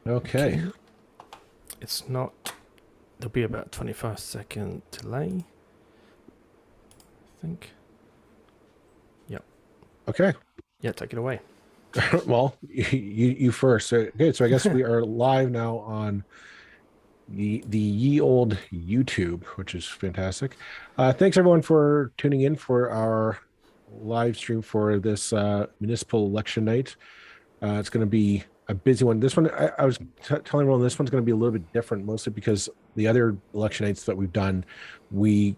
Okay. It's not. There'll be about 25-second delay, I think. Yep. Okay. Yeah, take it away. Well, you first. So, okay, so I guess we are live now on the ye old YouTube, which is fantastic. Thanks everyone for tuning in for our live stream for this municipal election night. It's going to be a busy one. This one, I was telling everyone, this one's going to be a little bit different, mostly because the other election nights that we've done, we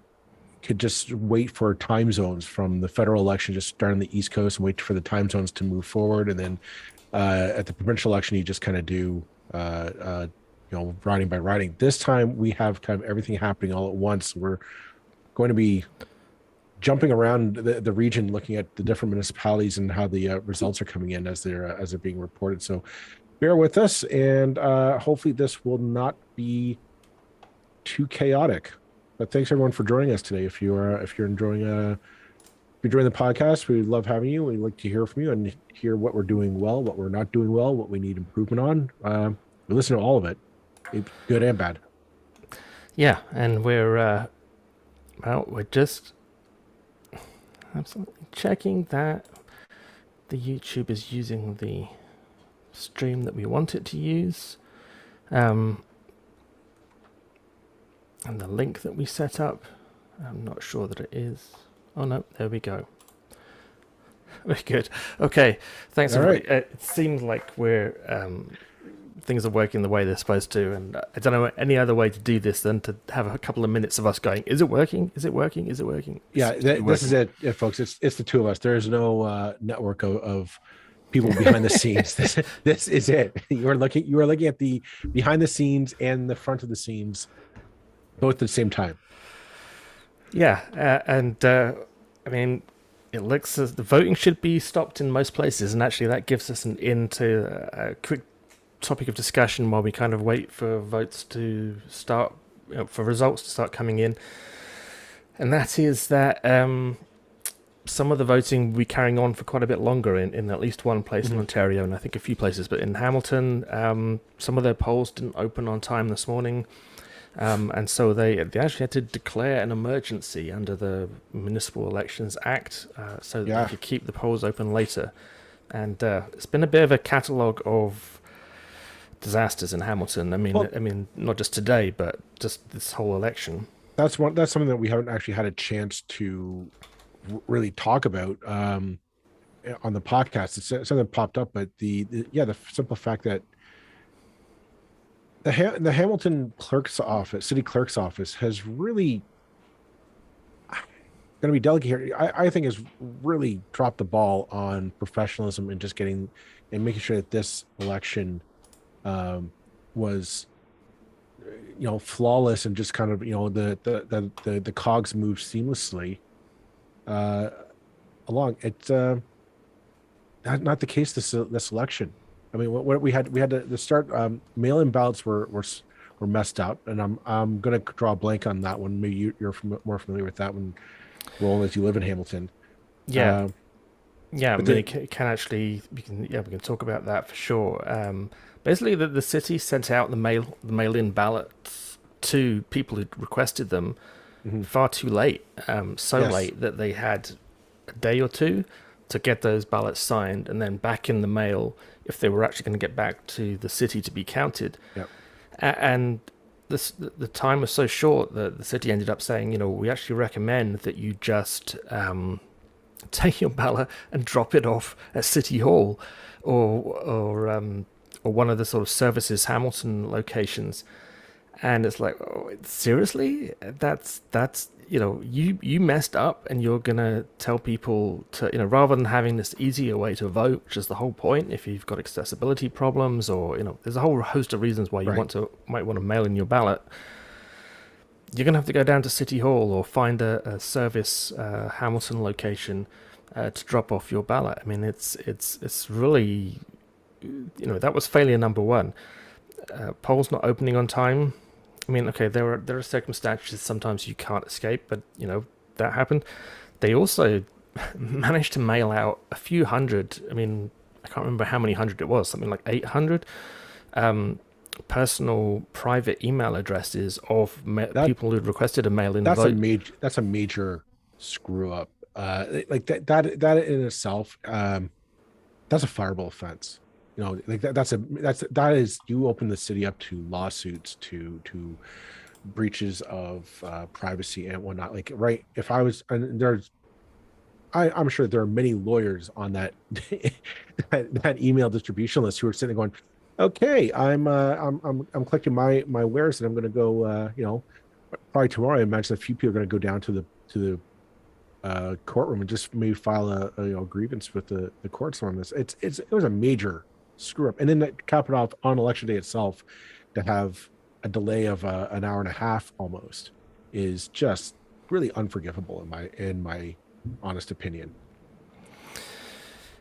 could just wait for time zones from the federal election, just start on the East Coast and wait for the time zones to move forward. And then at the provincial election, you just kind of do, riding by riding. This time we have kind of everything happening all at once. We're going to be jumping around the region, looking at the different municipalities and how the results are coming in as they're being reported. So bear with us, and hopefully this will not be too chaotic. But thanks everyone for joining us today. If you're enjoying the podcast, we love having you. We like to hear from you and hear what we're doing well, what we're not doing well, what we need improvement on. We listen to all of it, good and bad. Yeah, and we're just absolutely checking that the YouTube is using the stream that we want it to use, and the link that we set up. I'm not sure that it is. Oh no, there we go. Very good. Okay, thanks All everybody. right. It seems like things are working the way they're supposed to, and I don't know any other way to do this than to have a couple of minutes of us going, is it working? Is it working? Is it working? Yeah, this is it, folks. It's the two of us. There's no network of people behind the scenes. This is it. You are looking at the behind the scenes and the front of the scenes both at the same time. Yeah, and I mean, it looks as the voting should be stopped in most places, and actually that gives us an into a quick topic of discussion while we kind of wait for votes to start, for results to start coming in. And that is that some of the voting will be carrying on for quite a bit longer in at least one place in Ontario, and I think a few places, but in Hamilton, some of their polls didn't open on time this morning. And so they actually had to declare an emergency under the Municipal Elections Act, so that they could keep the polls open later. And it's been a bit of a catalogue of disasters in Hamilton. I mean, not just today, but just this whole election. That's something that we haven't actually had a chance to really talk about on the podcast. It's something that popped up, but the simple fact that the Hamilton city clerk's office has really, going to be delicate here. I think has really dropped the ball on professionalism and just getting and making sure that this election was flawless and just kind of the cogs move seamlessly along. It's not the case this election. I mean, what we had to start. Mail-in ballots were messed up, and I'm going to draw a blank on that one. Maybe you're more familiar with that one, Roland, as you live in Hamilton. Yeah, yeah. I but mean, it can actually we can talk about that for sure. Basically, the city sent out the mail-in ballots to people who requested them far too late. So late that they had a day or two to get those ballots signed and then back in the mail if they were actually going to get back to the city to be counted. Yep. And the time was so short that the city ended up saying, we actually recommend that you just take your ballot and drop it off at City Hall or one of the sort of Services Hamilton locations. And it's like, oh, seriously? That's you messed up, and you're gonna tell people to, rather than having this easier way to vote, which is the whole point. If you've got accessibility problems, or there's a whole host of reasons why you might want to mail in your ballot. You're gonna have to go down to City Hall or find a Service Hamilton location to drop off your ballot. I mean, it's really, that was failure number one. Polls not opening on time. I mean, okay, there are circumstances sometimes you can't escape, but that happened. They also managed to mail out a few hundred. I mean, I can't remember how many hundred it was, something like 800 personal private email addresses of That people who'd requested a mail-in that's a vote. major screw up. Like that in itself, that's a fireable offense. You know, like that is you open the city up to lawsuits, to breaches of privacy and whatnot. Like, right? If I was, and I'm sure there are many lawyers on that that email distribution list who are sitting there going, "Okay, I'm collecting my wares, and I'm going to go. Probably tomorrow. I imagine a few people are going to go down to the courtroom and just maybe file a grievance with the courts on this. It was a major screw up, and then that cap it off on election day itself to have a delay of an hour and a half almost is just really unforgivable in my honest opinion.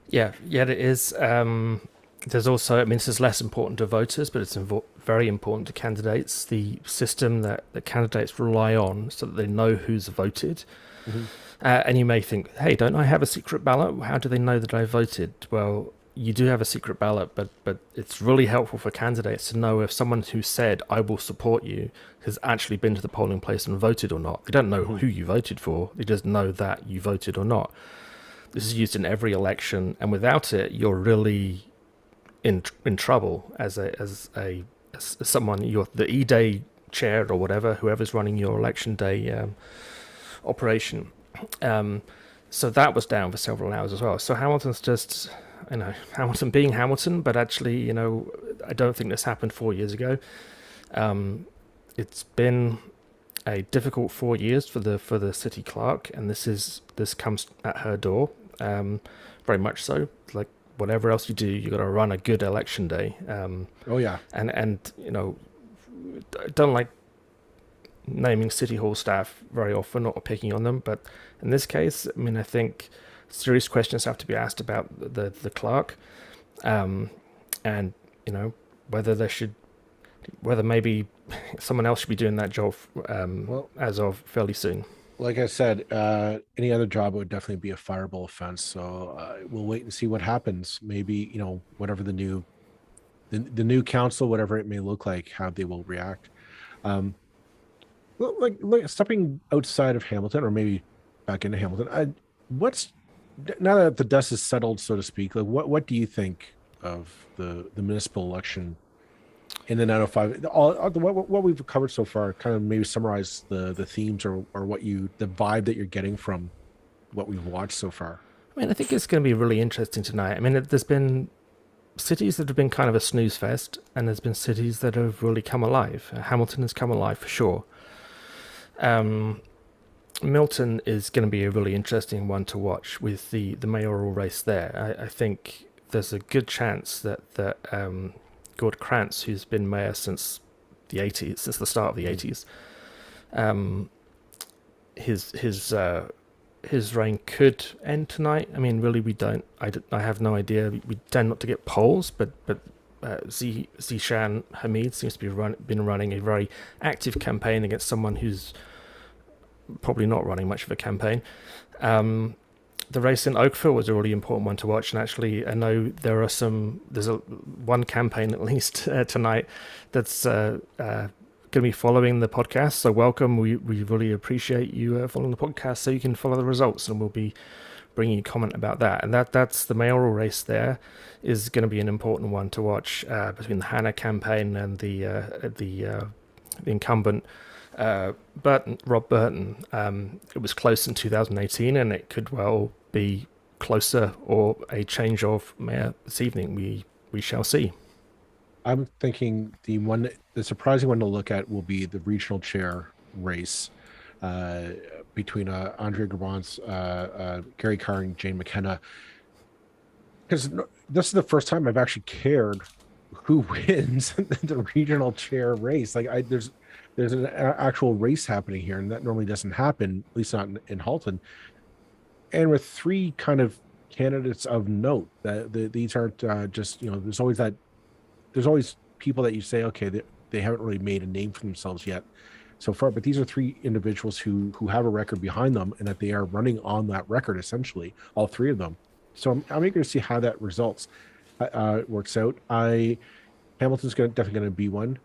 Yeah, it is. There's also, I mean, this is less important to voters, but it's very important to candidates. The system that the candidates rely on so that they know who's voted. Mm-hmm. And you may think, hey, don't I have a secret ballot? How do they know that I voted? Well, you do have a secret ballot, but it's really helpful for candidates to know if someone who said, I will support you, has actually been to the polling place and voted or not. They don't know Mm-hmm. who you voted for, they just know that you voted or not. This is used in every election, and without it, you're really in trouble as someone. You're the E-Day chair or whatever, whoever's running your election day operation. So that was down for several hours as well. So Hamilton's just, Hamilton being Hamilton, but actually, I don't think this happened 4 years ago. It's been a difficult 4 years for the city clerk, and this comes at her door, very much so. Like whatever else you do, you got to run a good election day. Oh yeah. And I don't like naming city hall staff very often or picking on them, but in this case, I mean, I think serious questions have to be asked about the clerk, and whether maybe someone else should be doing that job Well, as of fairly soon. like I said, any other job would definitely be a fireable offense. So we'll wait and see what happens. Maybe whatever the new council, whatever it may look like, how they will react. Um, well, like stepping outside of Hamilton, or maybe back into Hamilton. What's now that the dust is settled, so to speak? Like, what do you think of the municipal election in the 905? What we've covered so far, kind of maybe summarize the themes or the vibe that you're getting from what we've watched so far. I mean, I think it's going to be really interesting tonight. I mean, there's been cities that have been kind of a snooze fest, and there's been cities that have really come alive. Hamilton has come alive for sure. Milton is going to be a really interesting one to watch with the mayoral race there. I think there's a good chance that Gord Krantz, who's been mayor since the 80s, since the start of the 80s, his reign could end tonight. I mean, really, we don't. I have no idea. We tend not to get polls, but Zishan Hamid seems to be been running a very active campaign against someone who's probably not running much of a campaign. The race in Oakville was a really important one to watch, and actually, I know there's one campaign at least tonight that's going to be following the podcast. So welcome. We really appreciate you following the podcast, so you can follow the results, and we'll be bringing you comment about that. And that's the mayoral race. There is going to be an important one to watch between the Hannah campaign and the incumbent. Rob Burton. It was close in 2018, and it could well be closer or a change of mayor this evening. We shall see. I'm thinking the surprising one to look at will be the regional chair race between Andre Grabon's, Gary Carr, and Jane McKenna. Because this is the first time I've actually cared who wins the regional chair race. Like, there's an actual race happening here, and that normally doesn't happen, at least not in Halton. And with three kind of candidates of note, these aren't just there's always people that you say, okay, they haven't really made a name for themselves yet so far, but these are three individuals who have a record behind them, and that they are running on that record, essentially, all three of them. So I'm eager to see how that works out. Hamilton's definitely going to be one.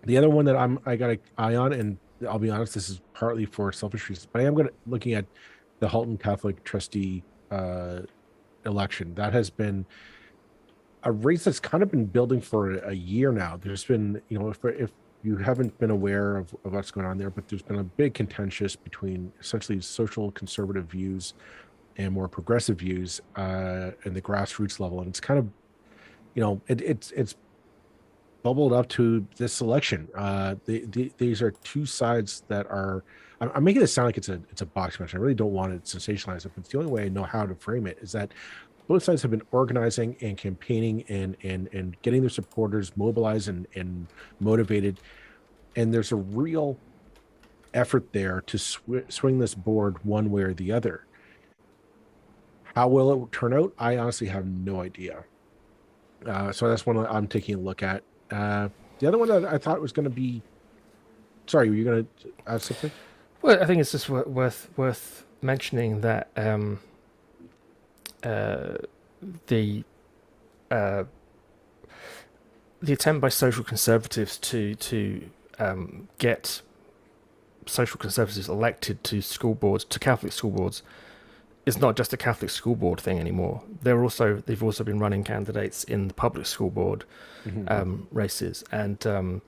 The other one that I got an eye on, and I'll be honest, this is partly for selfish reasons, but I am going to looking at the Halton Catholic trustee election. That has been a race that's kind of been building for a year now. There's been, if you haven't been aware of what's going on there, but there's been a big contentious between essentially social conservative views and more progressive views in the grassroots level, and it's kind of, it's bubbled up to this election. These are two sides that are. I'm making it sound like it's a box match. I really don't want to sensationalize it, but it's the only way I know how to frame it is that both sides have been organizing and campaigning and getting their supporters mobilized and motivated, and there's a real effort there to swing this board one way or the other. How will it turn out? I honestly have no idea. So that's one I'm taking a look at. The other one that I thought was going to be. Sorry, were you going to add something? Well, I think it's just worth mentioning that the uh, the attempt by social conservatives to get social conservatives elected to school boards, to Catholic school boards, is not just a Catholic school board thing anymore. They've also been running candidates in the public school board races, and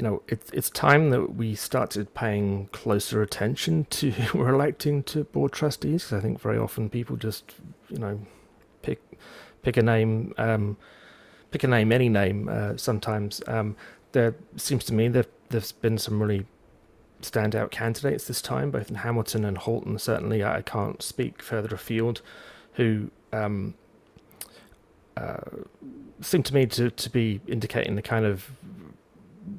it's time that we started paying closer attention to who we're electing to board trustees. Because I think very often people just pick a name, any name. Sometimes there seems to me there's been some really standout candidates this time, both in Hamilton and Halton. Certainly, I can't speak further afield, who seem to me to be indicating the kind of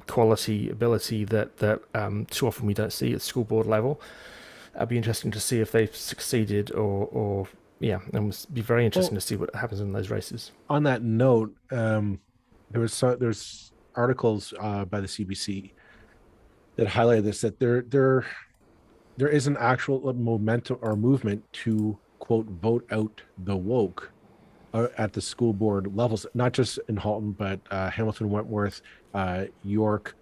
quality ability that too often we don't see at school board level. It'd be interesting to see if they've succeeded or yeah, and it'd be very interesting to see what happens in those races. On that note, there's articles by the CBC that highlighted this, that there is an actual momentum or movement to quote vote out the woke at the school board levels, not just in Halton, but Hamilton, Wentworth, York,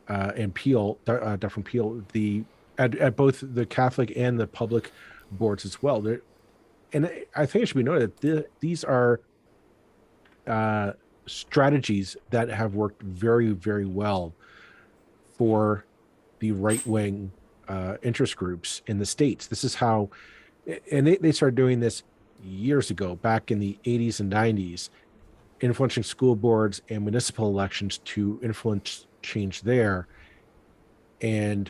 and Peel, Dufferin Peel, at both the Catholic and the public boards as well. And I think it should be noted that these are strategies that have worked very, very well for the right-wing interest groups in the States. This is how, and they started doing this years ago, back in the 80s and 90s, influencing school boards and municipal elections to influence change there, and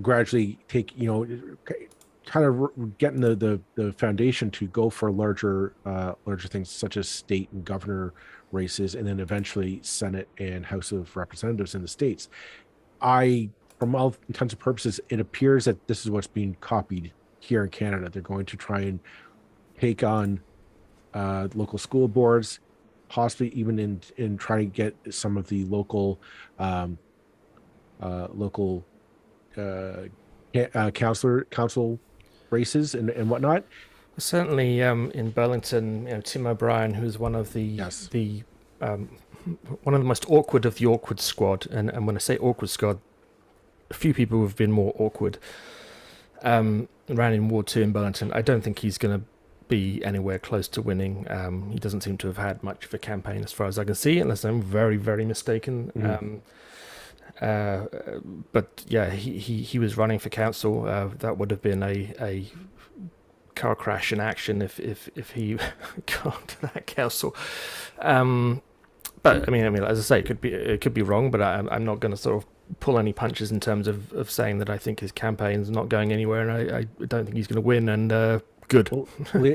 gradually kind of getting the foundation to go for larger things such as state and governor races, and then eventually Senate and House of Representatives in the States. From all intents and purposes, it appears that this is what's being copied here in Canada. They're going to try and take on local school boards, possibly even in trying to get some of the local council races and whatnot. Certainly, in Burlington, Tim O'Brien, who's one of the one of the most awkward of the awkward squad, and when I say awkward squad, a few people have been more awkward. Ran in Ward 2 in Burlington. I don't think he's going to be anywhere close to winning. He doesn't seem to have had much of a campaign as far as I can see, unless I'm very, very mistaken. But yeah, he was running for council. That would have been a car crash in action if he got to that council. But I mean, as I say, it could be wrong, but I'm not going to sort of pull any punches in terms of saying that I think his campaign's not going anywhere, and I don't think he's going to win. And good. Well,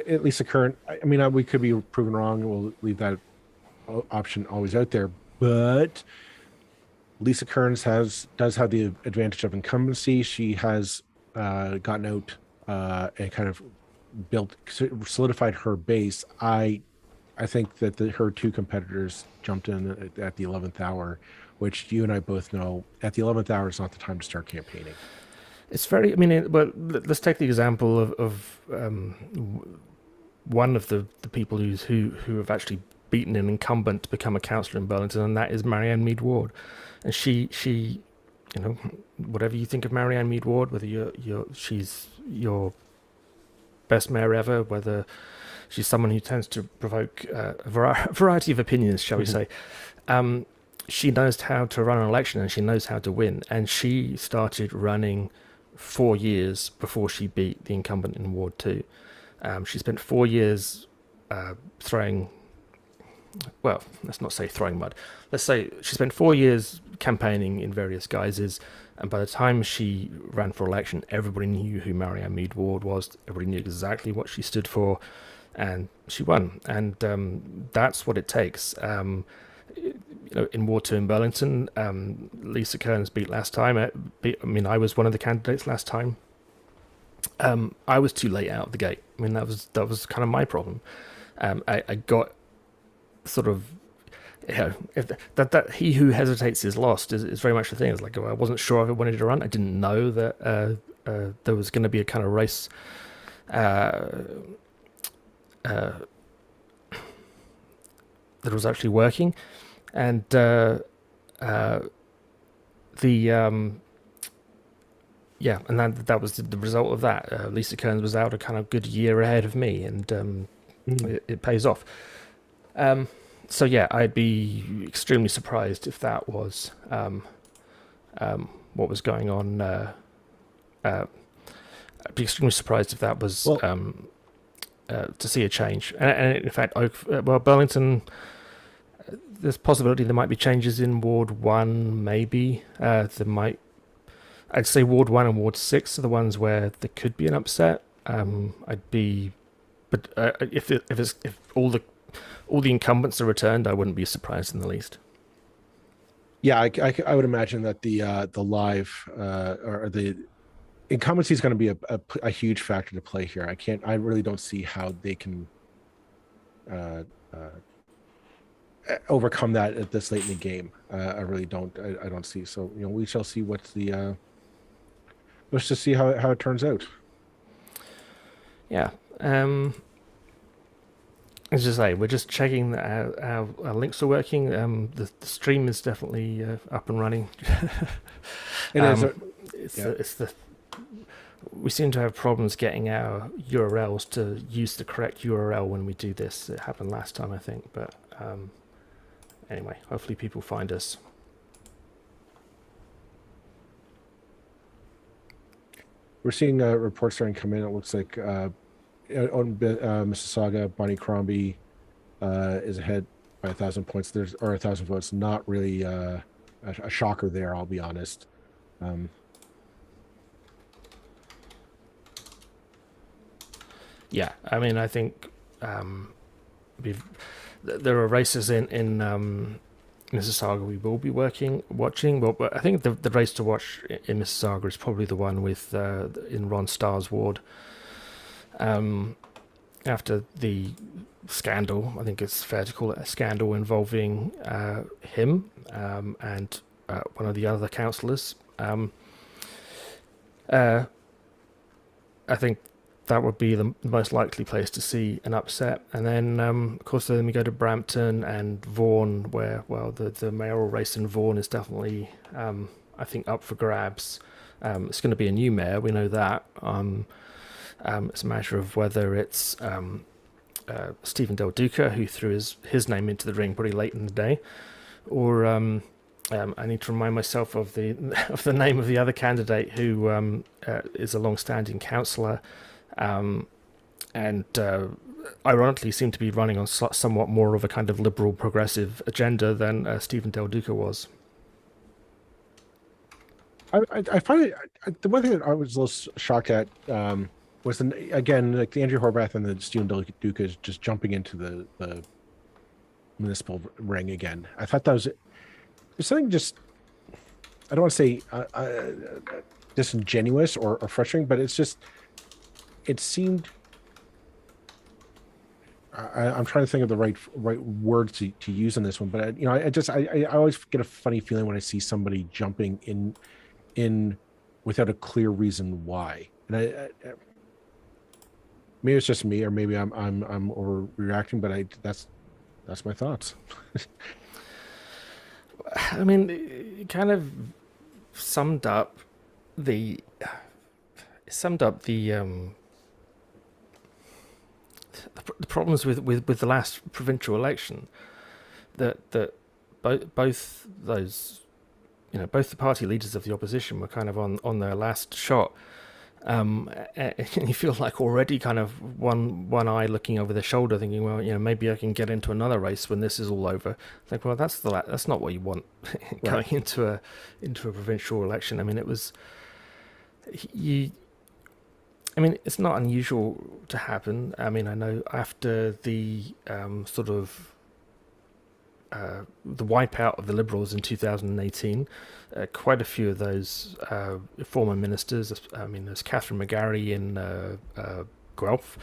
at least the current. I mean, we could be proven wrong. We'll leave that option always out there. But Lisa Kearns does have the advantage of incumbency. She has gotten out and kind of solidified her base. I think that her two competitors jumped in at the 11th hour, which you and I both know at the 11th hour is not the time to start campaigning. It's very. I mean, but let's take the example of one of the people who have actually beaten an incumbent to become a councillor in Burlington, and that is Marianne Mead Ward. And she, you know, whatever you think of Marianne Mead Ward, whether she's your best mayor ever, whether she's someone who tends to provoke variety of opinions, shall we say. She knows how to run an election and she knows how to win. And she started running 4 years before she beat the incumbent in Ward 2. She spent 4 years throwing, well, let's not say throwing mud. Let's say she spent 4 years campaigning in various guises. And by the time she ran for election, everybody knew who Marianne Mead Ward was. Everybody knew exactly what she stood for. And she won. And that's what it takes. In Ward 2 in Burlington, Lisa Kearns beat last time. I was one of the candidates last time. I was too late out of the gate. I mean, that was kind of my problem. I got sort of, that he who hesitates is lost is very much the thing. It's like, I wasn't sure if I wanted to run. I didn't know that there was going to be a kind of race that was actually working, and and that was the result of that. Lisa Kearns was out a kind of good year ahead of me, and it pays off. So yeah, I'd be extremely surprised if that was what was going on. I'd be extremely surprised if that was to see a change. And in fact, Burlington, there's possibility there might be changes in Ward 1, maybe. I'd say Ward 1 and Ward 6 are the ones where there could be an upset. If all the incumbents are returned, I wouldn't be surprised in the least. Yeah, I would imagine that the live or the incumbency is going to be a huge factor to play here. I really don't see how they can overcome that at this late in the game. I really don't. I don't see. So we shall see what's the. Let's just see how it turns out. Yeah. As I say, we're just checking that our links are working. The stream is definitely up and running. We seem to have problems getting our URLs to use the correct URL when we do this. It happened last time, I think. But anyway, hopefully people find us. We're seeing reports starting to come in. It looks like Mississauga, Bonnie Crombie is ahead by 1,000 points. 1,000 votes. Not really a shocker there, I'll be honest. Yeah, I mean, I think there are races in Mississauga we will be watching. But I think the race to watch in Mississauga is probably the one with in Ron Starr's ward. After the scandal, I think it's fair to call it a scandal involving him and one of the other councillors. I think that would be the most likely place to see an upset. And then, of course, then we go to Brampton and Vaughan, where, well, the mayoral race in Vaughan is definitely, I think, up for grabs. It's going to be a new mayor, we know that. It's a matter of whether it's Stephen Del Duca, who threw his name into the ring pretty late in the day, or I need to remind myself of the name of the other candidate who is a long-standing councillor, and ironically seemed to be running on somewhat more of a kind of liberal progressive agenda than Stephen Del Duca was. I find it the one thing that I was a little shocked at was again, like the Andrew Horvath and the Stephen Del Duca is just jumping into the municipal ring again. I thought that was there's something just, I don't want to say disingenuous or frustrating, but it's just, it seemed, I'm trying to think of the right words to use on this one, but I always get a funny feeling when I see somebody jumping in without a clear reason why. And maybe it's just me, or maybe I'm overreacting, but that's that's my thoughts. I mean, it kind of summed up the summed up the problems with the last provincial election. That both those, both the party leaders of the opposition were kind of on their last shot. And you feel like already kind of one eye looking over their shoulder, thinking, well, maybe I can get into another race when this is all over. Think, well, that's not what you want going Right. into a provincial election. I mean, it was you. I mean, it's not unusual to happen. I mean, I know after the the wipeout of the Liberals in 2018, quite a few of those former ministers, I mean, there's Catherine McGarry in Guelph,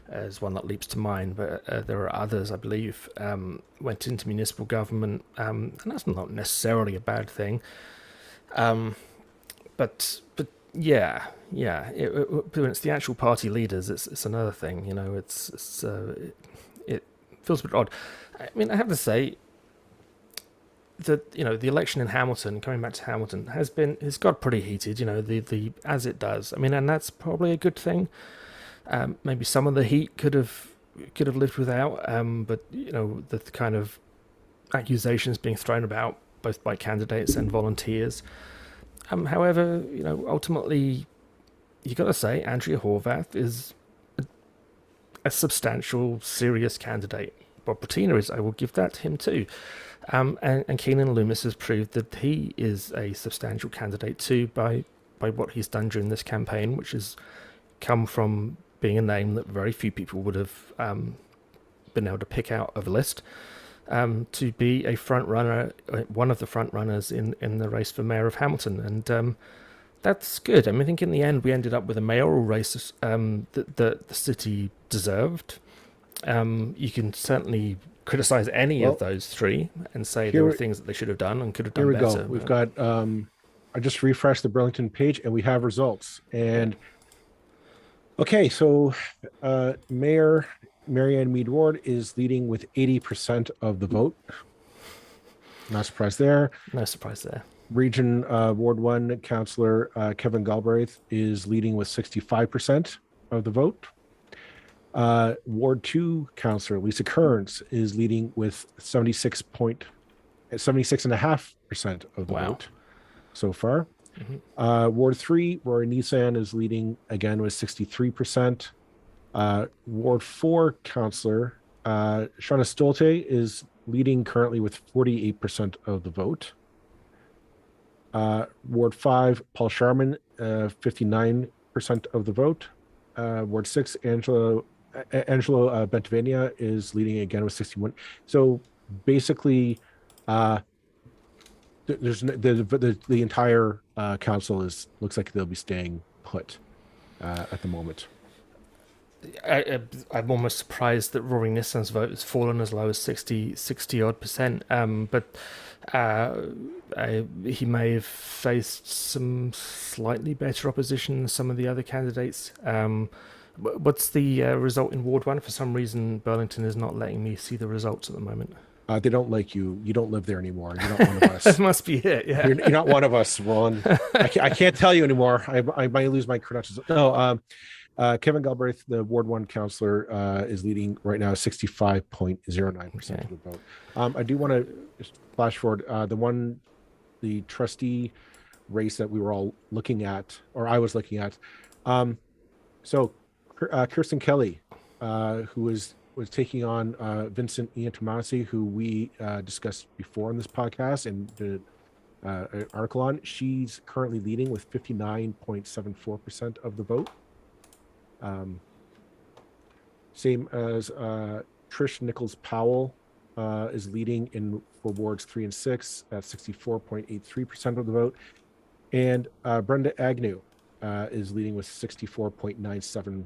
as one that leaps to mind, but there are others, I believe, went into municipal government, and that's not necessarily a bad thing. But yeah, when it's the actual party leaders, it's another thing. It feels a bit odd. I mean, I have to say that the election in Hamilton, coming back to Hamilton, has got pretty heated. The as it does. I mean, and that's probably a good thing. Maybe some of the heat could have lived without. But the kind of accusations being thrown about both by candidates and volunteers. However, ultimately, you got to say Andrea Horwath is a substantial, serious candidate. Bob Patina is. I will give that to him too. And Keenan Loomis has proved that he is a substantial candidate too by what he's done during this campaign, which has come from being a name that very few people would have been able to pick out of a list, to be a front runner, one of the front runners in the race for mayor of Hamilton. And that's good. I mean, I think in the end we ended up with a mayoral race that the city deserved. You can certainly criticize any of those three and say there were things that they should have done and could have done Here we better. go. We've got I just refreshed the Burlington page and we have results. And okay, so Mayor Marianne Mead Ward is leading with 80% of the vote. Not surprised there. No surprise there. Region Ward 1 Councillor Kevin Galbraith is leading with 65% of the vote. Ward 2 Councillor Lisa Kearns is leading with 76.5% of the vote so far. Mm-hmm. Ward 3, Rory Nissan is leading again with 63%. Ward 4 Councillor Shauna Stolte is leading currently with 48% of the vote. Ward 5, Paul Sharman, 59% of the vote. Ward 6, Angelo Bentivegna is leading again with 61. So basically, there's the entire council looks like they'll be staying put at the moment. I'm almost surprised that Rory Nissan's vote has fallen as low as 60 odd percent. But he may have faced some slightly better opposition than some of the other candidates. What's the result in Ward 1? For some reason, Burlington is not letting me see the results at the moment. They don't like you. You don't live there anymore. You're not one of us. That must be it. Yeah, you're not one of us, Ron. I can't tell you anymore. I might lose my credentials. No. Kevin Galbraith, the Ward 1 councillor, is leading right now 65.09% of the vote. I do want to flash forward the trustee race that we were all looking at, or I was looking at. So Kirsten Kelly, who was taking on Vincent Ian Tomasi, who we discussed before on this podcast and did an article on. She's currently leading with 59.74% of the vote. Same as Trish Nichols Powell is leading for wards 3 and 6 at 64.83% of the vote, and Brenda Agnew is leading with 64.97%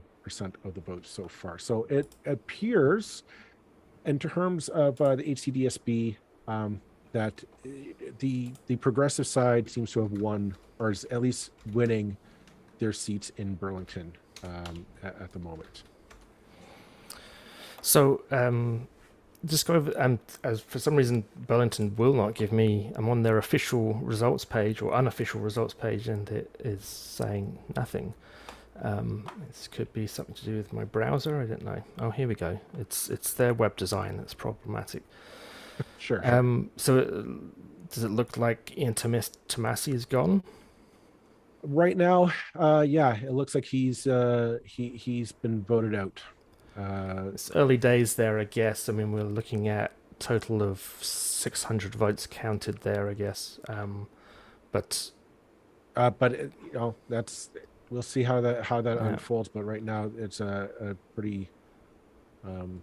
of the vote so far. So it appears, in terms of the HCDSB, that the progressive side seems to have won, or is at least winning their seats in Burlington at the moment. So just go over, as for some reason Burlington will not give me. I'm on their official results page or unofficial results page, and it is saying nothing. This could be something to do with my browser. I don't know. Oh, here we go. It's their web design that's problematic. Sure, sure. Does it look like Ian Tomasi is gone? Right now, yeah, it looks like he's been voted out. Uh, It's early days there, I guess. I mean, we're looking at total of 600 votes counted there, I guess. But but that's we'll see how that yeah, unfolds. But right now, it's a pretty um,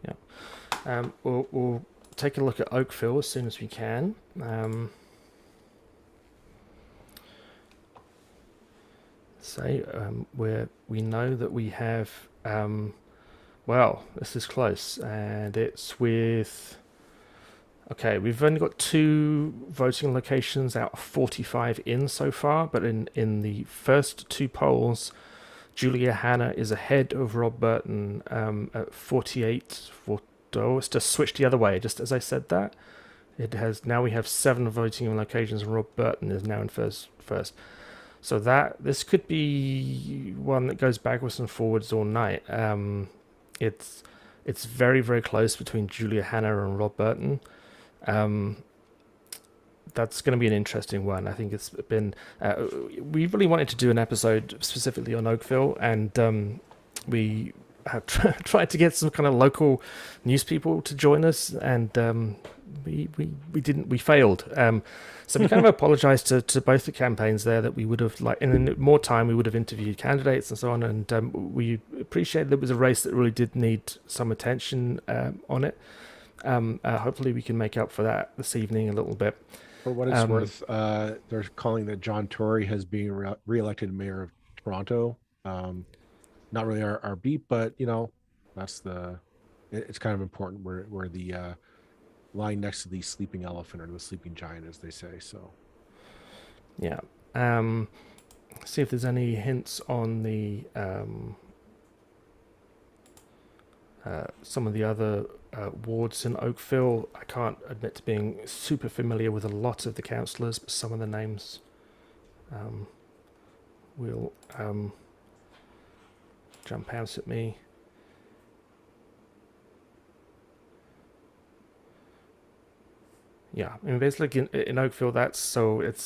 yeah. We'll take a look at Oakville as soon as we can. Where we know that we have. Well, this is close, and it's with. Okay, we've only got 2 voting locations out of 45 in so far, but in the first 2 polls, Julia Hanna is ahead of Rob Burton at 48. Oh, it's just switched the other way. Just as I said that, it has now we have 7 voting locations, and Rob Burton is now in first. So that this could be one that goes backwards and forwards all night. It's it's very very close between Julia Hanna and Rob Burton. Um, that's going to be an interesting one. I think it's been. We really wanted to do an episode specifically on Oakville, and we have tried to get some kind of local news people to join us, and we didn't. We failed. So we kind of apologise to both the campaigns there that we would have in more time we would have interviewed candidates and so on, and we appreciate there was a race that really did need some attention on it. Hopefully we can make up for that this evening a little bit. for what it's Um, worth. They're calling that John Tory has been reelected mayor of Toronto. Not really our beat, but that's it's kind of important where the lying next to the sleeping elephant or the sleeping giant, as they say. So yeah. Um, see if there's any hints on the some of the other wards in Oakville. I can't admit to being super familiar with a lot of the councillors, but some of the names will jump out at me. Yeah, I mean, basically in Oakville, it's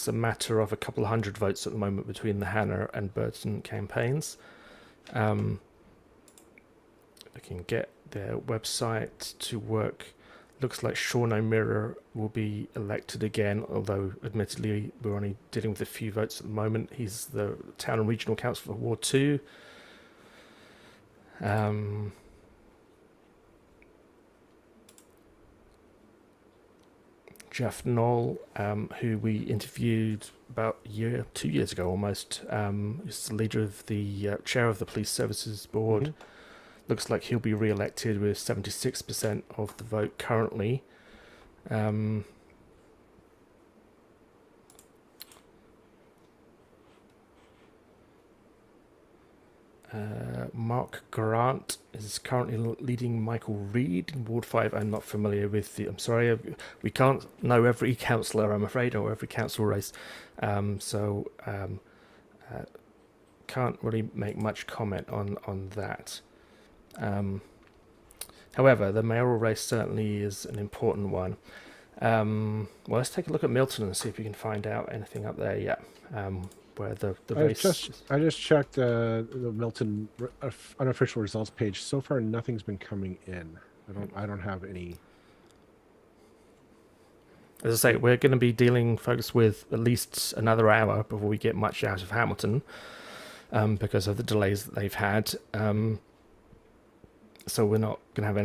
a matter of a couple of hundred votes at the moment between the Hanna and Burton campaigns. I can get their website to work. Looks like Sean O'Meara will be elected again, although admittedly we're only dealing with a few votes at the moment. He's the town and regional council for Ward 2. Jeff Knoll, who we interviewed about 2 years ago almost, is the leader of the chair of the Police Services Board. Mhm. Looks like he'll be re-elected with 76% of the vote currently. Mark Grant is currently leading Michael Reed in Ward 5. I'm not familiar with I'm sorry, we can't know every councillor, I'm afraid, or every council race. Can't really make much comment on that. However, the mayoral race certainly is an important one. Well, let's take a look at Milton and see if we can find out anything up there yet. Where the race. I just checked the Milton unofficial results page. So far, nothing's been coming in. I don't have any. As I say, we're going to be dealing, folks, with at least another hour before we get much out of Hamilton, because of the delays that they've had. So we're not going to have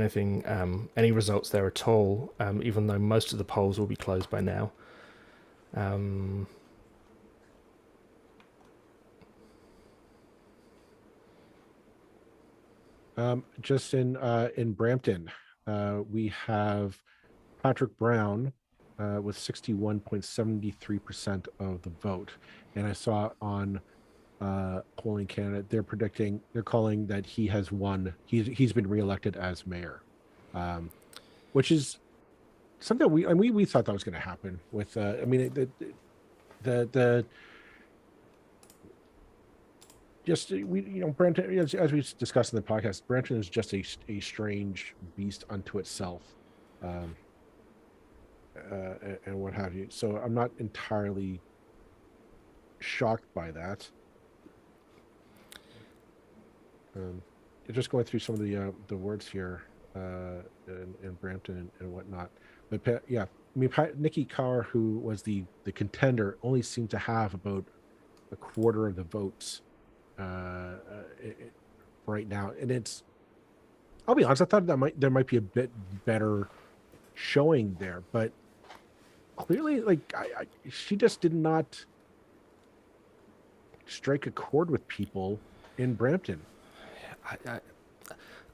any results there at all, even though most of the polls will be closed by now. Just in Brampton, we have Patrick Brown with 61.73% of the vote, and I saw on polling candidate, they're calling that he has won. He's been reelected as mayor, which is something we thought that was going to happen with. I mean, the just we Brenton, as we discussed in the podcast, Brenton is just a strange beast unto itself, um, and what have you. So I'm not entirely shocked by that. Just going through some of the words here in Brampton and whatnot, but yeah, I mean Nikki Carr, who was the contender, only seemed to have about a quarter of the votes right now, and I'll be honest, I thought there might be a bit better showing there, but clearly, like she just did not strike a chord with people in Brampton.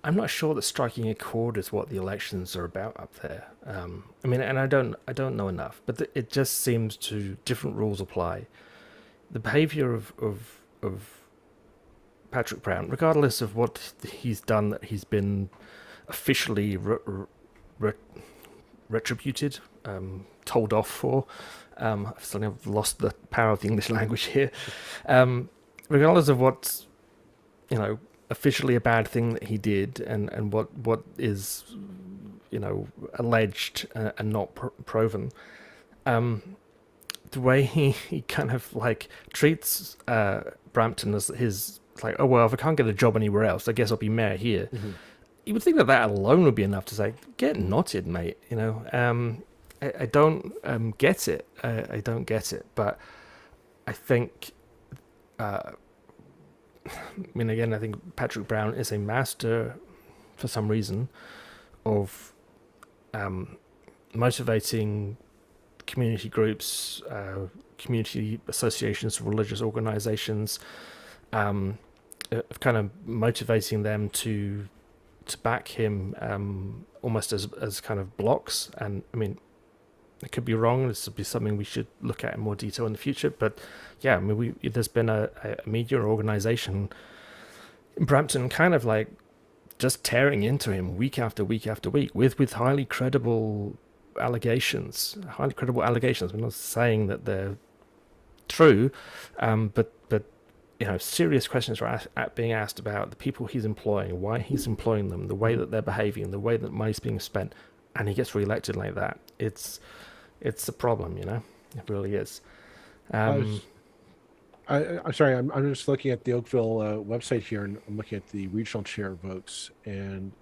I'm not sure that striking a chord is what the elections are about up there. I mean, and I don't know enough, but it just seems to different rules apply. The behaviour of Patrick Brown, regardless of what he's done, that he's been officially retributed, told off for. I've suddenly lost the power of the English language here. Regardless of what's, officially a bad thing that he did, and what is, alleged and not proven. The way he kind of like treats Brampton as his, like, oh well, if I can't get a job anywhere else, I guess I'll be mayor here. Mm-hmm. You would think that alone would be enough to say, get knotted, mate. I don't get it. I don't get it. But I think, I mean, again, I think Patrick Brown is a master, for some reason, of motivating community groups, community associations, religious organizations, of kind of motivating them to back him, almost as kind of blocks. And I mean, it could be wrong. This would be something we should look at in more detail in the future. But yeah, I mean, there's been a media organization in Brampton kind of like just tearing into him week after week after week with highly credible allegations. I'm not saying that they're true, but serious questions are being asked about the people he's employing, why he's employing them, the way that they're behaving, the way that money's being spent, and he gets reelected like that. It's a problem, it really is. I'm sorry, I'm just looking at the Oakville website here, and I'm looking at the regional chair votes, and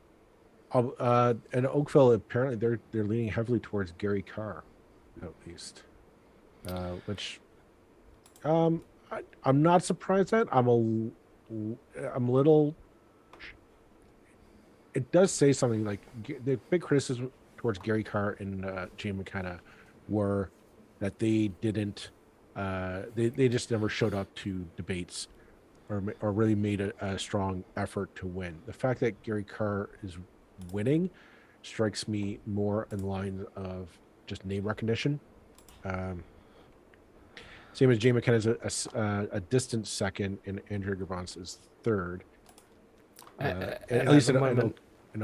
Oakville, apparently they're leaning heavily towards Gary Carr, at least, which I'm not surprised at. I'm a little. It does say something like the big criticism towards Gary Carr and Jay McKenna were that they didn't. They just never showed up to debates, or really made a strong effort to win. The fact that Gary Carr is winning strikes me more in line of just name recognition. Same as Jay McKenna is a distant second, and Andrew Gavance is third. At least in Oakville,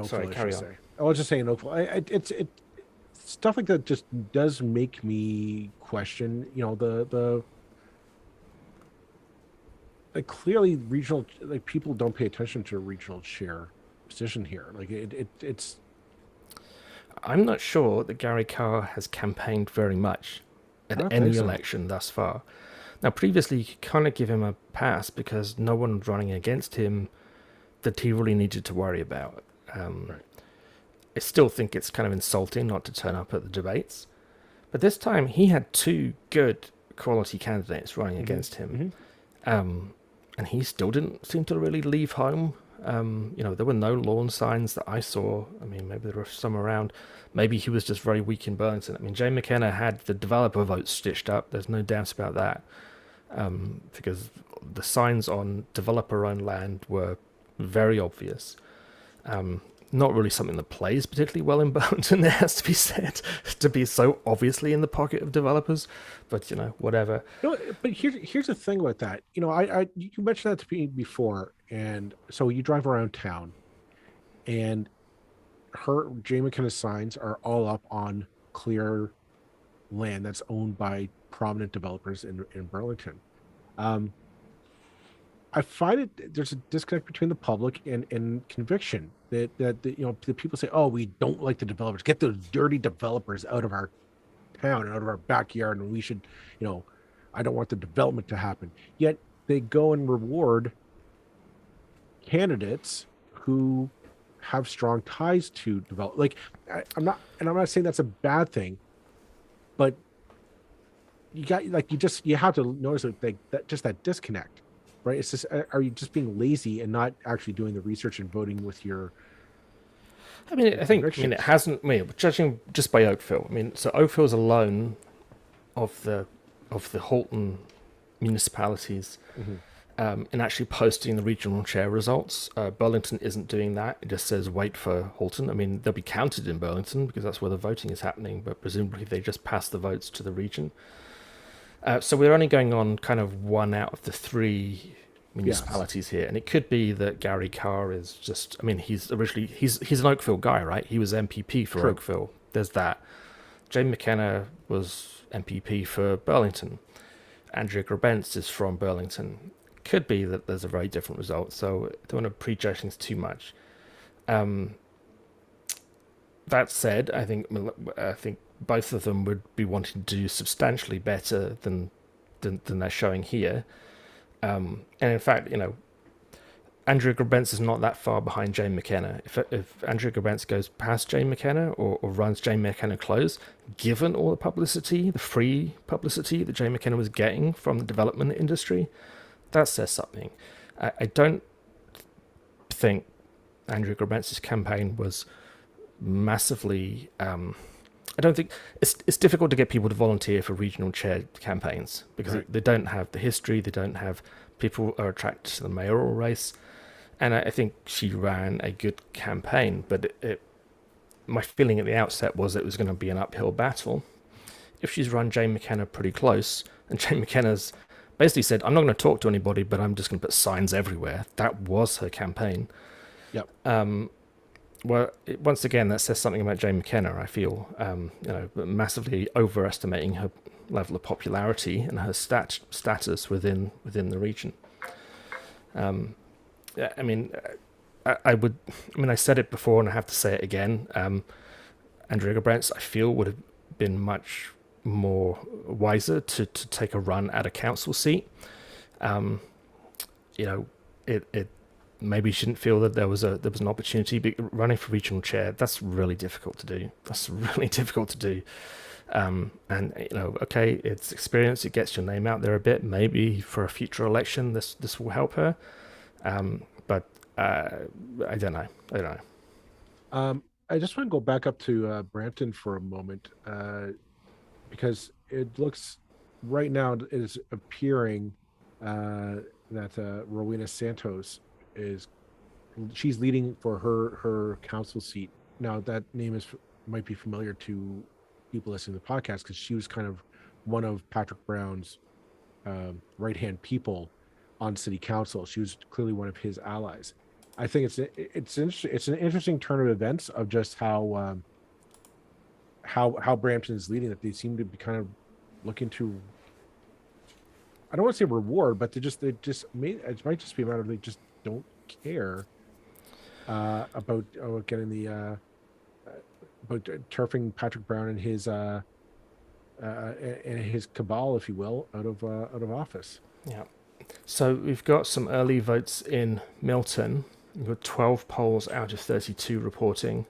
sorry, carry on. I was just saying Oakville. It's stuff like that just does make me question. Like clearly regional, like people don't pay attention to a regional chair position here. Like it's. I'm not sure that Gary Carr has campaigned very much at any election thus far. Now, previously, you could kind of give him a pass because no one running against him that he really needed to worry about. Right. I still think it's kind of insulting not to turn up at the debates. But this time, he had two good quality candidates running against him. Mm-hmm. And he still didn't seem to really leave home. There were no lawn signs that I saw. I mean, maybe there were some around. Maybe he was just very weak in Burlington. I mean, Jay McKenna had the developer votes stitched up. There's no doubt about that. Because the signs on developer-owned land were very obvious. not really something that plays particularly well in Burlington, it has to be said, to be so obviously in the pocket of developers. But whatever. But here's the thing about that. You mentioned that to me before, and so you drive around town, and Jay McKenna's signs are all up on clear land that's owned by prominent developers in Burlington. Um, I find there's a disconnect between the public and conviction that the people say, oh, we don't like the developers. Get those dirty developers out of our town and out of our backyard, and we should, you know, I don't want the development to happen. Yet they go and reward candidates who have strong ties to develop. Like I'm not saying that's a bad thing, but you have to notice that just that disconnect, right? It's just, are you just being lazy and not actually doing the research and voting with your I mean, it hasn't. Judging just by Oakville, I mean, so Oakville's alone of the Halton municipalities Mhm. in actually posting the regional chair results. Burlington isn't doing that. It just says wait for Halton. I mean, they'll be counted in Burlington because that's where the voting is happening, but presumably they just pass the votes to the region. So we're only going on kind of one out of the three municipalities here, and it could be that Gary Carr is just. I mean, he's an Oakville guy, right? He was MPP for True. Oakville. There's that. Jay McKenna was MPP for Burlington. Andrea Grabentz is from Burlington. Could be that there's a very different result, so I don't want to prejudge things too much. That said, I think both of them would be wanting to do substantially better than they're showing here. And in fact, Andrea Grabentz is not that far behind Jane McKenna. If Andrea Grabentz goes past Jane McKenna or runs Jane McKenna close, given all the publicity, the free publicity that Jane McKenna was getting from the development industry, that says something. I don't think Andrea Grabentz's campaign was massively. I don't think it's difficult to get people to volunteer for regional chair campaigns because Right. they don't have the history, they don't have people are attracted to the mayoral race, and I think she ran a good campaign. But my feeling at the outset was it was going to be an uphill battle. If she's run Jane McKenna pretty close, and Jane McKenna's basically said, "I'm not going to talk to anybody, but I'm just going to put signs everywhere." That was her campaign. Yep. Well, once again, that says something about Jane McKenna. I feel, massively overestimating her level of popularity and her status within the region. I mean, I would. I mean, I said it before, and I have to say it again. Andrea Grabentz, I feel, would have been much more wiser to take a run at a council seat. It maybe shouldn't feel that there was an opportunity. But running for regional chair, that's really difficult to do. Okay, it's experience. It gets your name out there a bit. Maybe for a future election, this will help her. But I don't know. I just want to go back up to Brampton for a moment because it looks right now it is appearing that Rowena Santos she's leading for her council seat. Now that name might be familiar to people listening to the podcast because she was kind of one of Patrick Brown's right hand people on city council. She was clearly one of his allies. I think it's an interesting turn of events of just how Brampton is leading. That they seem to be kind of looking to. I don't want to say reward, but it might just be a matter of they just don't care about getting the about turfing Patrick Brown and his cabal, if you will, out of office. Yeah. So we've got some early votes in Milton. We've got 12 polls out of 32 reporting.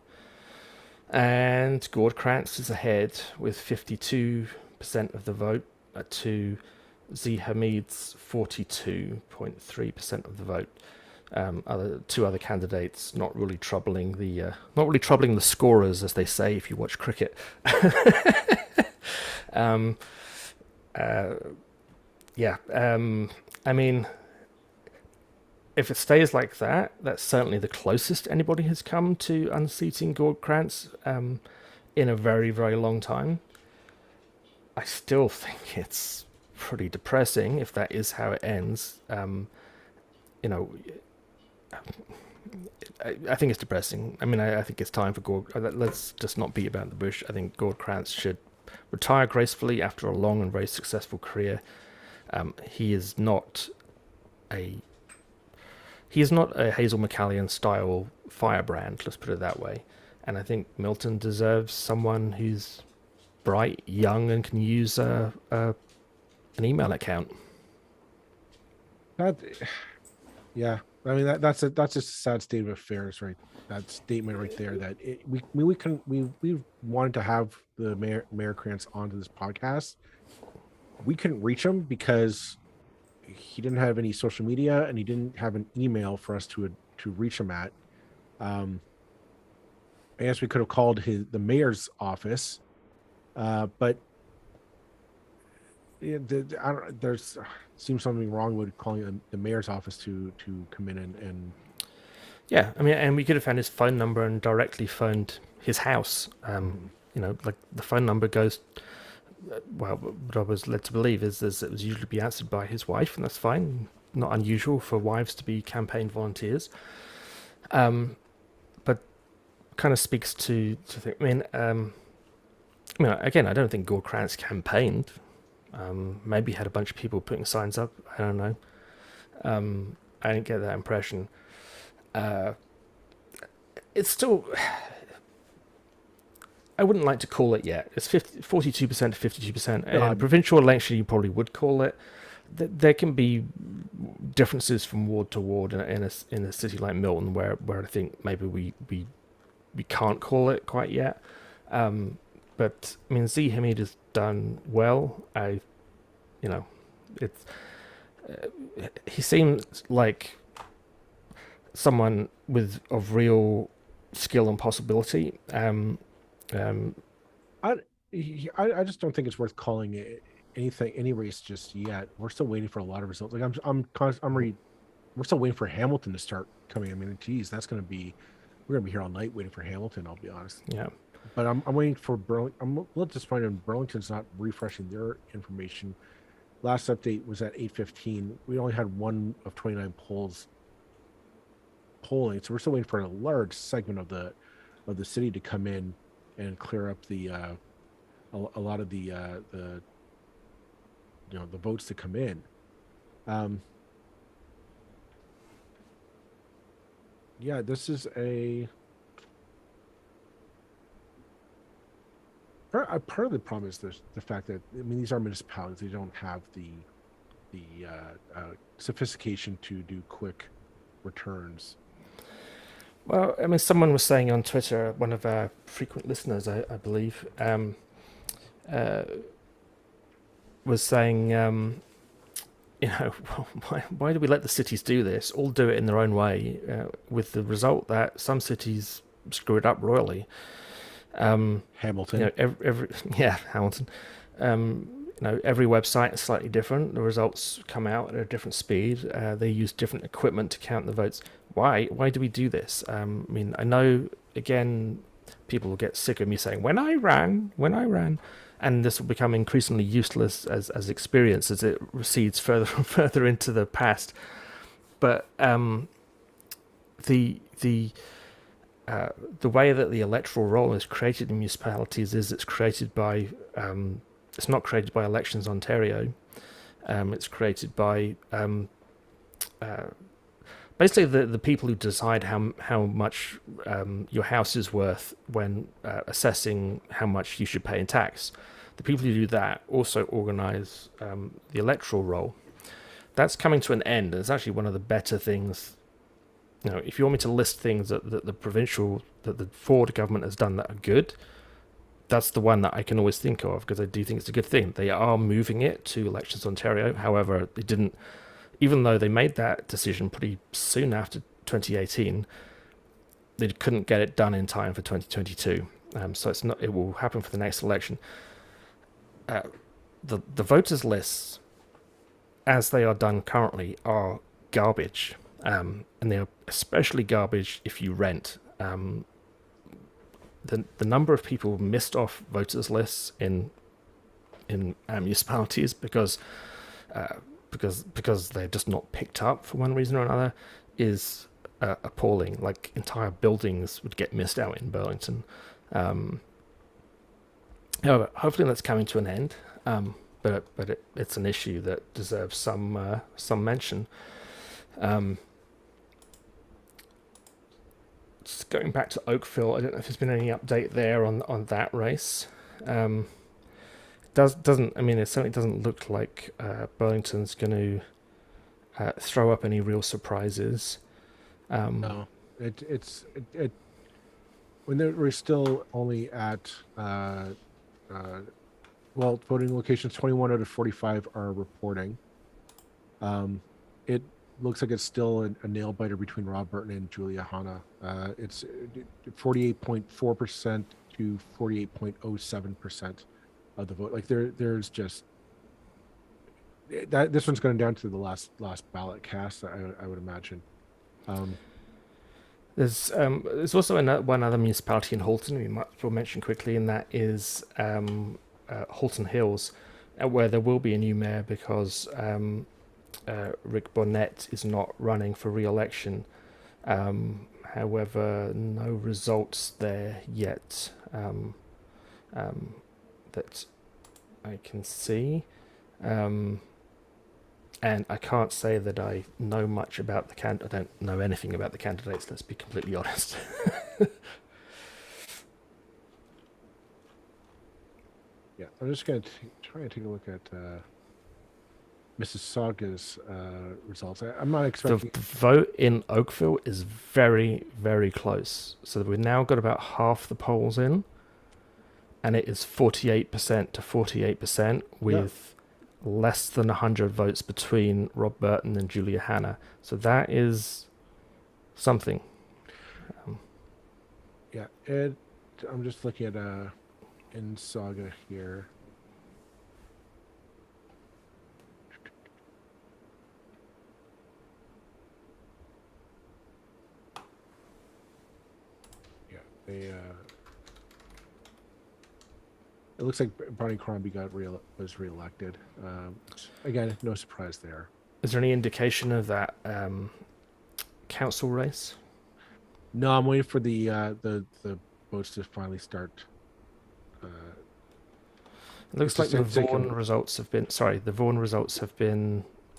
And Gord Krantz is ahead with 52% of the vote to Z Hamid's 42.3% of the vote. Two other candidates not really troubling the scorers, as they say if you watch cricket. I mean, if it stays like that, that's certainly the closest anybody has come to unseating Gord Krantz in a very, very long time. I still think it's pretty depressing if that is how it ends. You know, I think it's depressing. I mean, I think it's time for Gord. Let's just not beat about the bush. I think Gord Krantz should retire gracefully after a long and very successful career. He is not a Hazel McCallion style firebrand. Let's put it that way. And I think Milton deserves someone who's bright, young, and can use an email account. That, yeah. I mean, that's just a sad state of affairs, right? That statement right there. That we wanted to have the Mayor Krantz onto this podcast. We couldn't reach him because he didn't have any social media and he didn't have an email for us to reach him at. I guess we could have called the mayor's office, but I don't. There's seems something wrong with calling the mayor's office to come in and Yeah, I mean, and we could have found his phone number and directly phoned his house. Like the phone number goes. Well, what I was led to believe is it was usually be answered by his wife, and that's fine. Not unusual for wives to be campaign volunteers. But kind of speaks to think. Again, I don't think Gord Krantz campaigned. Maybe had a bunch of people putting signs up. I don't know. I didn't get that impression. It's still. I wouldn't like to call it yet. It's 42% to 52%. And a provincial election, you probably would call it. There can be differences from ward to ward in a city like Milton, where I think maybe we can't call it quite yet. But I mean, Z Hamid has done well. He seems like someone of real skill and possibility. I just don't think it's worth calling it any race just yet. We're still waiting for a lot of results. Like we're still waiting for Hamilton to start coming. I mean, geez, we're gonna be here all night waiting for Hamilton. I'll be honest. Yeah. But I'm waiting for Burlington. I'm a little disappointed Burlington's not refreshing their information. Last update was at 8:15. We only had one of 29 polling, so we're still waiting for a large segment of the city to come in and clear up a lot of the votes to come in. Yeah, this is part of the problem is the fact that these are municipalities. They don't have the sophistication to do quick returns. Well, I mean, someone was saying on Twitter, one of our frequent listeners, I believe, was saying, why do we let the cities do this? All do it in their own way, with the result that some cities screw it up royally. Hamilton. Hamilton. Every website is slightly different. The results come out at a different speed. They use different equipment to count the votes. Why do we do this? I know, again, people will get sick of me saying, when I ran, and this will become increasingly useless as experience as it recedes further and further into the past. But the way that the electoral roll is created in municipalities is it's created by it's not created by Elections Ontario. It's created by basically the people who decide how much your house is worth when assessing how much you should pay in tax. The people who do that also organise the electoral roll. That's coming to an end. It's actually one of the better things. If you want me to list things that the Ford government has done that are good, that's the one that I can always think of, because I do think it's a good thing. They are moving it to Elections Ontario. However, they didn't, even though they made that decision pretty soon after 2018, they couldn't get it done in time for 2022. So it will happen for the next election. The voters lists, as they are done currently, are garbage. and they're especially garbage if you rent. The number of people missed off voters lists in municipalities because they're just not picked up for one reason or another is appalling. Like entire buildings would get missed out in Burlington. However, hopefully that's coming to an end. But it's an issue that deserves some mention. Just going back to Oakville, I don't know if there's been any update there on that race. Doesn't I mean it certainly doesn't look like Burlington's going to throw up any real surprises. No, it when we're still only at uh, well, voting locations 21 out of 45 are reporting. It looks like it's still a nail biter between Rob Burton and Julia Hanna. It's 48.4% to 48.07% of the vote. Like there's just that this one's going down to the last ballot cast. I would imagine. Um, There's also one other municipality in Halton we might as well mention quickly, and that is Halton Hills, where there will be a new mayor because Rick Bonnet is not running for re-election. However, no results there yet that I can see. And I can't say that I know much about the I don't know anything about the candidates, let's be completely honest. yeah, I'm just going to try and take a look at Mississauga's results. I'm not expecting The vote in Oakville is very, very close. So we've now got about half the polls in, and it is 48% to 48% with less than 100 votes between Rob Burton and Julia Hanna. So that is something. Yeah, I'm just looking at in Saga here. Yeah, they it looks like Barney Crombie was reelected. Again, no surprise there. Is there any indication of that council race? No, I'm waiting for the votes to finally start. It looks like the Vaughan results have been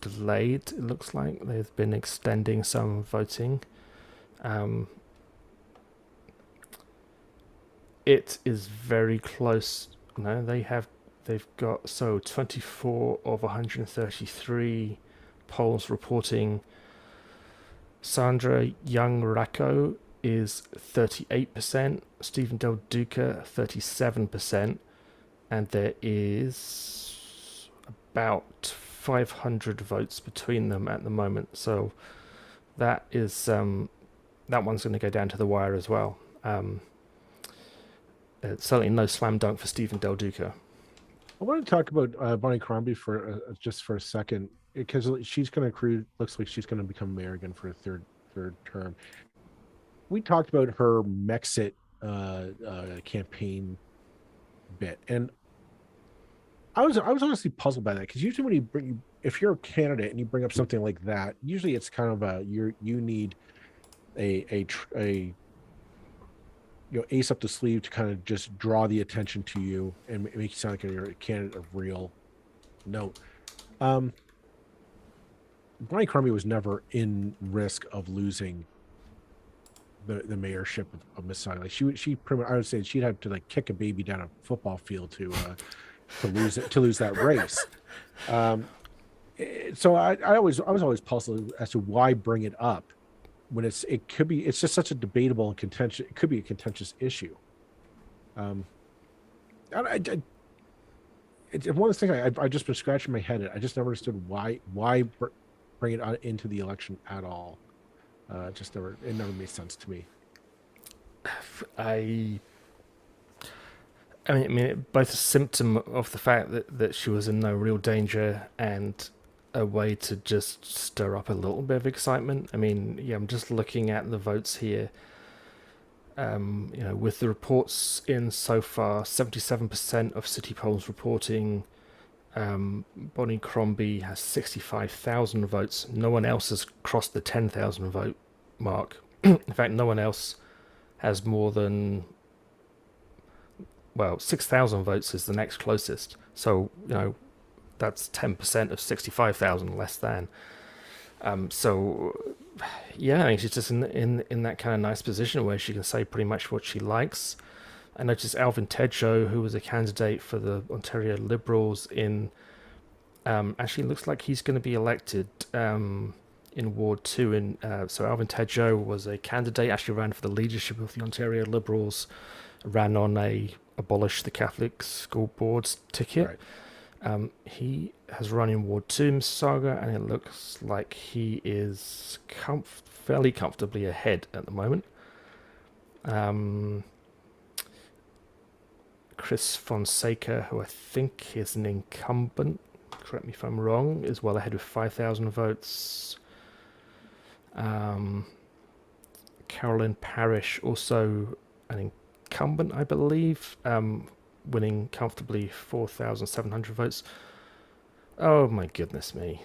delayed. It looks like they've been extending some voting. It is very close. No, they've got 24 of 133 polls reporting Sandra Young Racco is 38%, Stephen Del Duca 37%, and there is about 500 votes between them at the moment. So that is that one's going to go down to the wire as well. Certainly no slam dunk for Stephen Del Duca. I want to talk about Bonnie Crombie for just for a second because she's going to looks like she's going to become mayor again for a third term. We talked about her Mexit campaign bit, and I was honestly puzzled by that because usually when if you're a candidate and you bring up something like that, usually it's kind of you need a ace up the sleeve to kind of just draw the attention to you and make you sound like you're a candidate of real note. Bonnie Crombie was never in risk of losing the mayorship of Mississauga. Like she pretty much, I would say she'd have to like kick a baby down a football field to lose that race. So I was always puzzled as to why bring it up when it's just such a debatable and contentious. It could be a contentious issue. It's one of those things I've just been scratching my head at. I just never understood why bring it on into the election at all. It never made sense to me. I mean, both a symptom of the fact that she was in no real danger and a way to just stir up a little bit of excitement. I mean, yeah, I'm just looking at the votes here. With the reports in so far, 77% of city polls reporting Bonnie Crombie has 65,000 votes. No one else has crossed the 10,000 vote mark. In fact, no one else has more than, 6,000 votes is the next closest. So, that's 10% of 65,000 less than. So, yeah, I think she's just in that kind of nice position where she can say pretty much what she likes. I noticed Alvin Tedjo, who was a candidate for the Ontario Liberals actually looks like he's going to be elected in Ward 2. So Alvin Tedjo was a candidate, actually ran for the leadership of the Ontario Liberals, ran on a abolish the Catholic school boards ticket. Right. He has run in Ward 2, Mississauga, and it looks like he is fairly comfortably ahead at the moment. Chris Fonseca, who I think is an incumbent, correct me if I'm wrong, is well ahead with 5,000 votes. Carolyn Parrish, also an incumbent, I believe, winning comfortably 4,700 votes. Oh my goodness me.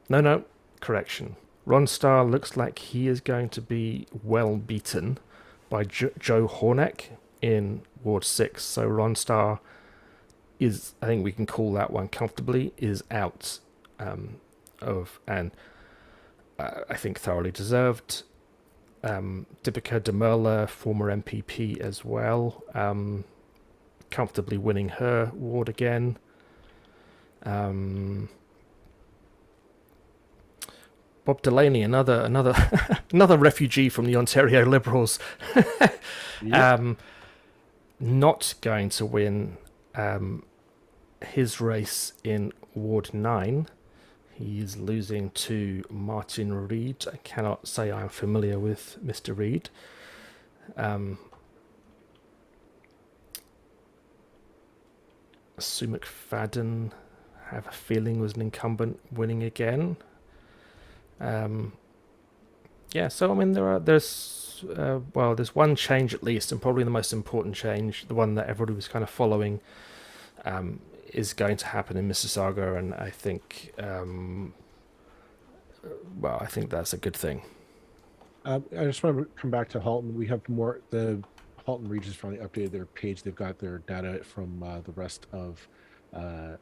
No, correction. Ron Starr looks like he is going to be well beaten by Joe Horneck in Ward 6. So Ron Starr is, I think we can call that one comfortably, is out and I think thoroughly deserved. Deepika Demerla, former MPP as well, comfortably winning her ward again. Bob Delaney, another another refugee from the Ontario Liberals, Yep. not going to win his race in Ward 9. He's losing to Martin Reid. I cannot say I'm familiar with Mr. Reid. Sue McFadden, I have a feeling, was an incumbent, winning again. So I mean there's one change at least, and probably the most important change, the one that everybody was kind of following, is going to happen in Mississauga, and I think I think that's a good thing. I just want to come back to Halton. We have more. The Halton Regions finally updated their page. They've got their data from the rest of the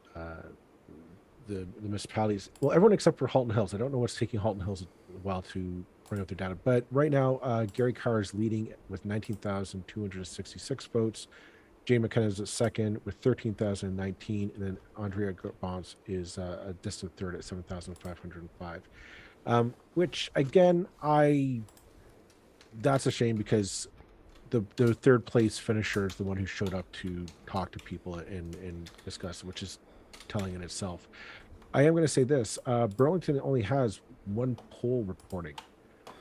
municipalities. Well, everyone except for Halton Hills. I don't know what's taking Halton Hills a while to bring up their data, but right now Gary Carr is leading with 19,266 votes. Jay McKenna is second with 13,019, and then Andrea Bonds is a distant third at 7,505. Which again, that's a shame, because the third place finisher is the one who showed up to talk to people and discuss, which is telling in itself. I am going to say this: Burlington only has one poll reporting.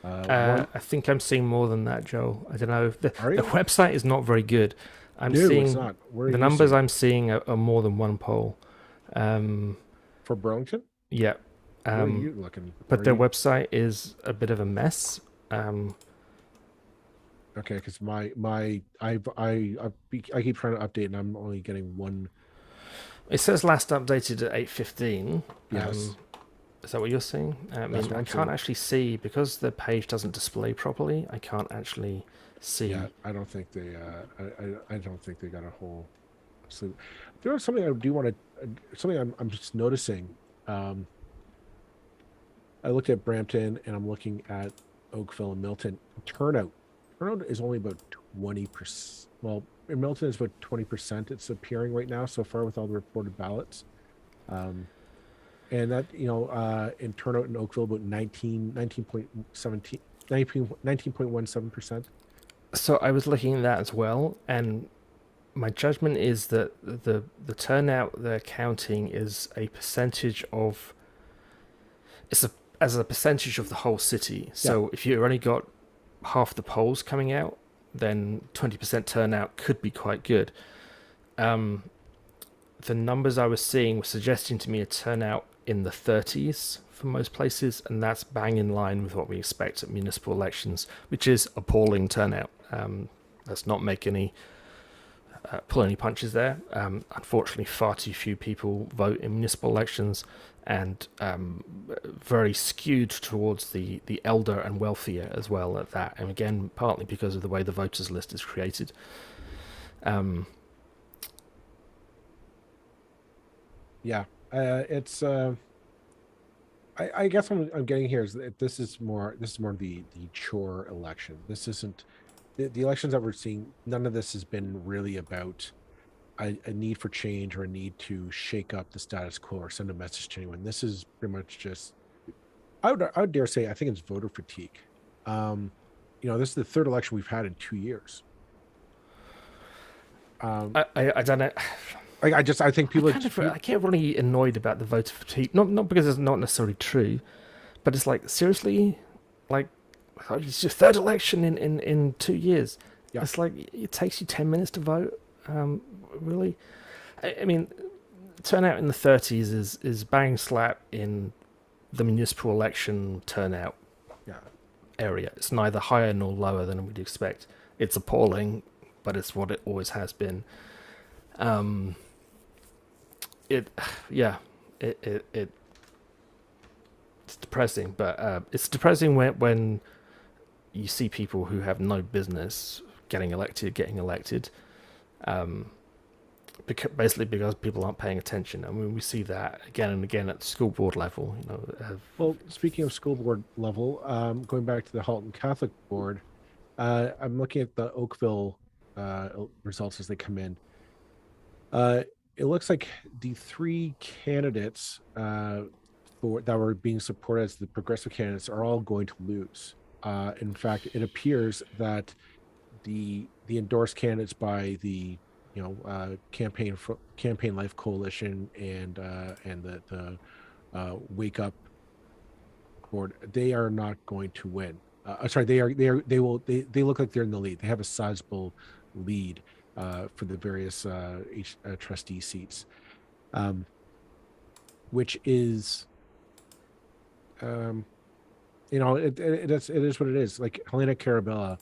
I think I'm seeing more than that, Joel. I don't know. The Are you? website is not very good. I'm No, seeing it's not. Where are the you numbers seeing? I'm seeing are more than one poll. For Burlington? Yeah. Where are you looking? But Are their you... website is a bit of a mess. Okay, because I keep trying to update, and I'm only getting one. It says last updated at 8:15. Yes, Is that what you're seeing? I that's mean, what I I'm can't seeing. actually see because the page doesn't display properly. I can't actually see. Yeah, I don't think they. I don't think they got a whole. So there was something I do want to. Something I'm just noticing. I looked at Brampton, and I'm looking at Oakville and Milton. Turnout is only about 20%. Well, in Milton is about 20%. It's appearing right now so far with all the reported ballots. And that, in turnout in Oakville, about 19.17% So I was looking at that as well, and my judgment is that the turnout they're counting is a percentage of as a percentage of the whole city. So Yeah. if you've only got half the polls coming out, then 20% turnout could be quite good. The numbers I was seeing were suggesting to me a turnout in the 30s for most places, and that's bang in line with what we expect at municipal elections, which is appalling turnout. Let's not make any pull any punches there. Unfortunately, far too few people vote in municipal elections, and very skewed towards the elder and wealthier as well at that. And again, partly because of the way the voters list is created. Yeah, it's. I guess what I'm getting here is that this is more the chore election. This isn't the elections that we're seeing. None of this has been really about a need for change or a need to shake up the status quo or send a message to anyone. This is pretty much just. I would dare say I think it's voter fatigue. This is the third election we've had in 2 years. Um, I don't know. I think people. I get really annoyed about the voter fatigue. Not because it's not necessarily true, but it's like, seriously, like, it's your third election in 2 years. Yeah. It's like it takes you 10 minutes to vote. Really, I mean, turnout in the 30s is bang slap in the municipal election turnout Yeah. area. It's neither higher nor lower than we'd expect. It's appalling, but it's what it always has been. It yeah, it's depressing, but it's depressing when you see people who have no business getting elected, basically because people aren't paying attention. I mean, we see that again and again at the school board level. Well, speaking of school board level, going back to the Halton Catholic Board, I'm looking at the Oakville results as they come in. It looks like the three candidates that were being supported as the progressive candidates are all going to lose. In fact, it appears that the endorsed candidates by the campaign life coalition and the wake up board, they are not going to win. Sorry, they look like they're in the lead. They have a sizable lead for the various trustee seats, which is it is what it is. Like Helena Carabella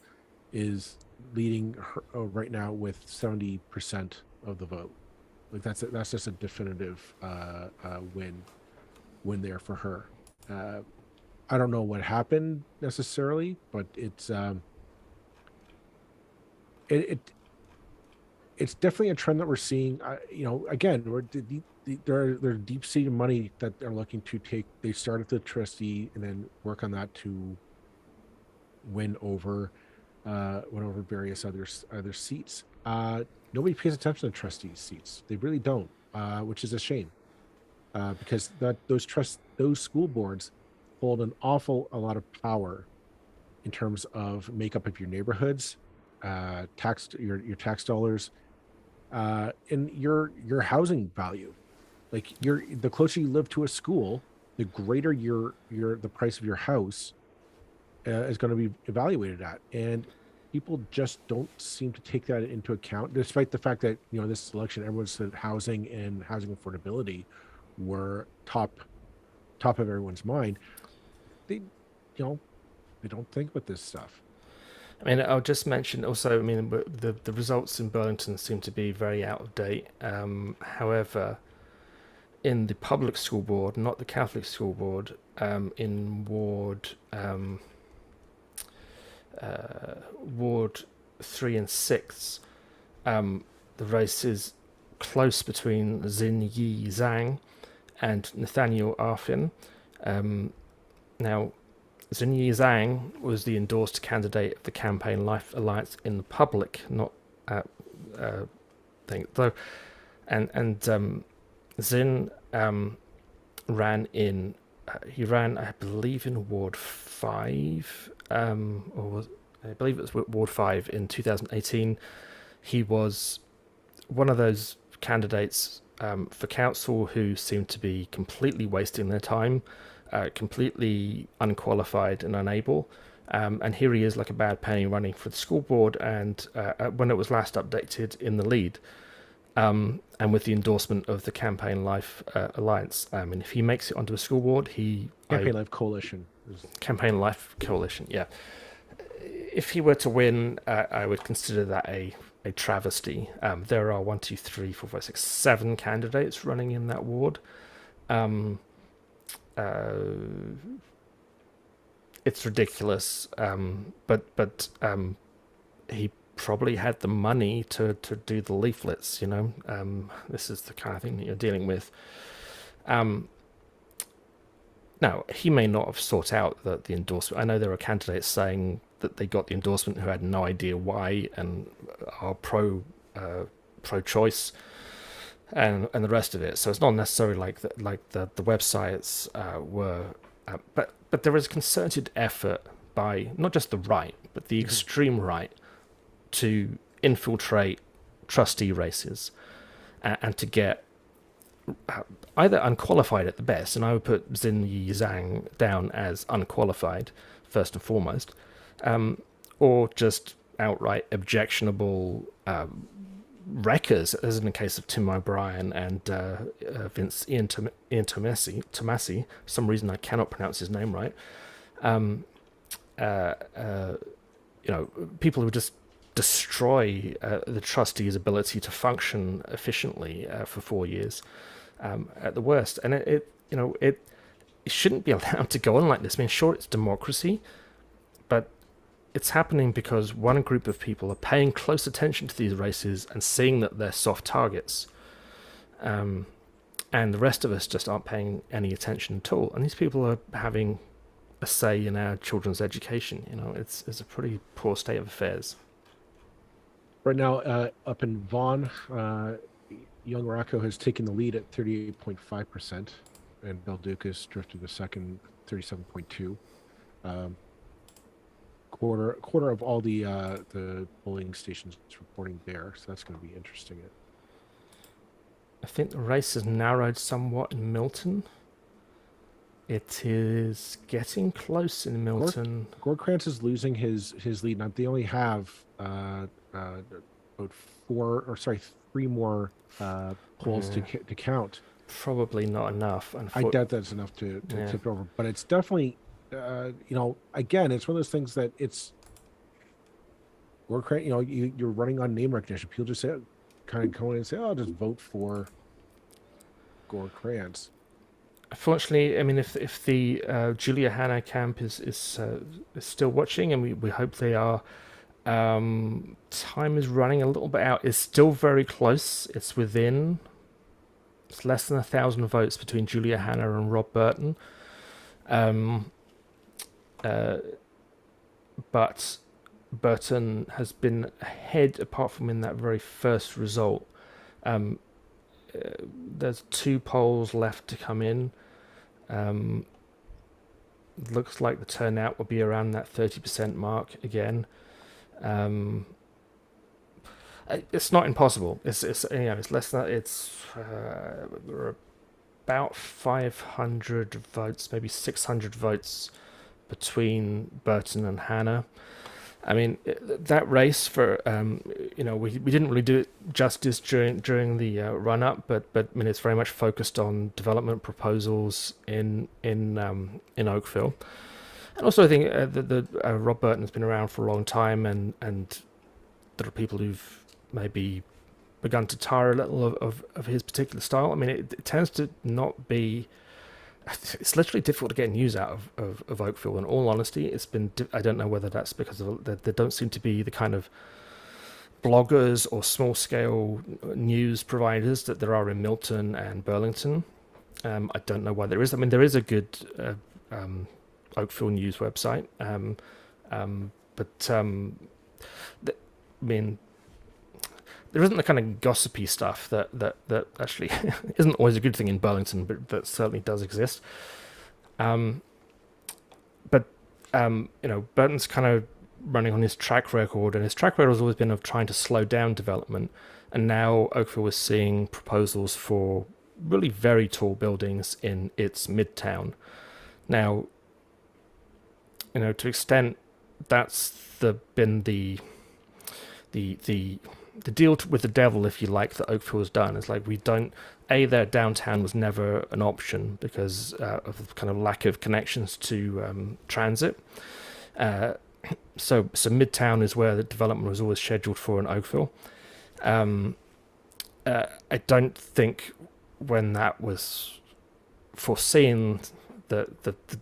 is leading right now with 70% of the vote. Like that's just a definitive win there for her. I don't know what happened necessarily, but it's it's definitely a trend that we're seeing. Again, there's deep-seated money that they're looking to take. They start at the trustee and then work on that to win over various other seats. Nobody pays attention to trustee seats. They really don't, which is a shame, because those school boards hold an a lot of power in terms of makeup of your neighborhoods, your tax dollars, and your housing value. Like the closer you live to a school, the greater the price of your house is going to be evaluated at. And people just don't seem to take that into account, despite the fact that this election everyone said housing and housing affordability were top of everyone's mind. They don't think about this stuff. I mean, I'll just mention also, I mean, the results in Burlington seem to be very out of date. However, in the public school board, not the Catholic school board, in Ward 3 and 6, the race is close between Xin Yi Zhang and Nathaniel Arfin. Now, Xin Yi Zhang was the endorsed candidate of the Campaign Life Alliance in the public, not thing though, and Xin ran in. He ran, I believe, in Ward 5, I believe it was Ward 5 in 2018. He was one of those candidates for council who seemed to be completely wasting their time, completely unqualified and unable. And here he is, like a bad penny, running for the school board, and when it was last updated, in the lead. and with the endorsement of the Campaign Life Alliance. And if he makes it onto a school board, Campaign Life Coalition. Campaign Life Coalition, yeah. If he were to win, I would consider that a travesty. There are 1, 2, 3, 4, 5, 6, 7 candidates running in that ward. Um, uh, it's ridiculous, but he probably had the money to do the leaflets. This is the kind of thing that you're dealing with. Now, he may not have sought out the endorsement. I know there are candidates saying that they got the endorsement who had no idea why and are pro-choice and the rest of it. So it's not necessarily like the websites were, but there is concerted effort by not just the right but the extreme right to infiltrate trustee races and to get either unqualified at the best, and I would put Xin Yi Zhang down as unqualified first and foremost, or just outright objectionable wreckers, as in the case of Tim O'Brien and Ian Tomasi. For some reason I cannot pronounce his name right. People who just destroy the trustee's ability to function efficiently for 4 years at the worst, and it shouldn't be allowed to go on like this. I mean, sure, it's democracy, but it's happening because one group of people are paying close attention to these races and seeing that they're soft targets, and the rest of us just aren't paying any attention at all. And these people are having a say in our children's education. It's a pretty poor state of affairs. Right now, up in Vaughan, Young Rocco has taken the lead at 38.5%, and Belducas drifted to second, 37.2. Quarter of all the polling stations reporting there, so that's going to be interesting. I think the race has narrowed somewhat in Milton. It is getting close in Milton. Gorkrantz is losing his lead. Now they only have about 3 more polls to count. Probably not enough. I doubt that's enough to tip it over, but it's definitely, again, it's one of those things that it's Gorkrantz. You're running on name recognition. People just say, kind of go in and say, "Oh, I'll just vote for Gorkrantz." Unfortunately, I mean, if the Julia Hanna camp is still watching, and we hope they are, time is running a little bit out. It's still very close. It's less than 1,000 votes between Julia Hanna and Rob Burton. But Burton has been ahead, apart from in that very first result. There's 2 polls left to come in. Looks like the turnout will be around that 30% mark again. It's not impossible. It's less than that. It's about 500 votes, maybe 600 votes between Burton and Hanna. I mean, that race for we didn't really do it justice during the run up, but I mean, it's very much focused on development proposals in Oakville, and also I think that Rob Burton has been around for a long time, and there are people who've maybe begun to tire a little of his particular style. I mean, it tends to not be. It's literally difficult to get news out of Oakville. In all honesty, it's been. I don't know whether that's because there don't seem to be the kind of bloggers or small scale news providers that there are in Milton and Burlington. I don't know why there is. I mean, there is a good Oakville news website, but I mean, there isn't the kind of gossipy stuff that actually isn't always a good thing in Burlington, but that certainly does exist. But Burton's kind of running on his track record, and his track record has always been of trying to slow down development. And now Oakville is seeing proposals for really very tall buildings in its midtown. Now, to extent that's been the the deal with the devil, if you like, that Oakville has done is like we don't. Their downtown was never an option because of the kind of lack of connections to transit. Uh, so Midtown is where the development was always scheduled for in Oakville. Um, I don't think when that was foreseen the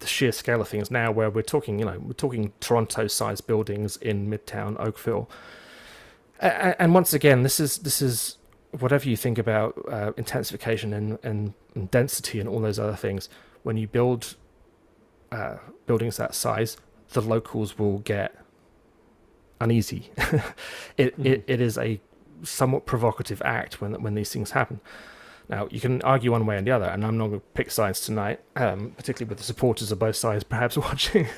sheer scale of things now, where we're talking Toronto-sized buildings in Midtown Oakville, and once again, this is whatever you think about intensification and density and all those other things. When you build buildings that size, the locals will get uneasy. It is a somewhat provocative act when these things happen. Now, you can argue one way and the other, and I'm not going to pick sides tonight, particularly with the supporters of both sides perhaps watching.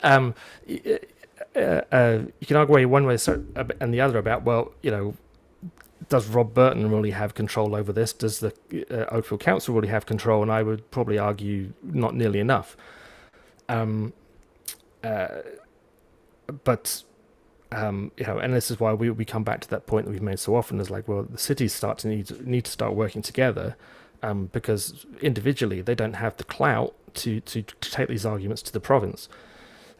You can argue one way and the other about, well, does Rob Burton really have control over this? Does the Oakville Council really have control? And I would probably argue not nearly enough. But and this is why we come back to that point that we've made so often, is like, well, the cities need to start working together, because individually they don't have the clout to take these arguments to the province,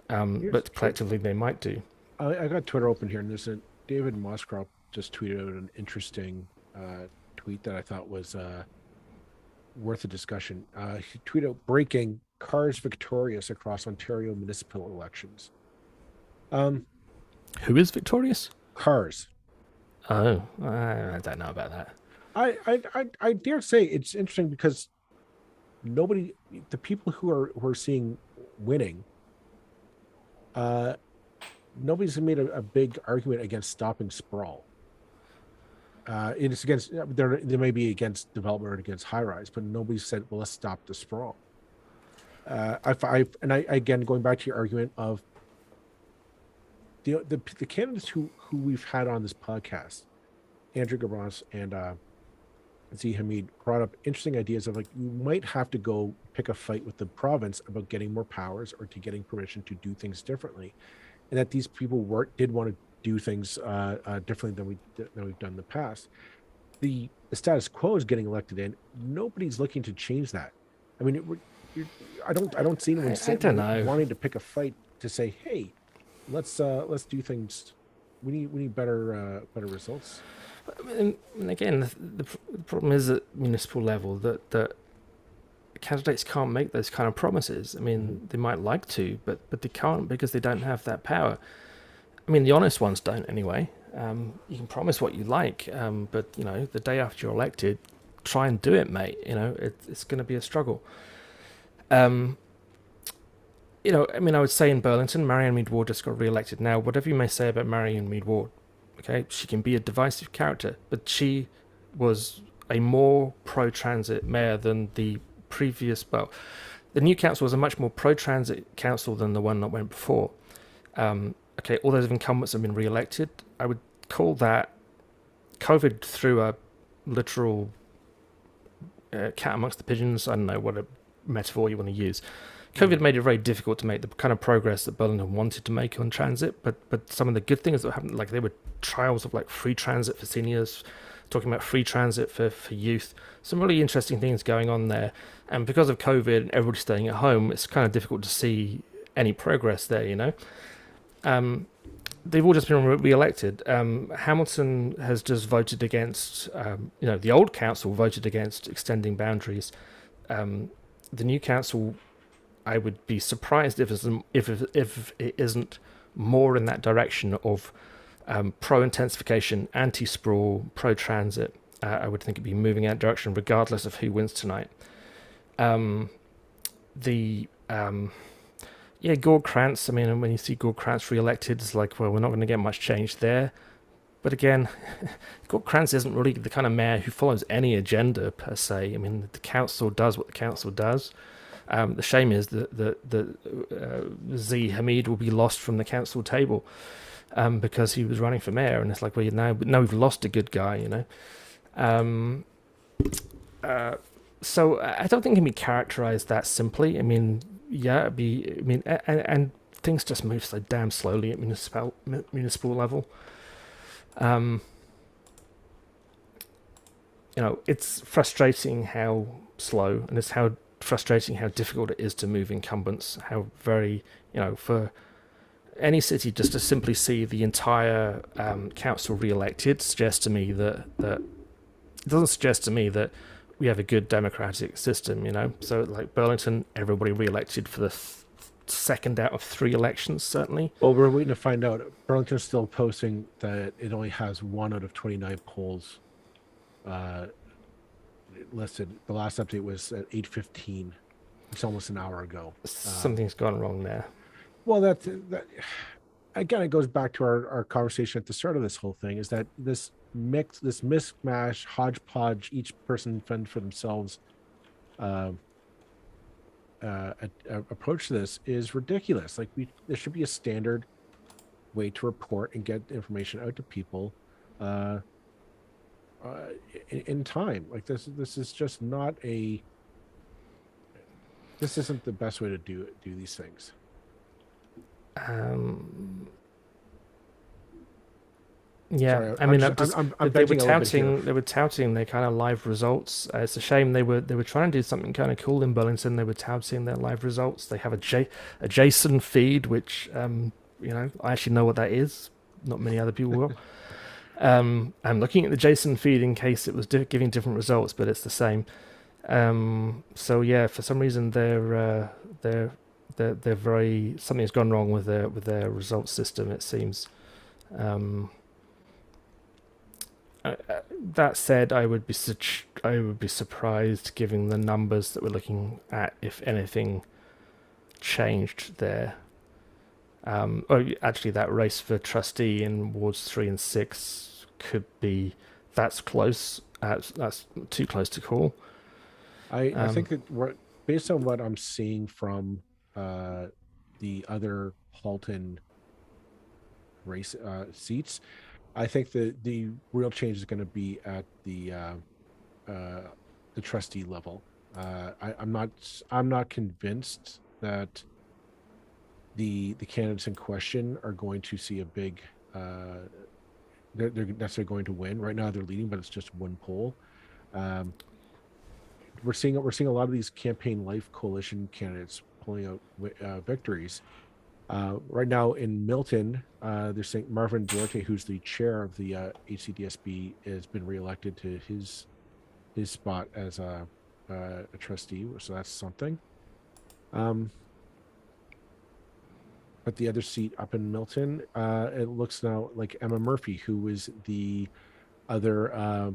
but collectively they might do. I got Twitter open here, and there's a David Moscrop just tweeted out an interesting tweet that I thought was worth a discussion. He tweeted out, breaking: cars victorious across Ontario municipal elections. Who is victorious? Cars. Oh, I don't know about that. I dare say it's interesting because the people who are seeing winning, nobody's made a big argument against stopping sprawl. It's against they may be against development or against high rise, but nobody said, well, let's stop the sprawl. Again, going back to your argument of the candidates who we've had on this podcast, Andrew Gabros and Z Hamid, brought up interesting ideas of, like, you might have to go pick a fight with the province about getting more powers or to getting permission to do things differently, and that these people did want to do things differently than we've done in the past. The status quo is getting elected in. Nobody's looking to change that. I mean, I don't see anyone wanting to pick a fight to say, hey, let's do things. We need better results. And again, the problem is at municipal level that candidates can't make those kind of promises. I mean, they might like to, but they can't because they don't have that power. I mean, the honest ones don't anyway. You can promise what you like, but the day after you're elected, try and do it, mate. It's going to be a struggle. I would say in Burlington, Marianne Mead Ward just got re-elected. Now, whatever you may say about Marianne Mead Ward, okay, she can be a divisive character, but she was a more pro-transit mayor than the previous. Well, the new council was a much more pro-transit council than the one that went before. Okay, all those incumbents have been re-elected. I would call that COVID threw a literal cat amongst the pigeons. I don't know what a metaphor you want to use. COVID made it very difficult to make the kind of progress that Burlington wanted to make on transit, but some of the good things that happened, like there were trials of like free transit for seniors, talking about free transit for youth, some really interesting things going on there. And because of COVID and everybody staying at home, it's kind of difficult to see any progress there, They've all just been re-elected. Hamilton has just voted against, the old council voted against extending boundaries. The new council, I would be surprised if it isn't more in that direction of pro-intensification, anti-sprawl, pro-transit. I would think it'd be moving in that direction regardless of who wins tonight. Gord Krantz, I mean, when you see Gord Krantz re-elected, it's like, well, we're not going to get much change there. But again, Gord Krantz isn't really the kind of mayor who follows any agenda per se. I mean, the council does what the council does. The shame is that Z Hamid will be lost from the council table because he was running for mayor, and it's like, well, now we've lost a good guy, So I don't think it can be characterized that simply. I mean, and things just move so damn slowly at municipal level. it's frustrating how slow, and it's how frustrating how difficult it is to move incumbents. How very, for any city just to simply see the entire council re-elected suggests to me that it doesn't suggest to me that we have a good democratic system. So like Burlington, everybody re-elected for the second out of 3 elections, certainly. Well, we're waiting to find out. Burlington's still posting that it only has 1 out of 29 polls uh, listed. The last update was at 8:15. It's almost an hour ago. Something's gone wrong there. Well, that again, it goes back to our conversation at the start of this whole thing, is that this mismatch, hodgepodge, each person fend for themselves uh, approach to this is ridiculous. Like, there should be a standard way to report and get information out to people uh, in time. Like, this is just not this isn't the best way to do these things. Yeah, Sorry, I mean, I'm they were venting a little bit here. touting their kind of live results. It's a shame they were trying to do something kind of cool in Burlington. They were touting their live results. They have a JSON feed, which I actually know what that is. Not many other people will. I'm looking at the JSON feed in case it was giving different results, but it's the same. So yeah, for some reason they're very, something's gone wrong with their results system. It seems. That said, I would be surprised, given the numbers that we're looking at, if anything changed there. Actually, that race for trustee in wards 3 and 6 could be, that's close. That's too close to call. I think that based on what I'm seeing from the other Halton race seats, I think the real change is going to be at the trustee level. I'm not convinced that the candidates in question are going to see a big. They're necessarily going to win. Right now, they're leading, but it's just one poll. We're seeing a lot of these campaign life coalition candidates pulling out victories. Right now in Milton, they're saying Marvin Duarte, who's the chair of the HCDSB, has been reelected to his spot as a trustee. So that's something. But the other seat up in Milton, it looks now like Emma Murphy, who was the other,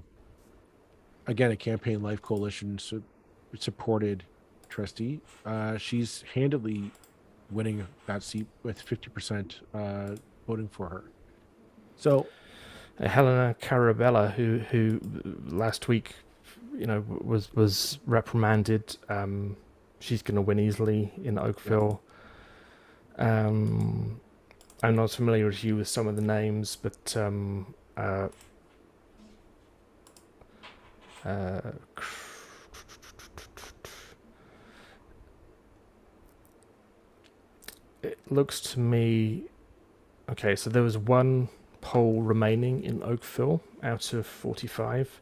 again, a campaign life coalition supported trustee. She's handedly winning that seat with 50% voting for her. So Helena Carabella, who last week, was reprimanded. She's going to win easily in Oakville. Yeah. I'm not familiar with you with some of the names, but it looks to me, okay, so there was one poll remaining in Oakville out of 45,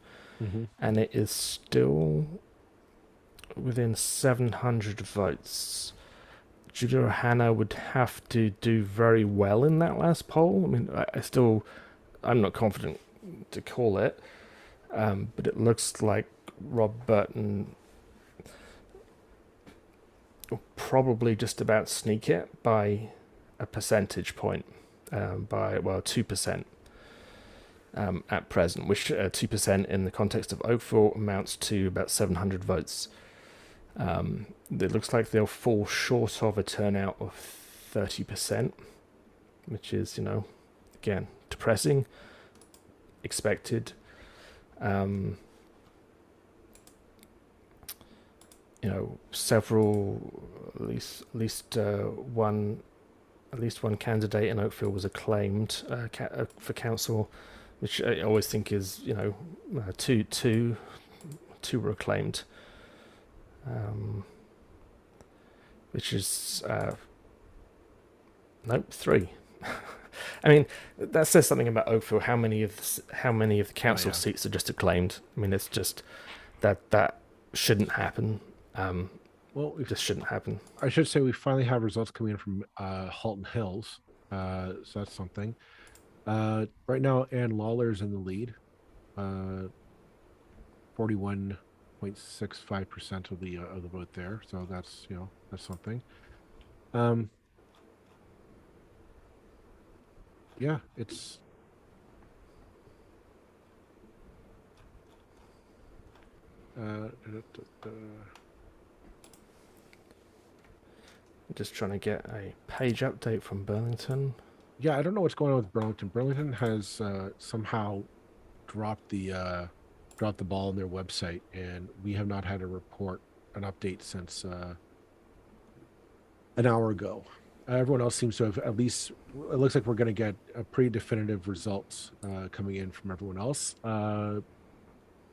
and it is still within 700 votes. Julia Hanna would have to do very well in that last poll. I mean, I'm not confident to call it, but it looks like Rob Burton will probably just about sneak it by a percentage point, by 2% at present, which 2% in the context of Oakville amounts to about 700 votes. It looks like they'll fall short of a turnout of 30%, which is, again, depressing, expected. Several, at least one candidate in Oakville was acclaimed for council, which I always think is, two were acclaimed. Which is nope, 3. I mean, that says something about Oakville. How many of the Oh council yeah. seats are just acclaimed? I mean, it's just that shouldn't happen. Well, Just shouldn't happen. I should say we finally have results coming in from Halton Hills. So that's something. Right now, Ann Lawler's in the lead. 41.65% of the vote there. So that's that's something. Um, yeah, it's uh, Just trying to get a page update from Burlington. yeah, I don't know what's going on with Burlington. Burlington has somehow dropped the ball on their website, and we have not had a report, an update since an hour ago. Everyone else seems to have at least. It looks like we're going to get a pretty definitive results coming in from everyone else, and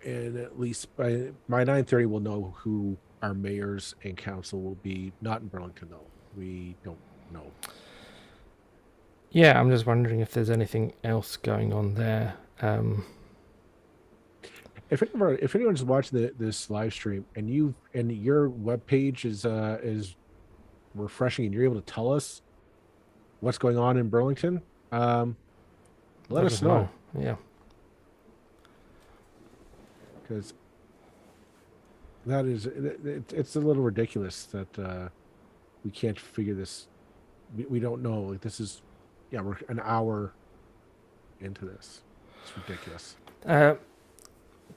at least by 9:30 we'll know who our mayors and council will be. Not in Burlington though. We don't know. Yeah, I'm just wondering if there's anything else going on there. If anyone's watching this live stream and your web page is refreshing and you're able to tell us what's going on in Burlington, let Let us us know. know, Yeah. because that is it's a little ridiculous that we can't figure this. We don't know. Like this is, yeah, we're an hour into this. It's ridiculous. Uh,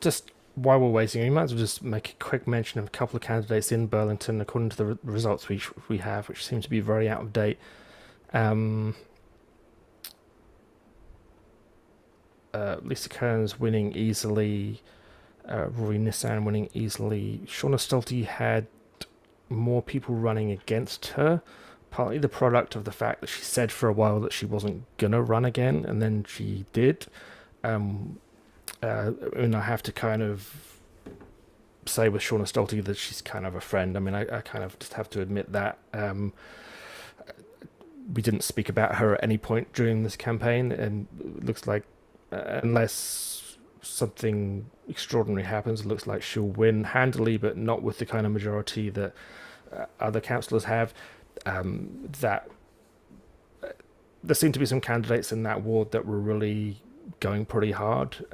just while we're waiting, we might as well just make a quick mention of a couple of candidates in Burlington, according to the results we have, which seem to be very out of date. Lisa Kearns winning easily, Rory Nissan winning easily. Shauna Stolte had more people running against her, partly the product of the fact that she said for a while that she wasn't gonna run again, and then she did. And I have to kind of say with Shauna Stolte that she's kind of a friend. I mean, I kind of just have to admit that. We didn't speak about her at any point during this campaign, and it looks like, unless something extraordinary happens, it looks like she'll win handily, but not with the kind of majority that other councillors have. That there seem to be some candidates in that ward that were really going pretty hard.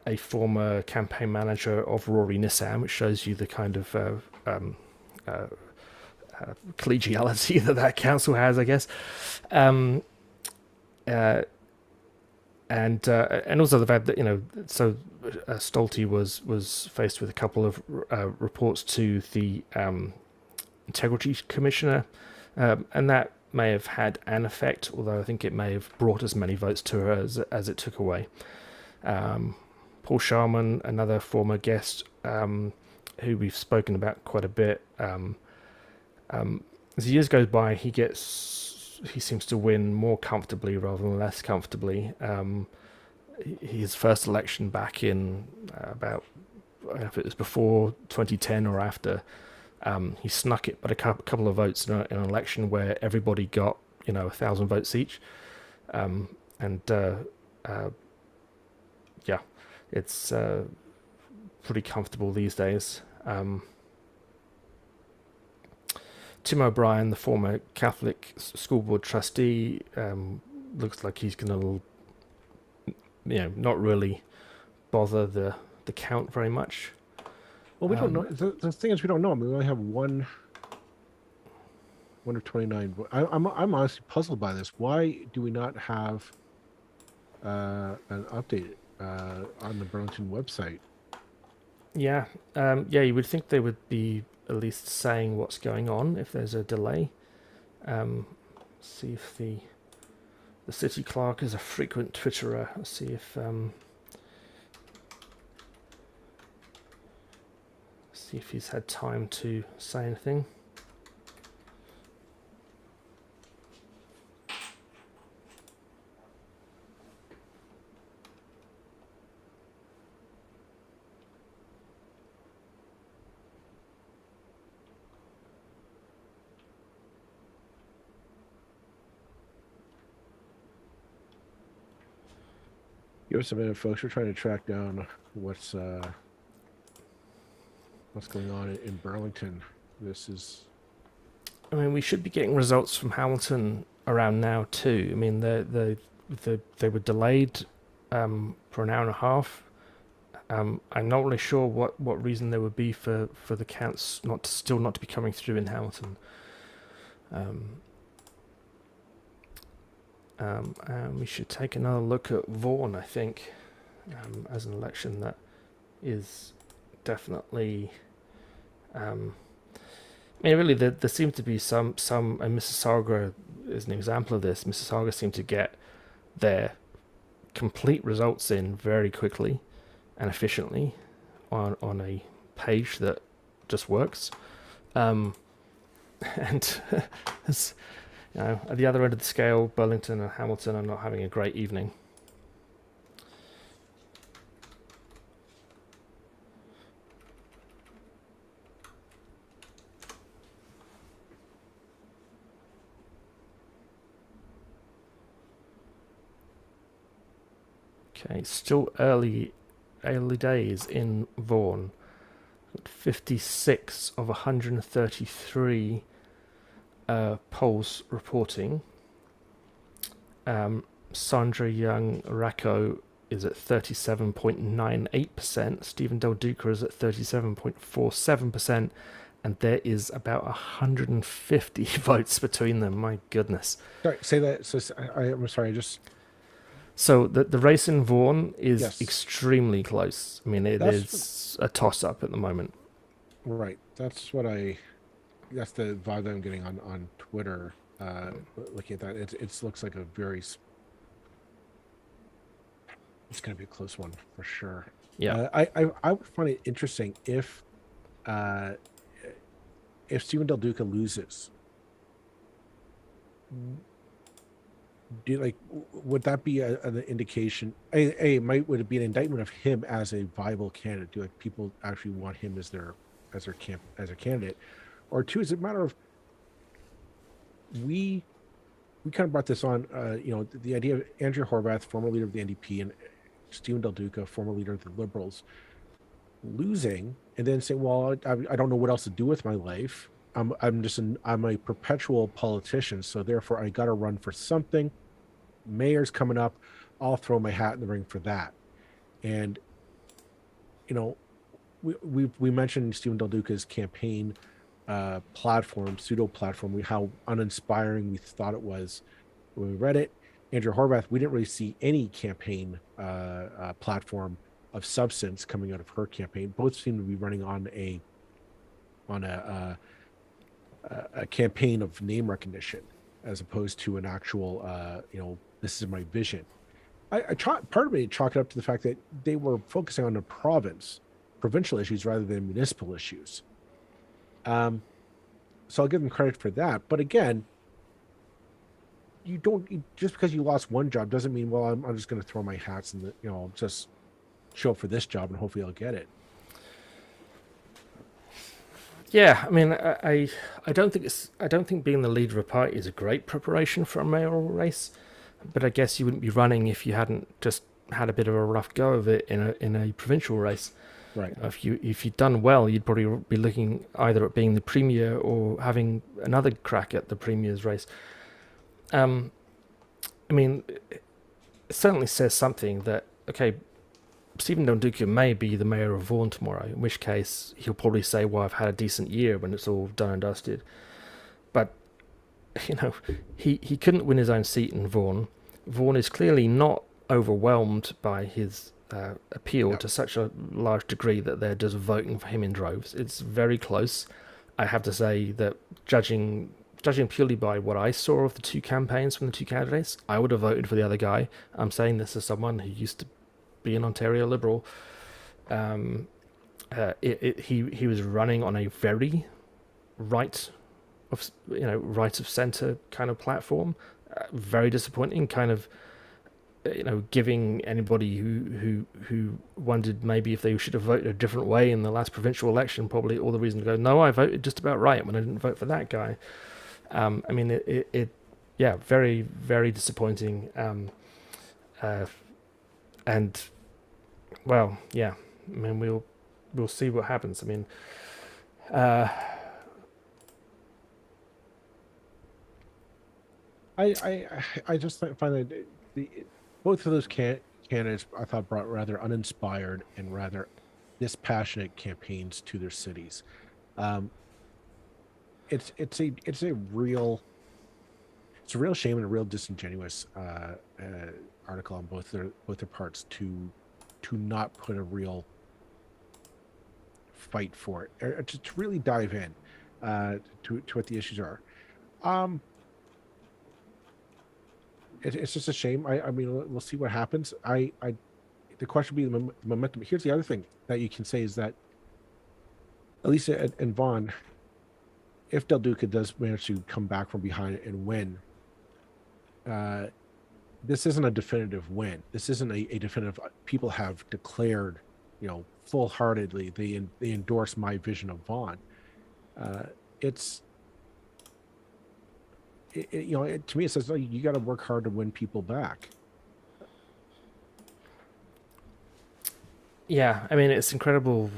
A former campaign manager of Rory Nissan, which shows you the kind of collegiality that council has, I guess. And also the fact that so Stolte was faced with a couple of reports to the integrity commissioner, and that may have had an effect, although I think it may have brought as many votes to her as it took away. Paul Sharman, another former guest, who we've spoken about quite a bit. As the years goes by, he seems to win more comfortably rather than less comfortably. His first election back in about, I don't know if it was before 2010 or after, he snuck it, but a couple of votes in an election where everybody got 1,000 votes each, yeah, it's pretty comfortable these days. Tim O'Brien, the former Catholic school board trustee, looks like he's going to, not really bother the count very much. Well, we don't know. The thing is, we don't know. I mean, we only have one of 29. I'm honestly puzzled by this. Why do we not have an update on the Burlington website? Yeah, you would think they would be at least saying what's going on if there's a delay. See if the city clerk is a frequent Twitterer. Let's see if he's had time to say anything. Give us a minute, folks. We're trying to track down what's going on in Burlington. This is I mean, we should be getting results from Hamilton around now too. I mean, they were delayed for an hour and a half. I'm not really sure what reason there would be for the counts still not to be coming through in Hamilton. And we should take another look at Vaughan, I think, as an election that is definitely. I mean, really, there seems to be some, and Mississauga is an example of this. Mississauga seem to get their complete results in very quickly and efficiently on a page that just works. And as, at the other end of the scale, Burlington and Hamilton are not having a great evening. Okay, still early days in Vaughan. 56 of 133 polls reporting. Sandra Young Racco is at 37.98%. Stephen Del Duca is at 37.47%. And there is about 150 votes between them. My goodness. sorry. Say that. So I'm sorry. So the race in Vaughan is Yes. extremely close. I mean, it is a toss-up at the moment. Right. That's the vibe that I'm getting on Twitter. Looking at that, it looks like it's going to be a close one for sure. Yeah. I would find it interesting if Stephen Del Duca loses. Would that be an indication? Would it be an indictment of him as a viable candidate? Do people actually want him as their candidate? Or two, is it a matter of we kind of brought this on, the idea of Andrea Horwath, former leader of the NDP, and Stephen Del Duca, former leader of the Liberals, losing and then saying, well, I don't know what else to do with my life. I'm a perpetual politician, so therefore I got to run for something. Mayor's coming up, I'll throw my hat in the ring for that. And we mentioned Stephen Del Duca's campaign platform, pseudo platform, how uninspiring we thought it was when we read it. Andrea Horwath, we didn't really see any campaign platform of substance coming out of her campaign. Both seem to be running on a campaign of name recognition as opposed to an actual this is my vision. Part of me chalk it up to the fact that they were focusing on the provincial issues rather than municipal issues. So I'll give them credit for that. But again, just because you lost one job doesn't mean, well, I'm just going to throw my hats and just show up for this job and hopefully I'll get it. Yeah, I mean, I don't think being the leader of a party is a great preparation for a mayoral race, but I guess you wouldn't be running if you hadn't just had a bit of a rough go of it in a provincial race. Right. If you'd done well, you'd probably be looking either at being the premier or having another crack at the premier's race. I mean, it certainly says something that, okay, Stephen Del Duca may be the mayor of Vaughan tomorrow, in which case he'll probably say, well, I've had a decent year when it's all done and dusted. But, he couldn't win his own seat in Vaughan. Vaughan is clearly not overwhelmed by his appeal to such a large degree that they're just voting for him in droves. It's very close. I have to say that judging purely by what I saw of the two campaigns from the two candidates, I would have voted for the other guy. I'm saying this as someone who used to be an Ontario Liberal. He was running on a very right of centre kind of platform. Very disappointing, kind of giving anybody who wondered maybe if they should have voted a different way in the last provincial election probably all the reason to go, no, I voted just about right when I didn't vote for that guy. I mean, very, very disappointing. And well, yeah, I mean we'll see what happens. I mean, uh, I just find that the both of those candidates I thought brought rather uninspired and rather dispassionate campaigns to their cities. Um, it's a real shame and a real disingenuous article on both their parts to not put a real fight for it or to really dive in to what the issues are. Um, it's just a shame. I mean, we'll see what happens. The question will be the momentum. Here's the other thing that you can say is that Elisa and Vaughn, if Del Duca does manage to come back from behind and win, uh, this isn't a definitive win. This isn't a definitive. People have declared, full heartedly they endorse my vision of Vaughn. Uh, it's to me it says, oh, you got to work hard to win people back. yeah, I mean it's incredible.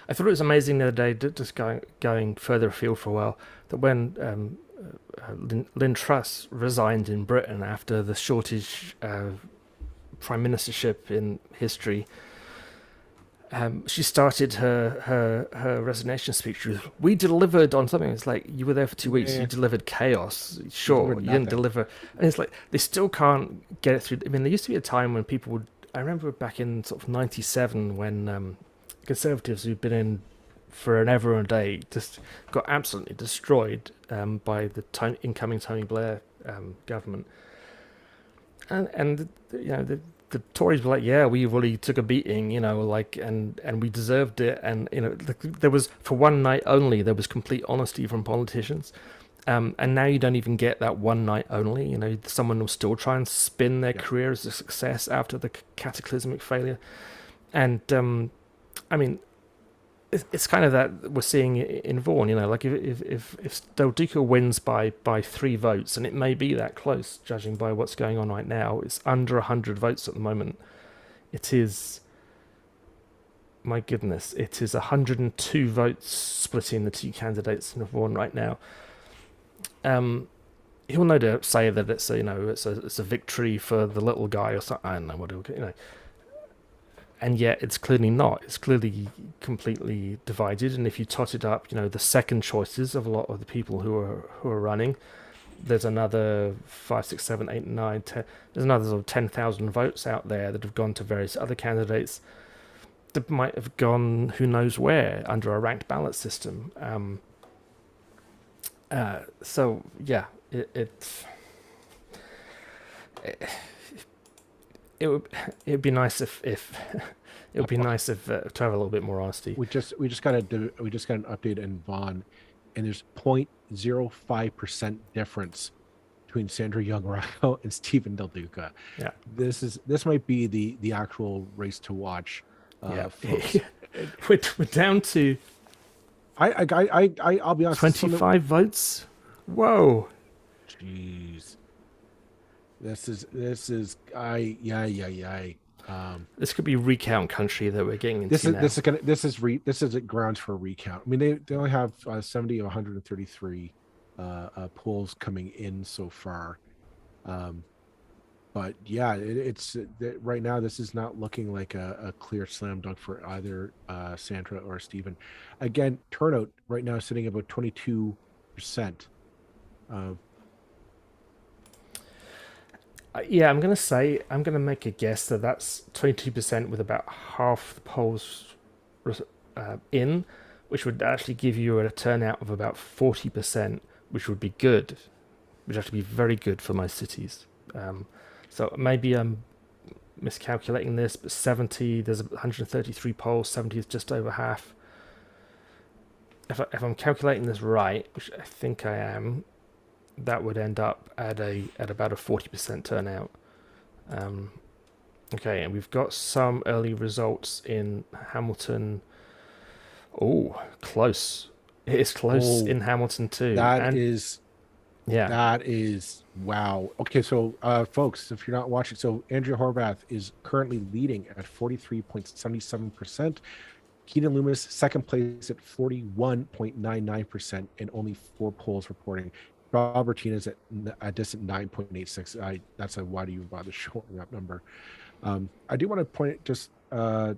I thought it was amazing the other day, just going further afield for a while, that when Lynn Truss resigned in Britain after the shortest prime ministership in history, she started her resignation speech with, "We delivered on something." It's like, you were there for 2 weeks, you delivered chaos. Sure, you didn't deliver. And it's like, they still can't get it through. I mean, there used to be a time when people would, I remember back in sort of 97 when Conservatives who'd been in for an ever and a day just got absolutely destroyed by the incoming Tony Blair government. And the Tories were like, yeah, we really took a beating, and we deserved it. And there was, for one night only, there was complete honesty from politicians. And now you don't even get that one night only. Someone will still try and spin their career as a success after the cataclysmic failure. And I mean, it's kind of that we're seeing in Vaughan. Like if Del Duca wins by 3 votes, and it may be that close, judging by what's going on right now, it's under 100 votes at the moment. It is, my goodness, it is 102 votes splitting the 2 candidates in Vaughan right now. He'll no doubt say that it's a victory for the little guy or something. I don't know what he'll. And yet it's clearly not. It's clearly completely divided. And if you tot it up, the second choices of a lot of the people who are running, there's another 5, 6, 7, 8, 9, 10. There's another sort of 10,000 votes out there that have gone to various other candidates that might have gone who knows where under a ranked ballot system. So yeah, it'd be nice if it would be nice if to have a little bit more honesty. We just got an update in Vaughn, and there's 0.05% difference between Sandra Young-Rao and Stephen Del Duca. Yeah, this might be the actual race to watch. Folks. We're down to I'll be honest. 25 votes. Whoa. Jeez. This is This could be recount country that we're getting into now. This is grounds for a recount. I mean, they only have 70 of 133 polls coming in so far, but yeah, it's right now. This is not looking like a clear slam dunk for either Sandra or Stephen. Again, turnout right now is sitting about 22%. Yeah, I'm going to make a guess that that's 22% with about half the polls in, which would actually give you a turnout of about 40%, which would be good, which would actually be very good for most cities. So maybe I'm miscalculating this, but 70, there's 133 polls, 70 is just over half. If I'm calculating this right, which I think I am, that would end up at about a 40% turnout. Okay, and we've got some early results in Hamilton. Oh, close. It is close in Hamilton too. That is Yeah. That is wow. Okay, so folks, if you're not watching, so Andrea Horvath is currently leading at 43.77%. Keaton Loomis second place at 41.99%, and only 4 polls reporting. Bob Martinez at a distant 9.86. That's a why do you bother showing up number. I do want to point just so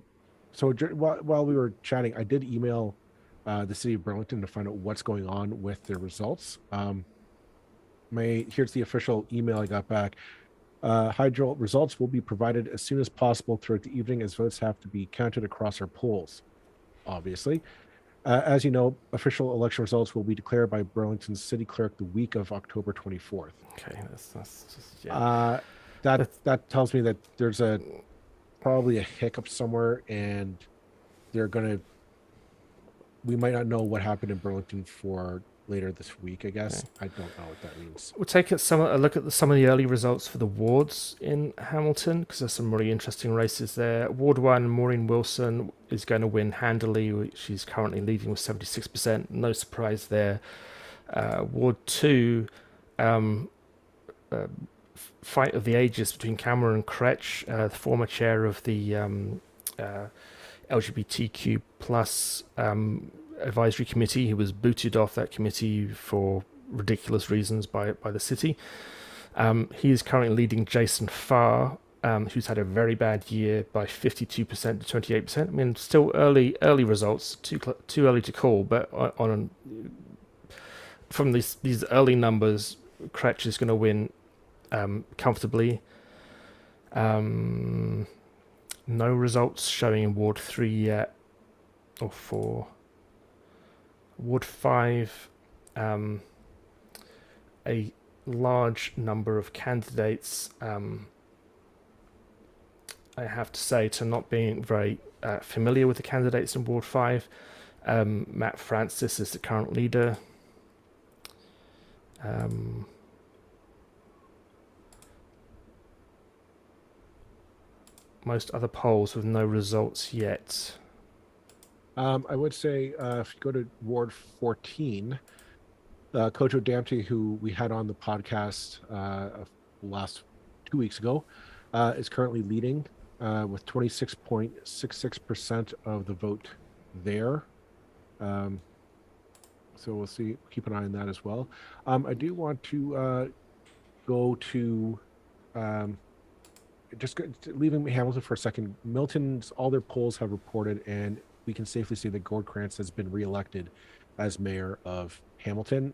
while we were chatting, I did email the city of Burlington to find out what's going on with their results. Here's the official email I got back. Hi Joel, results will be provided as soon as possible throughout the evening as votes have to be counted across our polls. Obviously, as you know, official election results will be declared by Burlington's city clerk the week of October 24th. Okay, that's just yeah. Uh, that tells me that there's probably a hiccup somewhere, and they're gonna. We might not know what happened in Burlington for later this week. I guess Okay. I don't know what that means. We'll take a look at some of the early results for the wards in Hamilton because there's some really interesting races there. Ward 1, Maureen Wilson is going to win handily. She's currently leading with 76%. No surprise there. Ward 2, fight of the ages between Cameron and Kretsch, the former chair of the LGBTQ plus advisory committee, who was booted off that committee for ridiculous reasons by the city. He is currently leading Jason Farr, who's had a very bad year, by 52% to 28%. I mean, still early results, too early to call, but from these early numbers, Kretsch is going to win comfortably. No results showing in Ward 3 yet, or 4. Ward 5, a large number of candidates, I have to say, to not being very familiar with the candidates in Ward 5. Matt Francis is the current leader. Most other polls with no results yet. I would say if you go to Ward 14, Coach O'Dampty, who we had on the podcast last 2 weeks ago, is currently leading with 26.66% of the vote there. So we'll see. Keep an eye on that as well. I do want to go to leaving Hamilton for a second. Milton's all their polls have reported, and we can safely say that Gord Krantz has been reelected as mayor of Hamilton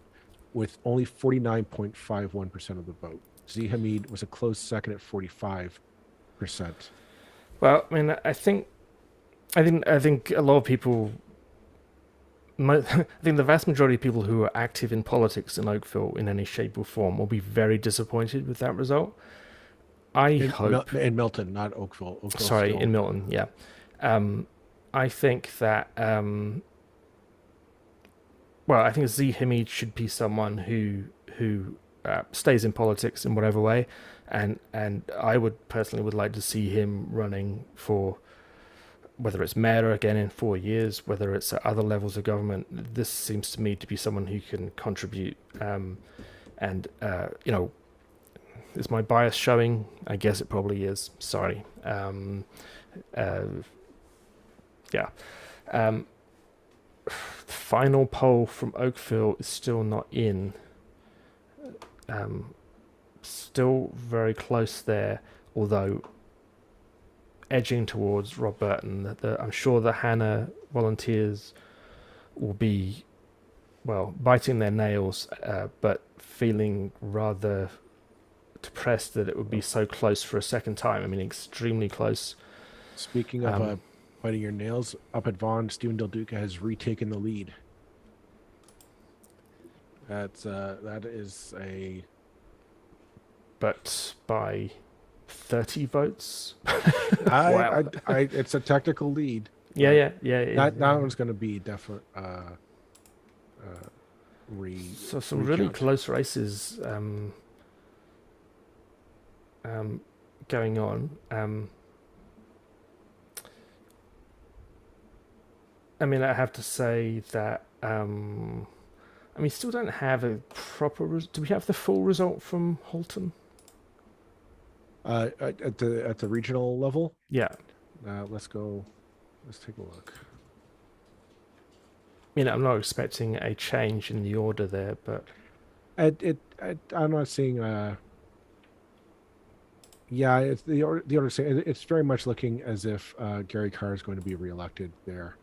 with only 49.51% of the vote. Z Hamid was a close second at 45%. Well, I mean, I think a lot of people. I think the vast majority of people who are active in politics in Oakville in any shape or form will be very disappointed with that result. In Milton, not Oakville. Sorry, in Milton, yeah. I think that I think Z Hamid should be someone who stays in politics in whatever way, and I would personally like to see him running for, whether it's mayor again in 4 years, whether it's at other levels of government. This seems to me to be someone who can contribute, is my bias showing? I guess it probably is. Sorry. Final poll from Oakville is still not in. Still very close there, although edging towards Rob Burton. I'm sure the Hannah volunteers will be, biting their nails, but feeling rather depressed that it would be so close for a second time. I mean, extremely close. Speaking of biting your nails, up at Vaughan, Stephen Del Duca has retaken the lead. That is a... But by 30 votes? Wow. It's a technical lead. Yeah. That one's going to be definite. So some really close races going on. I mean, I have to say that I mean, still don't have a proper. Do we have the full result from Halton? At the regional level. Yeah. Let's go. Let's take a look. You know, I'm not expecting a change in the order there, but I'm not seeing. Yeah, it's the order. It's very much looking as if Gary Carr is going to be reelected there,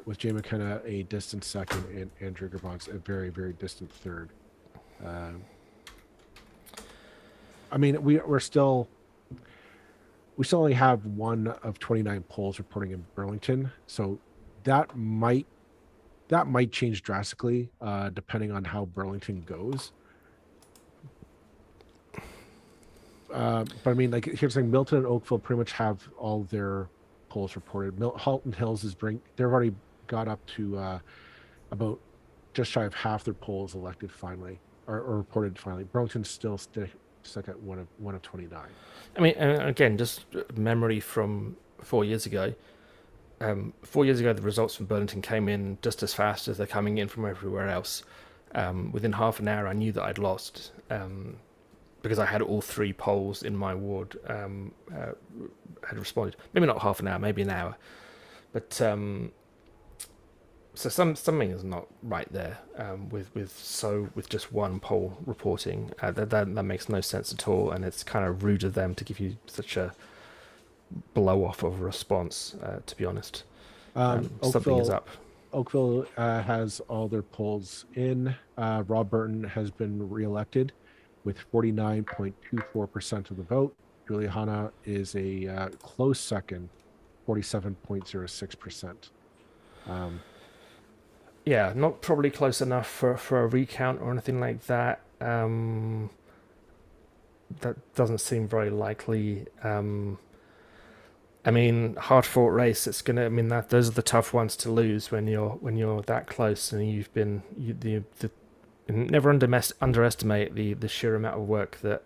with Jay McKenna a distant second and Andrew Gerbonks a very very distant third. Uh, I mean, we still only have one of 29 polls reporting in Burlington, so that might change drastically depending on how Burlington goes. But I mean, like here's the thing: Milton and Oakville pretty much have all their polls reported. Halton Hills they've already got up to about just shy of half their polls elected finally or reported finally. Burlington's still stuck at one of 29. I mean, again, just memory from 4 years ago. 4 years ago, the results from Burlington came in just as fast as they're coming in from everywhere else. Within half an hour, I knew that I'd lost. Because I had all three polls in my ward had responded. Maybe not half an hour, maybe an hour. But so something is not right there with just one poll reporting. That makes no sense at all, and it's kind of rude of them to give you such a blow off of a response. To be honest, something is up. Oakville has all their polls in. Rob Burton has been reelected with 49.24% of the vote. Julia Hanna is a close second, 47.06%. Yeah, not probably close enough for a recount or anything like that. That doesn't seem very likely. I mean, hard fought race. It's gonna. I mean, those are the tough ones to lose when you're that close and you've been never underestimate the sheer amount of work that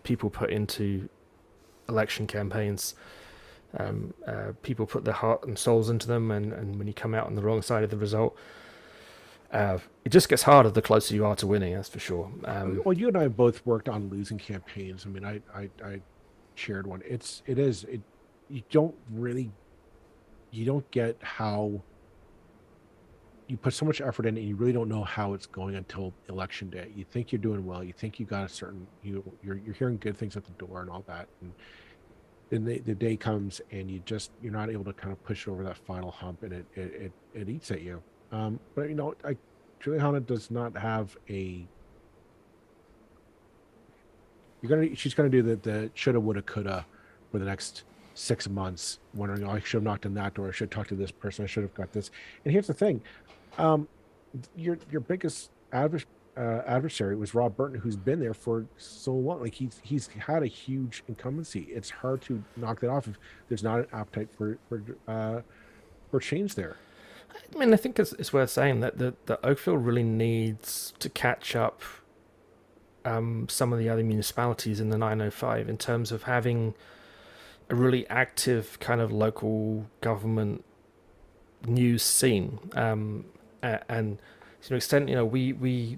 people put into election campaigns. People put their heart and souls into them, and when you come out on the wrong side of the result, it just gets harder the closer you are to winning. That's for sure. Well, you and I both worked on losing campaigns. I mean, I chaired one. You don't get how you put so much effort in it, and you really don't know how it's going until election day. You think you're doing well. You think you got a certain you're hearing good things at the door and all that, and then the day comes and you're not able to kind of push over that final hump, and it eats at you. But Juliana does not have a. She's gonna do the shoulda, woulda, coulda for the next 6 months, wondering, oh, I should have knocked on that door. I should talk to this person. I should have got this. And here's the thing, your biggest adversary was Rob Burton, who's been there for so long. Like he's had a huge incumbency. It's hard to knock that off if there's not an appetite for change there. I mean, I think it's worth saying that the Oakville really needs to catch up some of the other municipalities in the 905 in terms of having a really active kind of local government news scene. And to an extent, we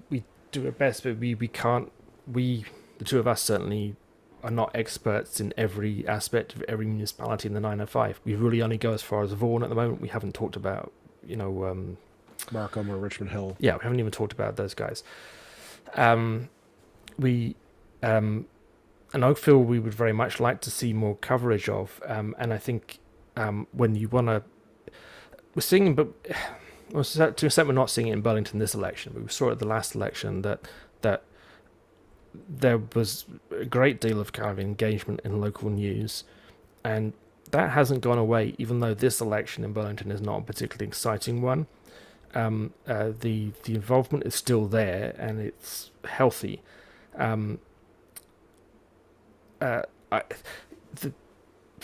do our best, but we can't. The two of us certainly are not experts in every aspect of every municipality in the 905. We really only go as far as Vaughan at the moment. We haven't talked about Markham or Richmond Hill. Yeah, we haven't even talked about those guys. And Oakville, we would very much like to see more coverage of. And I think when you want to, we're seeing, but to an extent, we're not seeing it in Burlington this election. But we saw it at the last election that there was a great deal of kind of engagement in local news, and that hasn't gone away. Even though this election in Burlington is not a particularly exciting one, the involvement is still there and it's healthy. For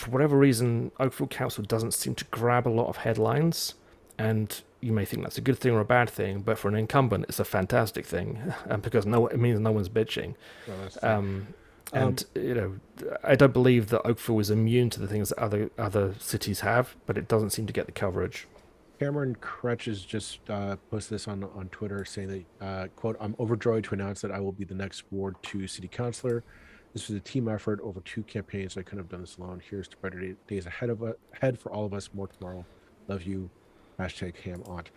whatever reason, Oakville Council doesn't seem to grab a lot of headlines, and you may think that's a good thing or a bad thing, but for an incumbent, it's a fantastic thing, because it means no one's bitching. I don't believe that Oakville is immune to the things that other cities have, but it doesn't seem to get the coverage. Cameron Crutches just posted this on Twitter saying that, quote, I'm overjoyed to announce that I will be the next Ward 2 city councilor. This was a team effort over 2 campaigns. I couldn't have done this alone. Here's to better days ahead for all of us. More tomorrow. Love you. Hashtag ham aunt.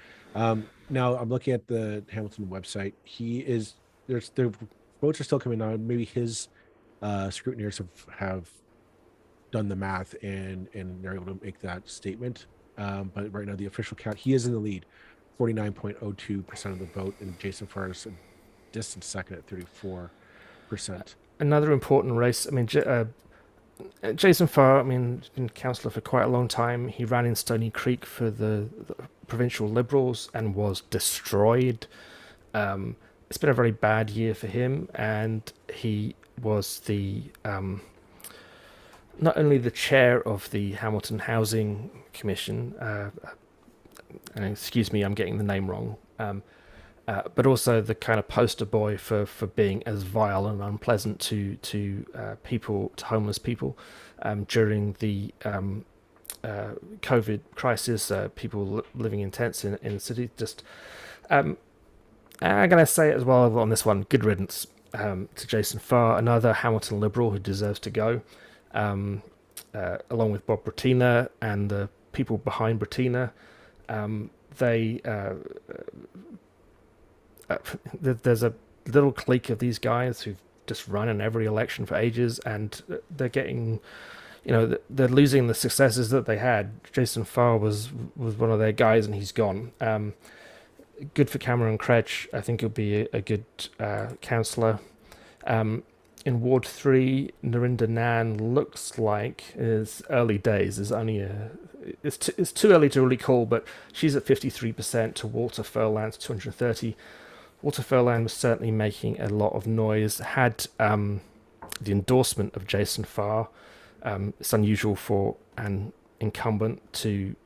Now I'm looking at the Hamilton website. There's the votes are still coming on. Maybe his scrutineers have done the math and they're able to make that statement. But right now, the official count, he is in the lead, 49.02% of the vote, and Jason Farr is a distant second at 34%. Another important race. I mean, Jason Farr, I mean, has been councillor for quite a long time. He ran in Stony Creek for the provincial Liberals and was destroyed. It's been a very bad year for him, and he was the not only the chair of the Hamilton Housing Commission, and excuse me, I'm getting the name wrong, but also the kind of poster boy for being as vile and unpleasant to people, to homeless people, during the COVID crisis. People living in tents in the city. Just I'm gonna say it as well on this one. Good riddance to Jason Farr, another Hamilton Liberal who deserves to go, along with Bob Brattina and the people behind Brattina. They there's a little clique of these guys who've just run in every election for ages, and they're getting, they're losing the successes that they had. Jason Farr was one of their guys, and he's gone. Good for Cameron Cretch. I think he'll be a good councillor. In Ward 3, Narinda Nan looks like is early days. Is only it's too early to really call, but she's at 53% to Walter Furland's 230. Walter Furland was certainly making a lot of noise. Had the endorsement of Jason Farr. It's unusual for an incumbent to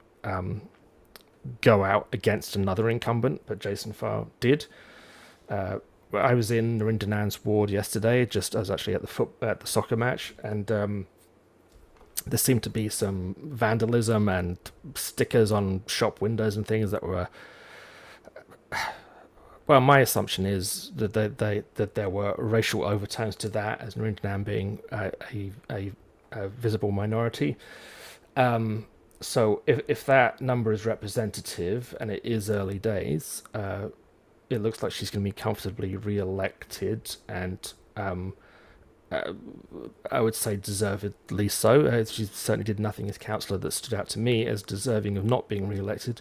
go out against another incumbent, but Jason Farr did. I was in Narinda Nan's ward yesterday. I was actually at the soccer match, and there seemed to be some vandalism and stickers on shop windows and things that were. Well, my assumption is that that there were racial overtones to that, as Narinda Nan being a visible minority. So if that number is representative, and it is early days, it looks like she's going to be comfortably re-elected, and I would say deservedly so. She certainly did nothing as councillor that stood out to me as deserving of not being re-elected.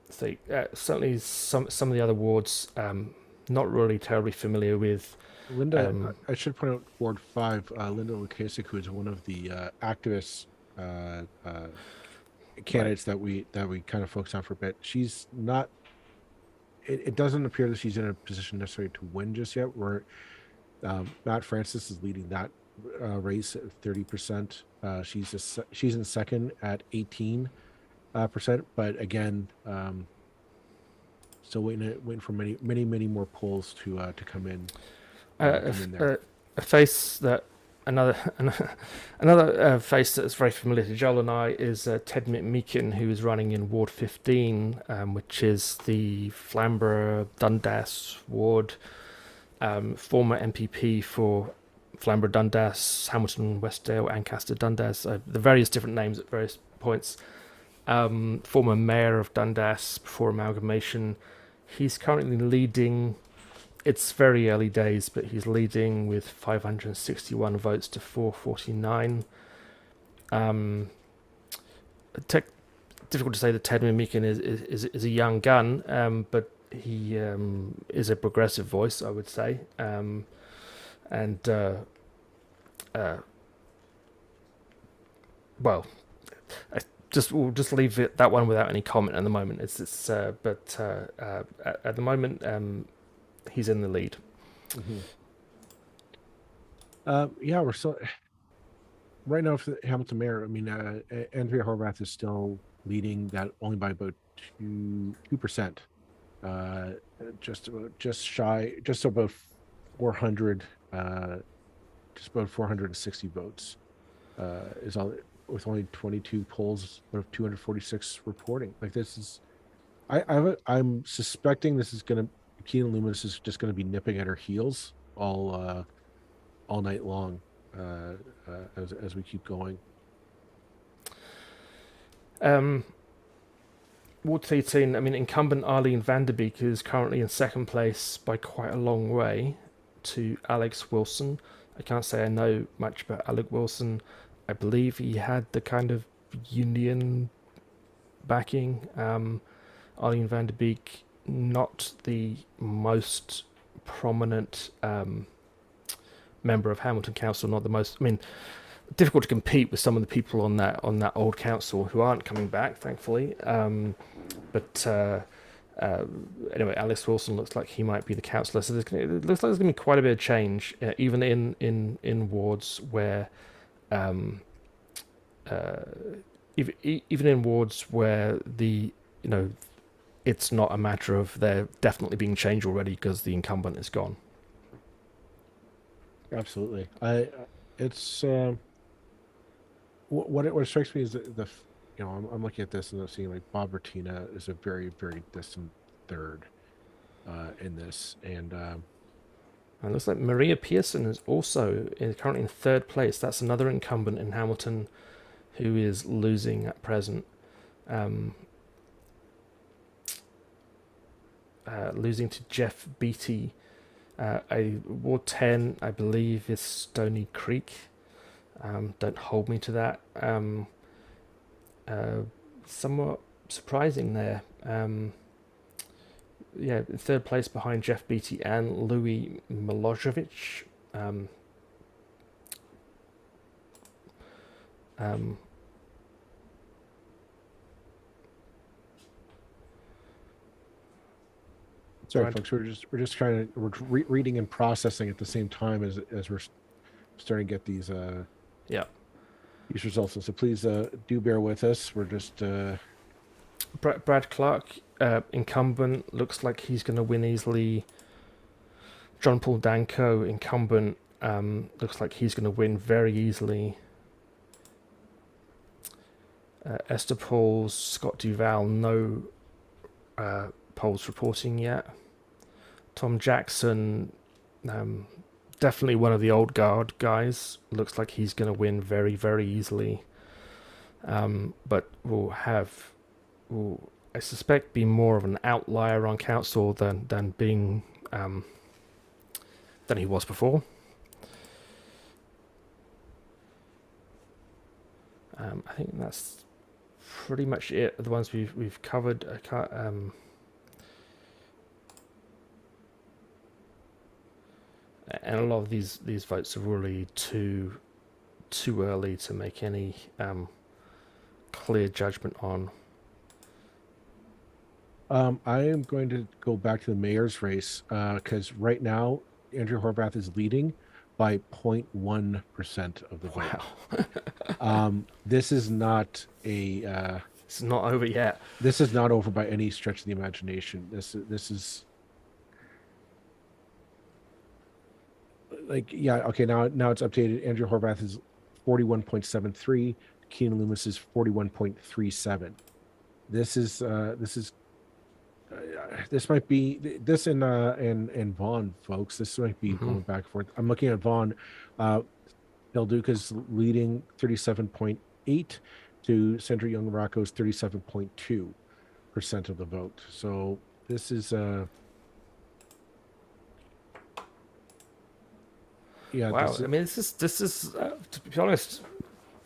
So certainly some of the other wards, not really terribly familiar with. Linda, I should point out Ward 5, Linda Lukasik, who is one of the activists candidates that we kind of focus on for a bit. She's not. It doesn't appear that she's in a position necessarily to win just yet. Where Matt Francis is leading that race at 30%. She's in second at 18%. But again, still waiting for many more polls to come in. A face that another face that's very familiar to Joel and I is Ted McMeekin, who is running in Ward 15, which is the Flamborough Dundas ward. Former MPP for Flamborough Dundas, Hamilton Westdale, Ancaster Dundas, the various different names at various points. Former mayor of Dundas before amalgamation. He's currently leading. It's very early days, but he's leading with 561 votes to 449. Difficult to say that Ted McMeekin is a young gun, but he is a progressive voice, I would say. Well, we'll just leave that one without any comment at the moment. But at the moment, he's in the lead. Mm-hmm. Yeah, we're still right now for the Hamilton mayor. I mean, Andrea Horvath is still leading that only by about 2%. Just about 400, just about 460 votes. is on with only 22 polls out of 246 reporting. Like this is, I'm suspecting this is going to Keaton Loomis is just going to be nipping at her heels all night long as we keep going. Ward 13, I mean, incumbent Arlene Vanderbeek is currently in second place by quite a long way to Alex Wilson. I can't say I know much about Alec Wilson. I believe he had the kind of union backing. Arlene Vanderbeek, not the most prominent member of Hamilton Council, not the most. I mean, difficult to compete with some of the people on that old council who aren't coming back, thankfully. But anyway, Alice Wilson looks like he might be the councillor. So it looks like there's going to be quite a bit of change, even in wards where, even in wards where it's not a matter of there definitely being change already because the incumbent is gone. Absolutely. It's what strikes me is I'm looking at this and I'm seeing like Bob Bertina is a very, very distant third in this, and And it looks like Maria Pearson is also currently in third place. That's another incumbent in Hamilton who is losing at present. Losing to Jeff Beattie. Ward 10, I believe, is Stony Creek. Don't hold me to that. Somewhat surprising there. Yeah, in third place behind Jeff Beattie and Louis Milojevic. sorry, folks, we're just trying to reading and processing at the same time as we're starting to get these results. And so please do bear with us. We're just Brad Clark, incumbent, looks like he's going to win easily. John Paul Danko, incumbent, looks like he's going to win very easily. Esther Pauls, Scott Duval, no polls reporting yet. Tom Jackson, definitely one of the old guard guys. Looks like he's going to win very, very easily. But will I suspect be more of an outlier on council than being than he was before. I think that's pretty much it. The ones we've covered. I can't. And a lot of these votes are really too early to make any clear judgment on. I am going to go back to the mayor's race because right now Andrew Horvath is leading by 0.1% of the vote. Wow. This is not a It's not over yet. this is not over by any stretch of the imagination. This is like, yeah, okay, now it's updated. Andrew Horvath is 41.73. Keaton Loomis is 41.37. This is this might be this and Vaughn, folks. This might be going back and forth. I'm looking at Vaughn. Del Duca's leading 37.8 to Sandra Young Rocco's 37.2% of the vote. So this is yeah. Wow. I mean, this is to be honest,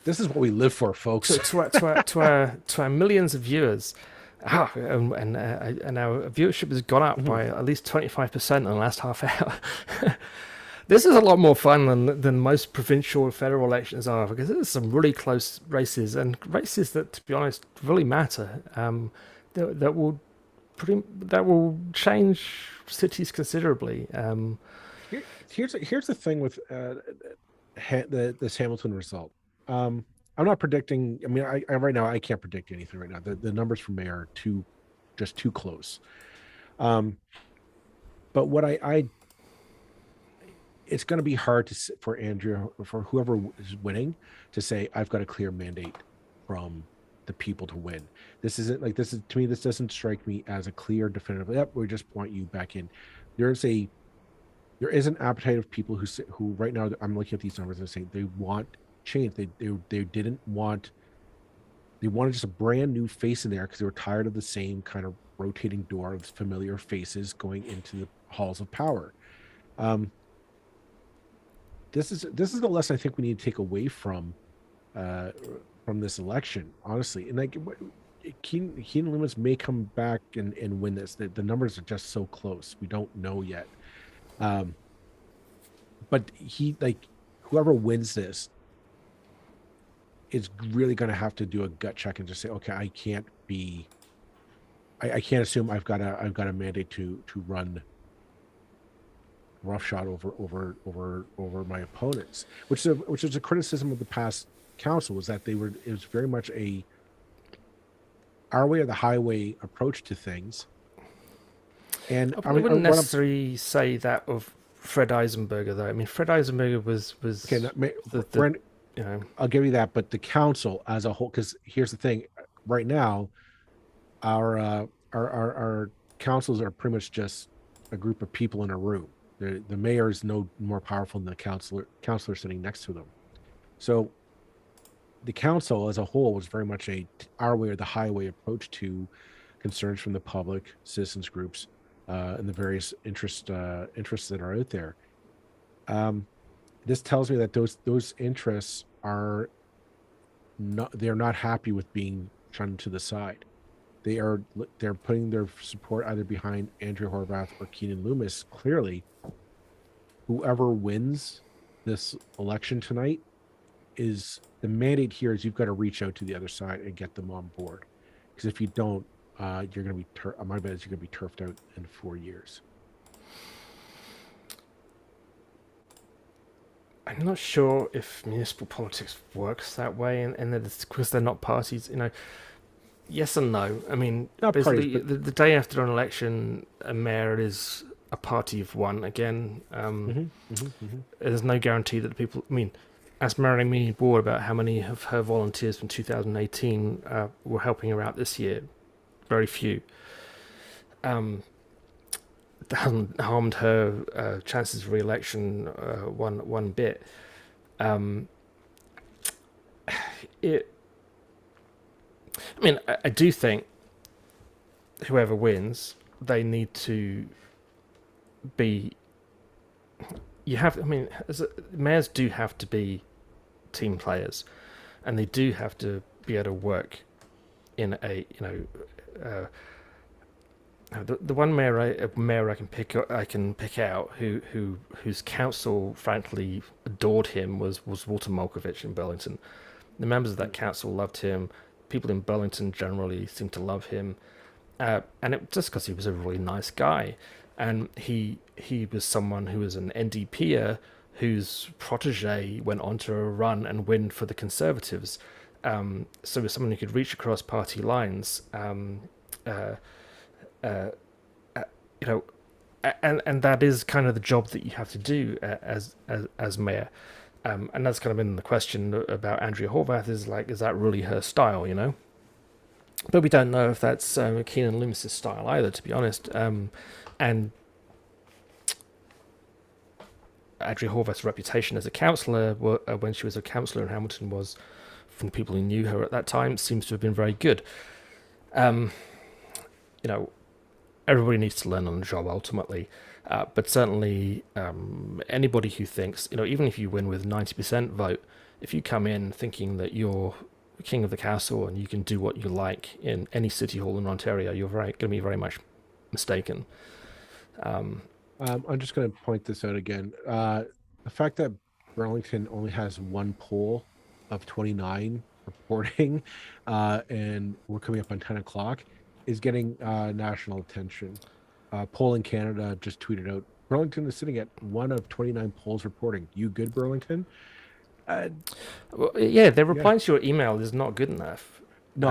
this is what we live for, folks. to our millions of viewers. And our viewership has gone up by at least 25% in the last half hour. This is a lot more fun than most provincial or federal elections are, because there's some really close races, and races that, to be honest, really matter. That will change cities considerably. Here's the thing with this Hamilton result. I'm not predicting. I mean, I right now I can't predict anything right now. The numbers for mayor are too close. But what it's going to be hard for Andrea, for whoever is winning, to say I've got a clear mandate from the people to win. This isn't like, this is, to me, this doesn't strike me as a clear definitive, yep, we just want you back in. There's a there is an appetite of people who right now, I'm looking at these numbers and saying they want change. They didn't want, they wanted just a brand new face in there because they were tired of the same kind of rotating door of familiar faces going into the halls of power. Um, this is the lesson I think we need to take away uh, from this election, honestly. And like, Keenan Loomis may come back and win this. The numbers are just so close. We don't know yet. Um, but he, like, whoever wins this is really going to have to do a gut check and just say, okay, I can't assume I've got a mandate to run roughshod over my opponents, which is a criticism of the past council, was that it was very much a our way or the highway approach to things. And I wouldn't necessarily say that of Fred Eisenberger, though. I mean, Fred Eisenberger was okay, the you know. I'll give you that, but the council as a whole, because here's the thing, right now, our councils are pretty much just a group of people in a room. The mayor is no more powerful than the counselor sitting next to them. So the council as a whole was very much our way or the highway approach to concerns from the public, citizens groups, and the various interests that are out there. This tells me that those interests they're not happy with being shunned to the side. They're putting their support either behind Andrea Horwath or Keenan Loomis. Clearly, whoever wins this election tonight, is the mandate here is you've got to reach out to the other side and get them on board. Because if you don't, you're going to be my bet is you're going to be turfed out in 4 years. I'm not sure if municipal politics works that way, and that it's because they're not parties. You know, yes and no. I mean, Not basically, parties, the day after an election, a mayor is a party of one again. There's no guarantee that the people. I mean, ask Marilyn Meany Ward about how many of her volunteers from 2018 were helping her out this year. Very few. That hasn't harmed her chances of re-election one bit. It. I mean, I do think whoever wins, they need to be. You have. I mean, mayors do have to be team players, and they do have to be able to work in a the one mayor I can pick out whose council frankly adored him was Walter Malkovich in Burlington. The members of that council loved him. People in Burlington generally seemed to love him, and it just because he was a really nice guy, and he was someone who was an NDPer whose protege went on to run and win for the Conservatives. So it was someone who could reach across party lines. You know, and that is kind of the job that you have to do as mayor. And that's kind of been the question about Andrea Horwath, is that really her style, you know? But we don't know if that's Keenan Loomis' style either, to be honest. And Andrea Horwath's reputation as a councillor, when she was a councillor in Hamilton, was, from the people who knew her at that time, seems to have been very good. You know, everybody needs to learn on the job ultimately. But certainly anybody who thinks, you know, even if you win with 90% vote, if you come in thinking that you're king of the castle and you can do what you like in any city hall in Ontario, you're going to be very much mistaken. I'm just going to point this out again. The fact that Burlington only has one poll of 29 reporting, and we're coming up on 10 o'clock, is getting national attention. Polling Canada just tweeted out, Burlington is sitting at 1 of 29 polls reporting. You good, Burlington? Well, yeah, their reply to your email is not good enough. No,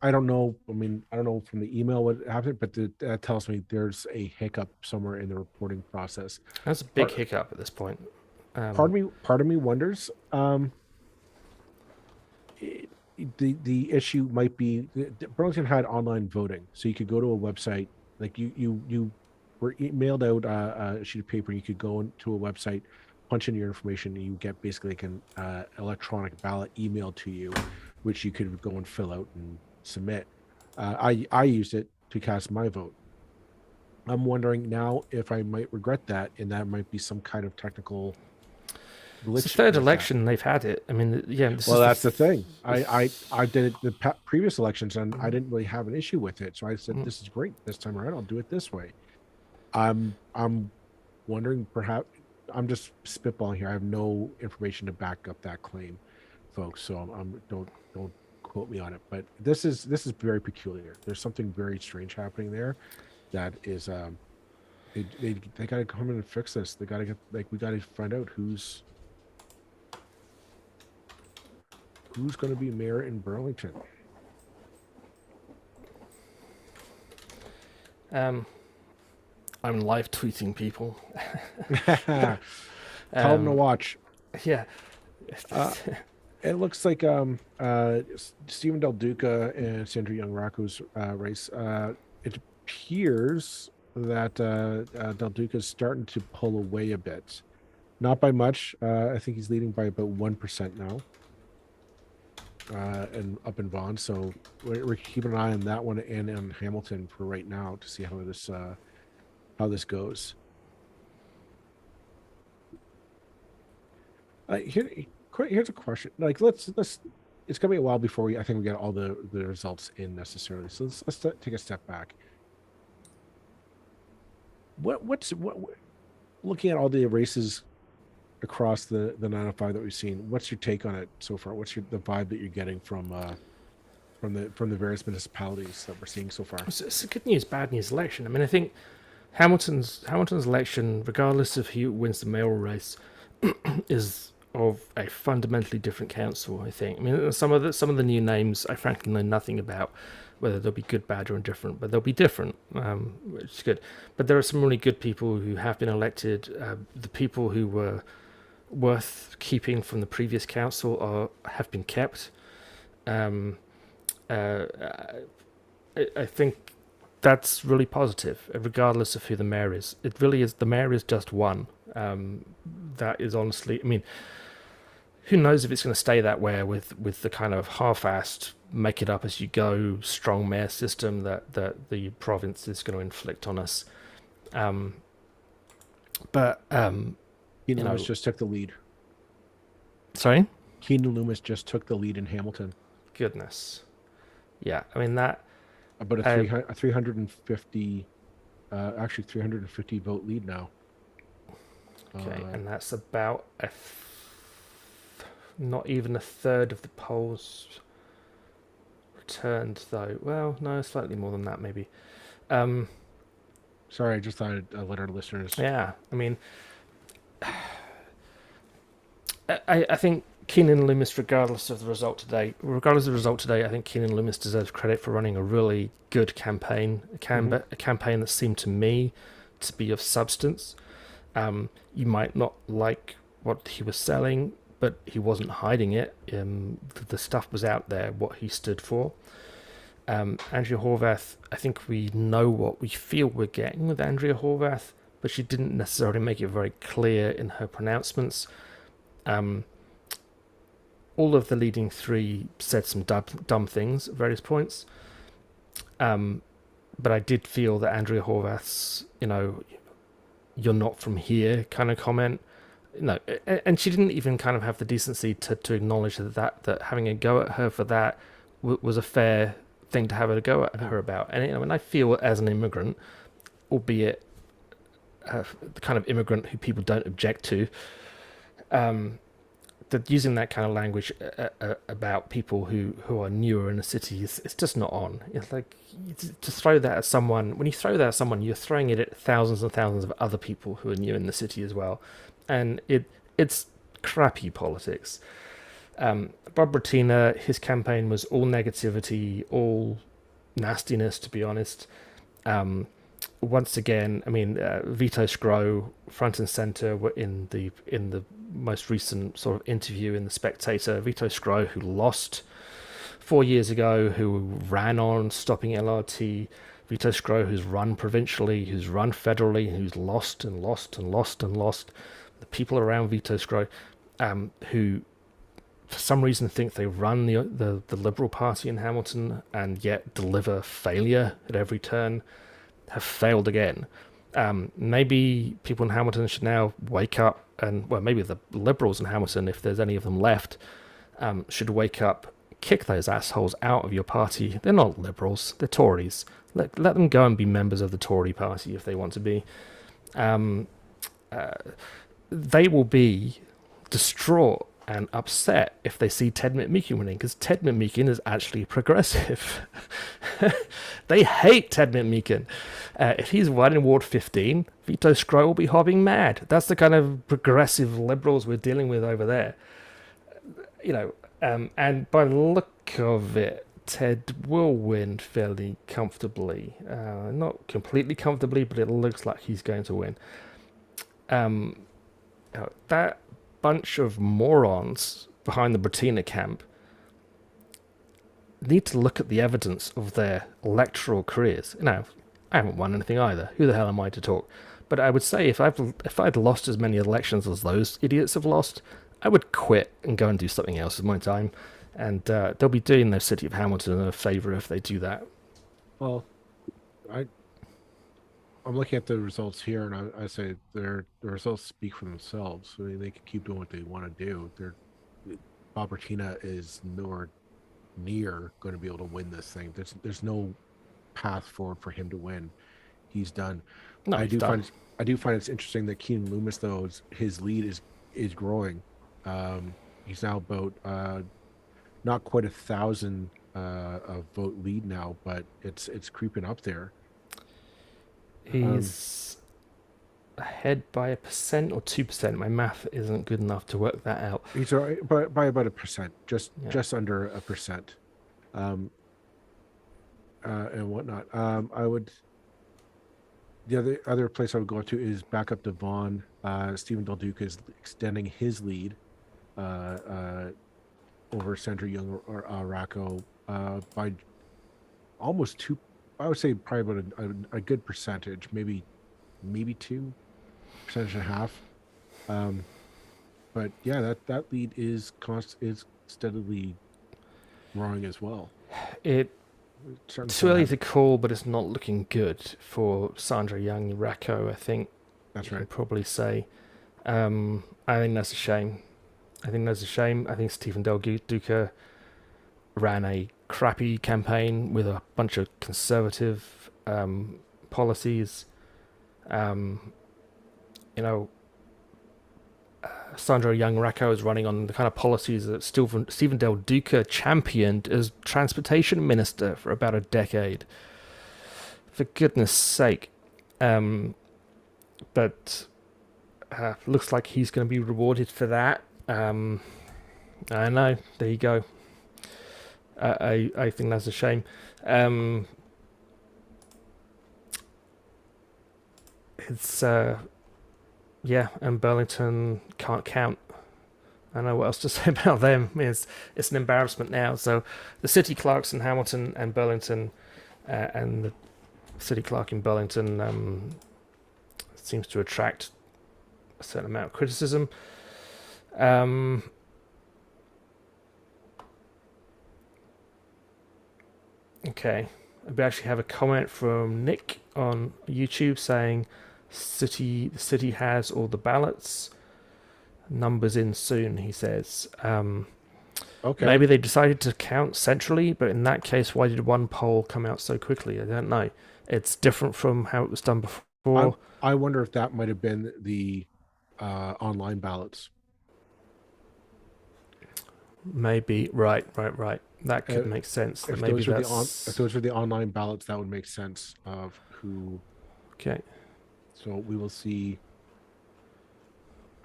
I don't know. I mean, I don't know from the email what happened, but that tells me there's a hiccup somewhere in the reporting process. That's a big Part, hiccup at this point. part Um, of me, part of me wonders. It, the issue might be Burlington had online voting, so you could go to a website, like you were mailed out a sheet of paper. You could go into a website, punch in your information, and you get basically like an electronic ballot emailed to you, which you could go and fill out and submit. I used it to cast my vote. I'm wondering now if I might regret that, and that might be some kind of technical it's the glitch third with that. election they've had it. I mean, yeah, this Well, is that's the thing. the I did it the previous elections, and I didn't really have an issue with it. So I said, mm. "This is great. This time around, I'll do it this way." I'm wondering, perhaps I'm just spitballing here. I have no information to back up that claim, folks. So I'm don't quote me on it. But this is very peculiar. There's something very strange happening there. That is they got to come in and fix this. They got to get like we got to find out who's going to be mayor in Burlington. um, I'm live tweeting people. Tell them to watch. Yeah. Uh, it looks like Stephen Del Duca and Sandra Young Rocco's race. It appears that Del Duca's starting to pull away a bit, not by much. I think he's leading by about 1% now, and up in Vaughan. So we're keeping an eye on that one and on Hamilton for right now to see how this goes. Here's a question. Like, let's. It's gonna be a while before I think we get all the results in necessarily. So let's take a step back. What looking at all the races across the 905 that we've seen, what's your take on it so far? What's the vibe that you're getting from the various municipalities that we're seeing so far? It's a good news, bad news election. I mean, I think Hamilton's election, regardless of who wins the mayoral race, is of a fundamentally different council. I think. I mean, some of the new names I frankly know nothing about, whether they'll be good, bad, or indifferent, but they'll be different, which is good. But there are some really good people who have been elected. The people who were worth keeping from the previous council have been kept. I think that's really positive, regardless of who the mayor is. It really is. The mayor is just one. That is honestly, I mean, who knows if it's going to stay that way with the kind of half-assed, make it up as you go, strong mayor system that the province is going to inflict on us. But Keenan Loomis just took the lead. Sorry? Keenan Loomis just took the lead in Hamilton. Goodness. Yeah, I mean that. About a 350, actually 350 vote lead now. Okay, and that's about not even a third of the polls returned, though. Well, no, slightly more than that, maybe. Sorry, I just thought I'd let our listeners. Yeah, I mean, I think Keenan Loomis, regardless of the result today, I think Keenan Loomis deserves credit for running a really good campaign, a campaign that seemed to me to be of substance. You might not like what he was selling, but he wasn't hiding it. The stuff was out there, what he stood for. Andrea Horwath, I think we know what we feel we're getting with Andrea Horwath, but she didn't necessarily make it very clear in her pronouncements. All of the leading three said some dumb things at various points. But I did feel that Andrea Horwath's, you're not from here kind of comment, and she didn't even kind of have the decency to acknowledge that having a go at her for that was a fair thing to have a go at her about. And and I feel as an immigrant, albeit the kind of immigrant who people don't object to, that using that kind of language about people who are newer in a city it's just not on. It's like to throw that at someone. When you throw that at someone, you're throwing it at thousands and thousands of other people who are new in the city as well, and it's crappy politics. Bob Bratina, his campaign was all negativity, all nastiness, to be honest. Once again, I mean, Vito Scro, front and center, were in the most recent sort of interview in the Spectator. Vito Scro, who lost 4 years ago, who ran on stopping LRT. Vito Scro, who's run provincially, who's run federally, who's lost and lost and lost and lost. The people around Vito Scro, who for some reason think they run the Liberal Party in Hamilton and yet deliver failure at every turn, have failed again. Maybe people in Hamilton should now wake up, and well, maybe the Liberals in Hamilton, if there's any of them left, should wake up, kick those assholes out of your party. They're not Liberals, they're Tories. Let them go and be members of the Tory party if they want to be. They will be distraught and upset if they see Ted McMeekin winning, because Ted McMeekin is actually progressive. They hate Ted McMeekin. If he's won in Ward 15, Vito Scro will be hopping mad. That's the kind of progressive liberals we're dealing with over there. And by the look of it, Ted will win fairly comfortably. Not completely comfortably, but it looks like he's going to win. That bunch of morons behind the Bratina camp need to look at the evidence of their electoral careers. I haven't won anything either. Who the hell am I to talk? But I would say if I'd lost as many elections as those idiots have lost, I would quit and go and do something else with my time. And they'll be doing the city of Hamilton a favour if they do that. Well, I I'm looking at the results here, and I say the results speak for themselves. I mean, they can keep doing what they want to do. Bob Bertina is nowhere near going to be able to win this thing. There's no path forward for him to win. He's done. No, he's done. I do find it's interesting that Keenan Loomis, though, his lead is growing. He's now about not quite 1,000 a vote lead now, but it's creeping up there. He's ahead by 1% or 2%. My math isn't good enough to work that out. He's all right, by about 1%, just under 1%, and whatnot. The other place I would go to is back up to Vaughan. Stephen Del Duca is extending his lead over Sandra Young or Racco by almost two. I would say probably about a good percentage, maybe 2% and a half. But yeah, that lead is steadily growing as well. It's too early to call, but it's not looking good for Sandra Young Racco, I think. That's right. I'd probably say. I think that's a shame. I think Stephen Del Duca ran a crappy campaign with a bunch of conservative policies. Sandra Young Racco is running on the kind of policies that Stephen Del Duca championed as transportation minister for about a decade. For goodness sake. But looks like he's going to be rewarded for that. I know. There you go. I think that's a shame. It's and Burlington can't count. I don't know what else to say about them. I mean, it's an embarrassment now. So the city clerks in Hamilton and Burlington, and the city clerk in Burlington seems to attract a certain amount of criticism. Okay, we actually have a comment from Nick on YouTube saying the city has all the ballots, numbers in soon, he says. Okay, maybe they decided to count centrally, but in that case, why did one poll come out so quickly? I don't know. It's different from how it was done before. I wonder if that might have been the online ballots. Maybe right. That could make sense. If maybe those were the online ballots, that would make sense of who. Okay. So we will see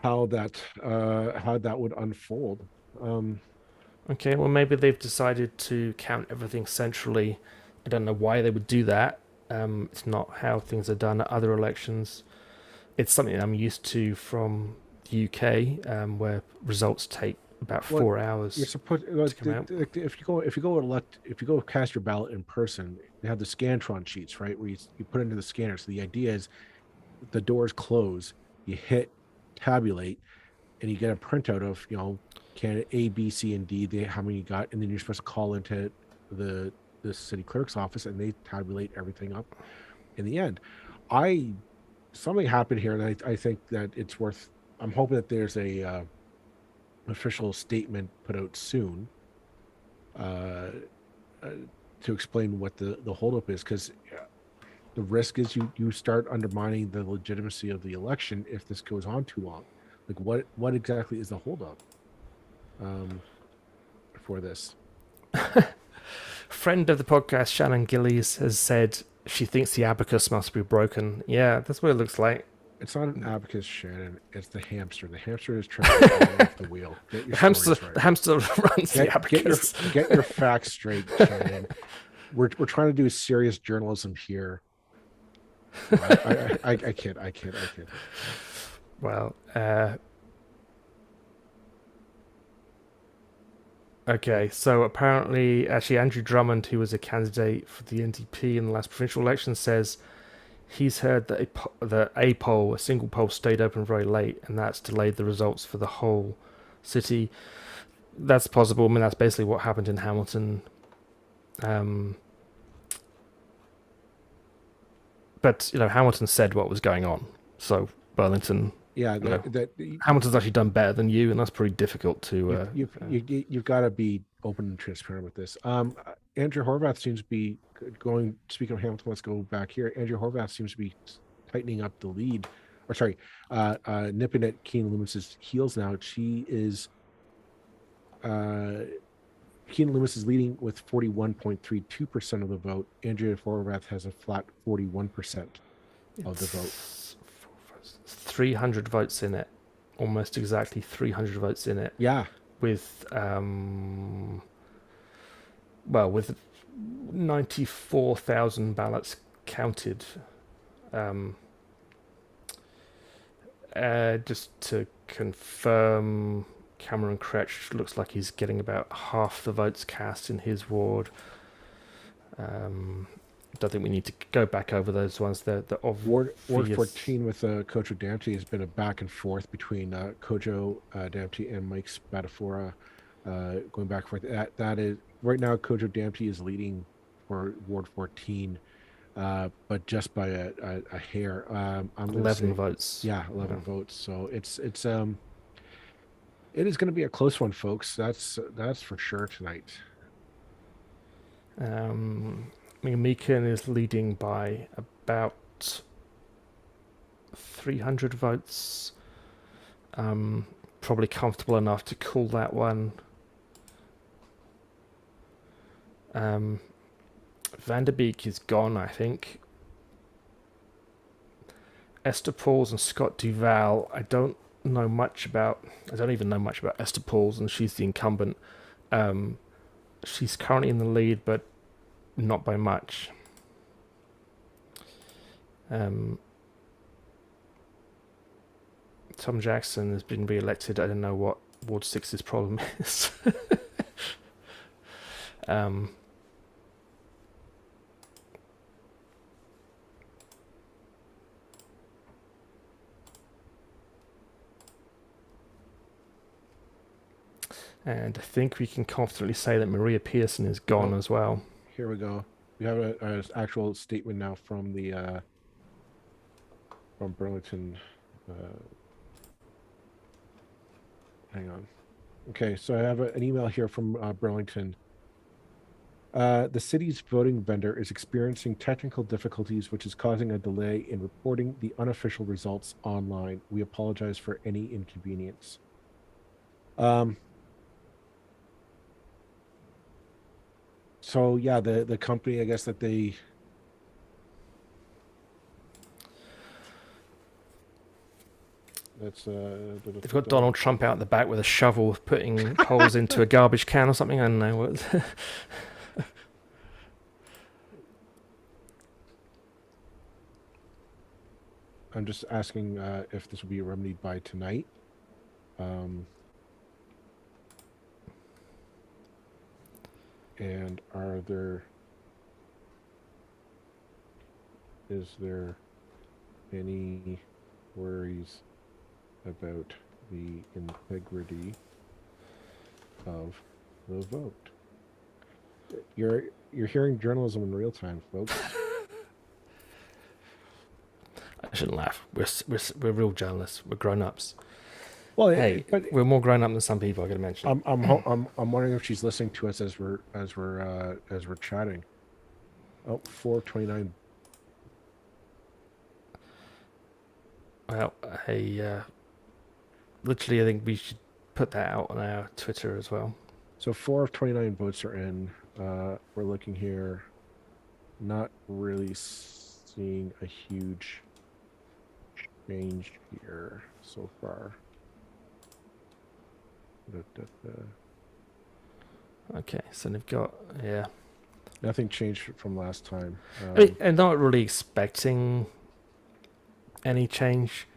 how that would unfold. Okay, well, maybe they've decided to count everything centrally. I don't know why they would do that. It's not how things are done at other elections. It's something I'm used to from the UK, where results take about What 4 hours to come out. if you go cast your ballot in person, they have the Scantron sheets, right, where you put into the scanner. So the idea is the doors close, you hit tabulate, and you get a printout of candidate A, B, C, and D. How many you got, and then you're supposed to call into the city clerk's office, and they tabulate everything up in the end. I Something happened here, and I think that it's worth. I'm hoping that there's a official statement put out soon uh, uh, to explain what the holdup is, because the risk is you start undermining the legitimacy of the election if this goes on too long. Like what exactly is the holdup um, for this? Friend of the podcast, Shannon Gillies, has said she thinks the abacus must be broken. Yeah, that's what it looks like. It's not an abacus, Shannon. It's the hamster. The hamster is trying to fall off the wheel. Get your stories right. The hamster runs the abacus. Get your facts straight, Shannon. We're trying to do serious journalism here. I kid. Well, okay, so apparently, actually, Andrew Drummond, who was a candidate for the NDP in the last provincial election, says he's heard that a single poll, stayed open very late, and that's delayed the results for the whole city. That's possible. I mean, that's basically what happened in Hamilton. But Hamilton said what was going on, so Burlington. Yeah, Hamilton's actually done better than you, and that's pretty difficult to. You've got to be open and transparent with this. Andrew Horvath seems to be going. Speaking of Hamilton, let's go back here. Andrew Horvath seems to be tightening up the lead, or sorry, nipping at Keen Loomis's heels now. She is. Keen Loomis is leading with 41.32% of the vote. Andrea Horvath has a flat 41% of the vote. 300 votes in it, almost exactly 300 votes in it. Yeah, with with 94,000 ballots counted. Just to confirm, Cameron Kretsch looks like he's getting about half the votes cast in his ward. Don't think we need to go back over those ones. The Ward 14 with Kojo Damte has been a back and forth between Kojo Damte and Mike Spadafora, going back and forth. That is right now. Kojo Damte is leading for Ward 14, but just by a hair. I'm 11 votes. Yeah, 11 votes. So it is going to be a close one, folks. That's for sure tonight. Meekin is leading by about 300 votes. Probably comfortable enough to call that one. Vanderbeek is gone, I think. Esther Pauls and Scott Duval, I don't even know much about Esther Pauls, and she's the incumbent. She's currently in the lead, but not by much. Tom Jackson has been re-elected. I don't know what Ward 6's problem is. And I think we can confidently say that Maria Pearson is gone as well. Here we go. We have an actual statement now from the from Burlington. Hang on. Okay, so I have an email here from Burlington. The city's voting vendor is experiencing technical difficulties, which is causing a delay in reporting the unofficial results online. We apologize for any inconvenience. So yeah, the company, I guess that they That's They've got Donald Trump out the back with a shovel putting holes into a garbage can or something. I don't know what. I'm just asking if this will be remedied by tonight. And is there any worries about the integrity of the vote? You're hearing journalism in real time, folks. I shouldn't laugh. We're real journalists. We're grown ups. Well, Hey, but we're more grown up than some people. I got to mention. I'm wondering if she's listening to us as we're chatting. Oh, 429. Well, hey, literally, I think we should put that out on our Twitter as well. So 4 of 29 votes are in. We're looking here, not really seeing a huge change here so far. Okay, so they've got Nothing changed from last time. I mean, I'm not really expecting any change.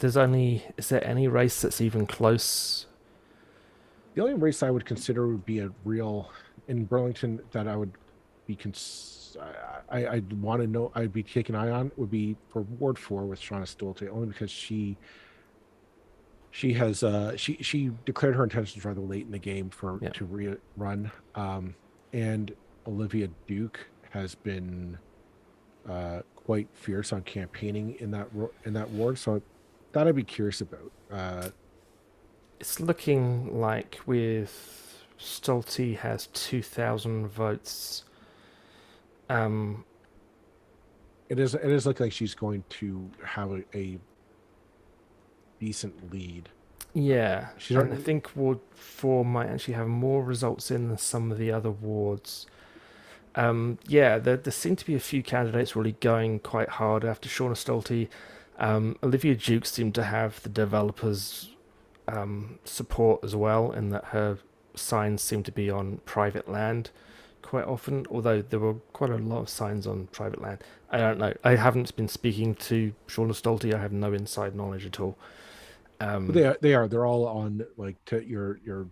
Is there any race that's even close? The only race I would consider would be a real in Burlington that I would be I'd want to know I'd be taking an eye on would be for Ward 4 with Shauna Stolte, only because she has she declared her intentions rather late in the game to rerun, and Olivia Duke has been quite fierce on campaigning in that ward, so that I'd be curious about. It's looking like with Stolte has 2,000 votes. It is looking like she's going to have a decent lead. Yeah, I think Ward 4 might actually have more results in than some of the other wards. There seem to be a few candidates really going quite hard after Shauna Stolte. Olivia Duke seemed to have the developers' support as well, in that her signs seem to be on private land quite often, although there were quite a lot of signs on private land. I don't know. I haven't been speaking to Shauna Stolte. I have no inside knowledge at all. They're all on like your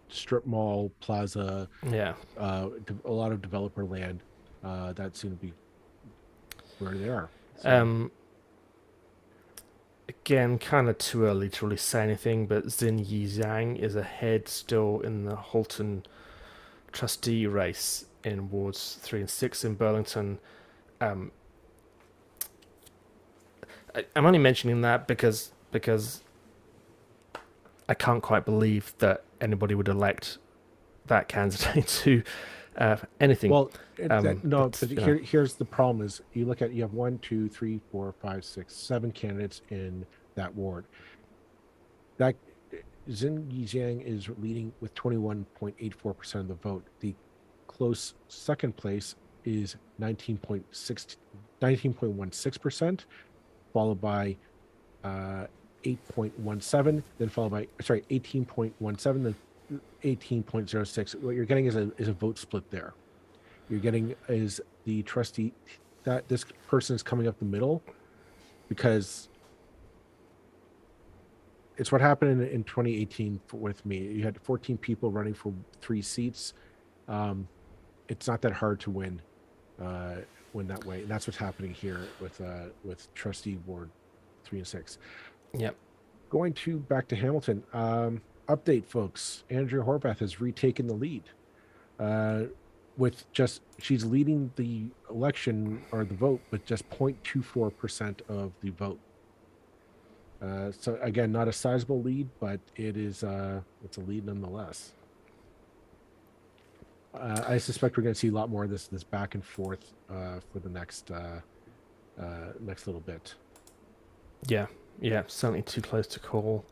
strip mall plaza. Yeah. A lot of developer land that seem to be where they are. So. Again, kind of too early to really say anything, but Xin Yi Zhang is ahead still in the Halton trustee race in wards 3 and 6 in Burlington. I'm only mentioning that because I can't quite believe that anybody would elect that candidate to anything. Well, here's the problem: is you have 1, 2, 3, 4, 5, 6, 7 candidates in that ward. That Xin Yijiang is leading with 21.84% of the vote. The close second place is 19.16%, followed by 8.17, then followed by 18.17, then 18.06. What you're getting is a vote split there. You're getting is the trustee that this person is coming up the middle, because it's what happened in 2018 with me. You had 14 people running for 3 seats. It's not that hard to win that way, and that's what's happening here with trustee ward 3 and 6. Yep. Going back to Hamilton. Update, folks. Andrea Horvath has retaken the lead. She's leading the election or the vote with just 0.24% of the vote. So again, not a sizable lead, but it's a lead nonetheless. I suspect we're going to see a lot more of this back and forth for the next little bit. Yeah, certainly too close to call.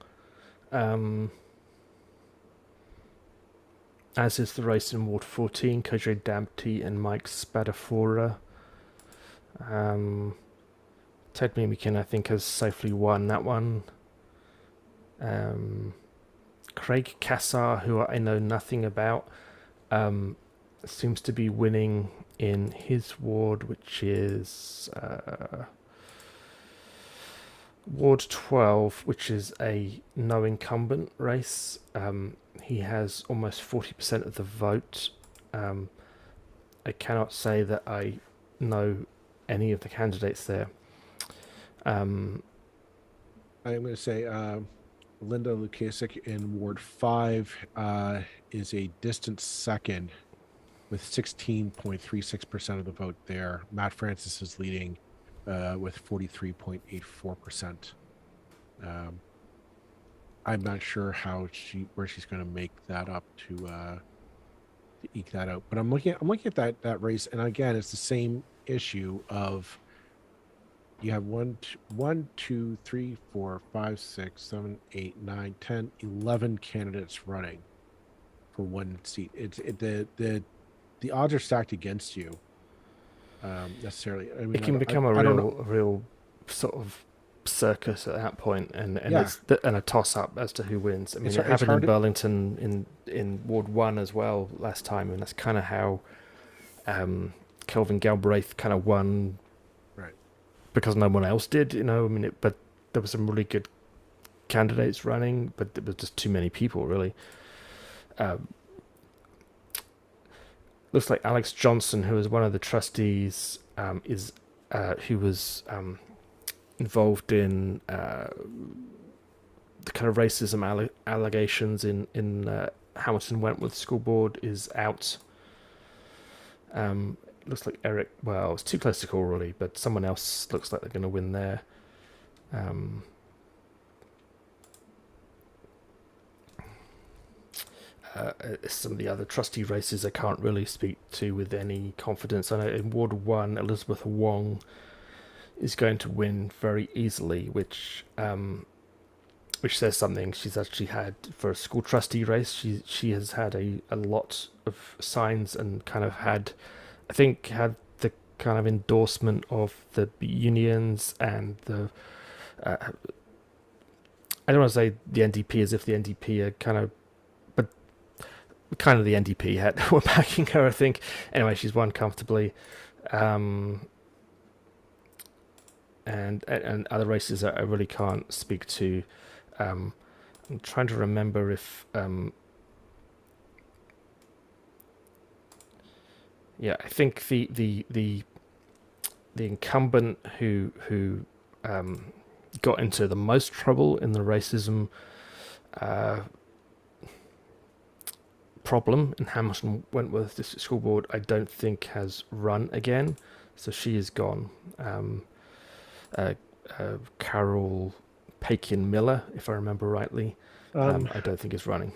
As is the race in Ward 14, Kojay Damptey and Mike Spadafora. Ted Mimikin, I think, has safely won that one. Um, Craig Cassar, who I know nothing about, um, seems to be winning in his ward, which is Ward 12, which is a no incumbent race. He has almost 40% of the vote. Um, I cannot say that I know any of the candidates there. Um, I'm going to say Linda Lukasik in Ward 5 is a distant second with 16.36% of the vote there. Matt Francis is leading with 43.84%. I'm not sure where she's going to make that up to eke that out. But I'm looking at that race, and again, it's the same issue of you have 11 candidates running for one seat. The odds are stacked against you. Necessarily. I mean, it can become I don't know. a real sort of circus at that point, and Yeah, and a toss up as to who wins. I mean, it it's happened in hard to, Burlington in Ward 1 as well last time, and that's kind of how Kelvin Galbraith kind of won right. because no one else did. You know, I mean, but there were some really good candidates running, but there was just too many people really. Um, Looks like Alex Johnson, who is one of the trustees, is who was involved in the kind of racism allegations in Hamilton Wentworth School Board, is out. Looks like Eric. Well, it's too close to call really, but someone else looks like they're going to win there. Some of the other trustee races I can't really speak to with any confidence. I know in Ward 1, Elizabeth Wong is going to win very easily, which says something. She's actually had, for a school trustee race, she has had a lot of signs and kind of had, I think, had the kind of endorsement of the unions and the I don't want to say the NDP as if the NDP are kind of the NDP had were backing her, I think. Anyway, she's won comfortably. And other races I really can't speak to. I'm trying to remember if I think the incumbent who got into the most trouble in the racism problem in Hamilton Wentworth District School Board, I don't think has run again, so she is gone. Carol Pakin Miller, if I remember rightly, I don't think is running.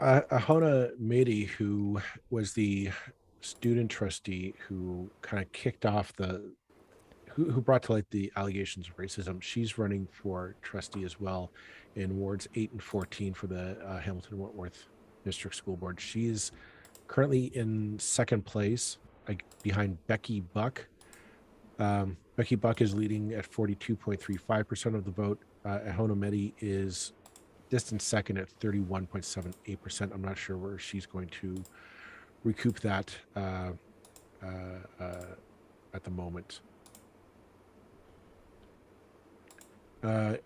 Ahona Mady, who was the student trustee who kind of kicked off who brought to light the allegations of racism, she's running for trustee as well in wards 8 and 14 for the Hamilton Wentworth District School Board. She's currently in second place, behind Becky Buck. Becky Buck is leading at 42.35% of the vote. Ahona Medy is distant second at 31.78%. I'm not sure where she's going to recoup that at the moment.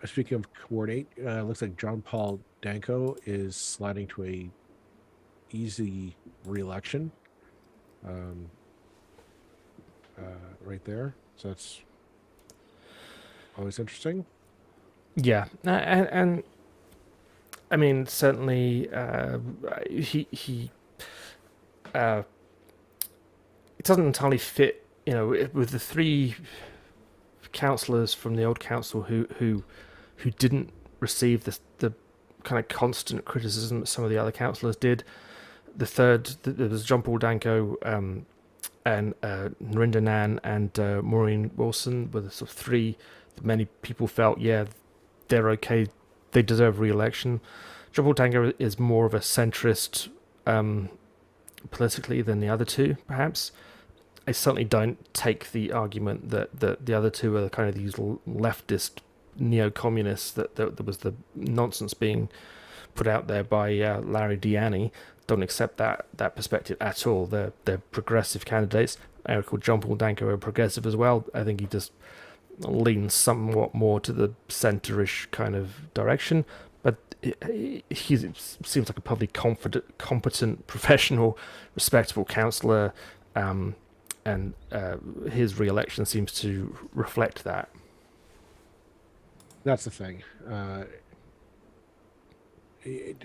Speaking of Ward 8, looks like John Paul Danko is sliding to a easy re-election right there. So that's always interesting. Yeah, and I mean certainly he it doesn't entirely fit, you know, with the three councillors from the old council who didn't receive the kind of constant criticism that some of the other councillors did. The third, there was John Paul Danko and Narinda Nan and Maureen Wilson were the sort of three that many people felt, yeah, they're okay, they deserve re-election. John Paul Danko is more of a centrist politically than the other two, perhaps. I certainly don't take the argument that the other two are kind of these leftist neo-communists, that there was the nonsense being put out there by Larry Diani. Don't accept that perspective at all. They're progressive candidates. Eric John Paul Danko are progressive as well. I think he just leans somewhat more to the centre-ish kind of direction, but he seems like a perfectly competent, professional, respectable councillor, and his re-election seems to reflect that. That's the thing. It,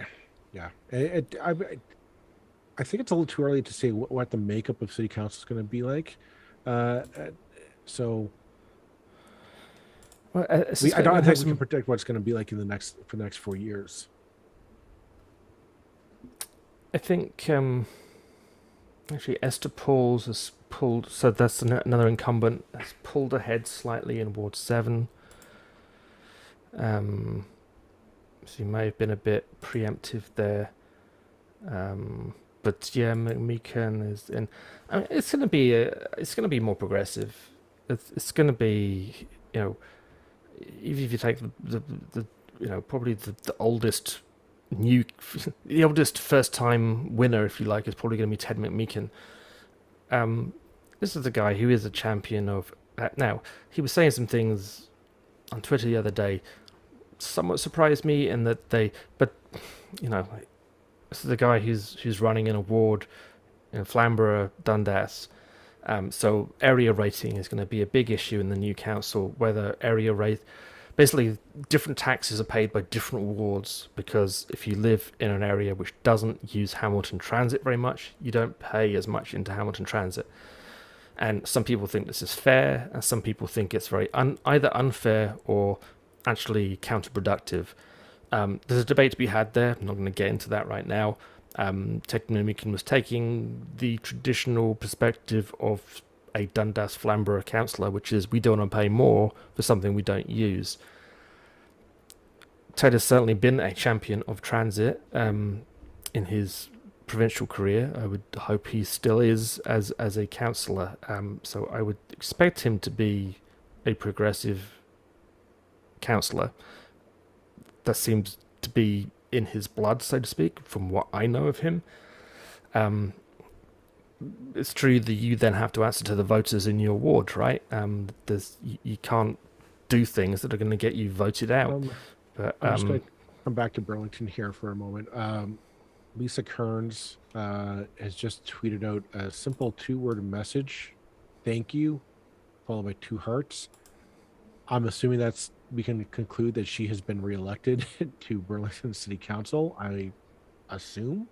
yeah, I think it's a little too early to say what the makeup of city council is going to be like. So Well, I don't think we can predict what it's going to be like in the next 4 years. I think actually Esther Pauls has pulled, so that's another incumbent, has pulled ahead slightly in Ward 7. So you may have been a bit preemptive there. But yeah, McMeekan is in. I mean, it's gonna be more progressive. It's gonna be, even if you take the probably the oldest new the oldest first time winner, if you like, is probably going to be Ted McMeekan. This is a guy who is a champion of. Now he was saying some things on Twitter the other day, somewhat surprised me in that but this is a guy who's running in a ward in Flamborough, Dundas. So area rating is going to be a big issue in the new council, whether area rate, basically different taxes are paid by different wards, because if you live in an area which doesn't use Hamilton Transit very much, you don't pay as much into Hamilton Transit. And some people think this is fair, and some people think it's very either unfair or actually counterproductive. There's a debate to be had there. I'm not going to get into that right now. Ted McMeekan was taking the traditional perspective of a Dundas Flamborough councillor, which is we don't want to pay more for something we don't use. Ted has certainly been a champion of transit in his provincial career. I would hope he still is as a councillor. So I would expect him to be a progressive councillor. That seems to be in his blood, so to speak, from what I know of him. It's true that you then have to answer to the voters in your ward, right? You can't do things that are going to get you voted out. But I'm just going to come back to Burlington here for a moment. Lisa Kearns has just tweeted out a simple 2-word message: "Thank you," followed by 2 hearts. I'm assuming we can conclude that she has been reelected to Burlington City Council, I assume.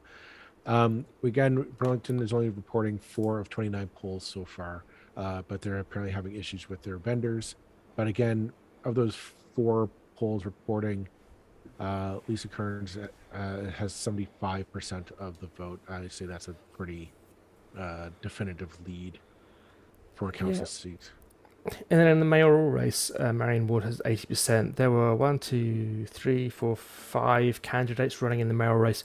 Again, Burlington is only reporting 4 of 29 polls so far, but they're apparently having issues with their vendors. But again, of those 4 polls reporting, Lisa Kearns has 75% of the vote. I say that's a pretty definitive lead for a council seat. And then in the mayoral race, Marion Ward has 80%. There were 1, 2, 3, 4, 5 candidates running in the mayoral race.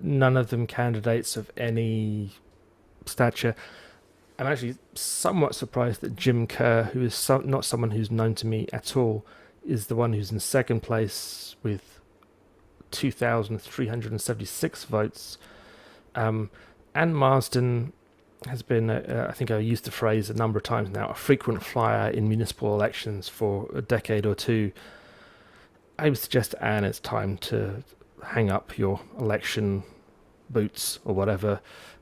None of them candidates of any stature. I'm actually somewhat surprised that Jim Kerr, who is not someone who's known to me at all, is the one who's in second place with 2,376 votes. Anne Marsden has been, I think I used the phrase a number of times now, a frequent flyer in municipal elections for a decade or two. I would suggest, Anne, it's time to hang up your election boots or whatever,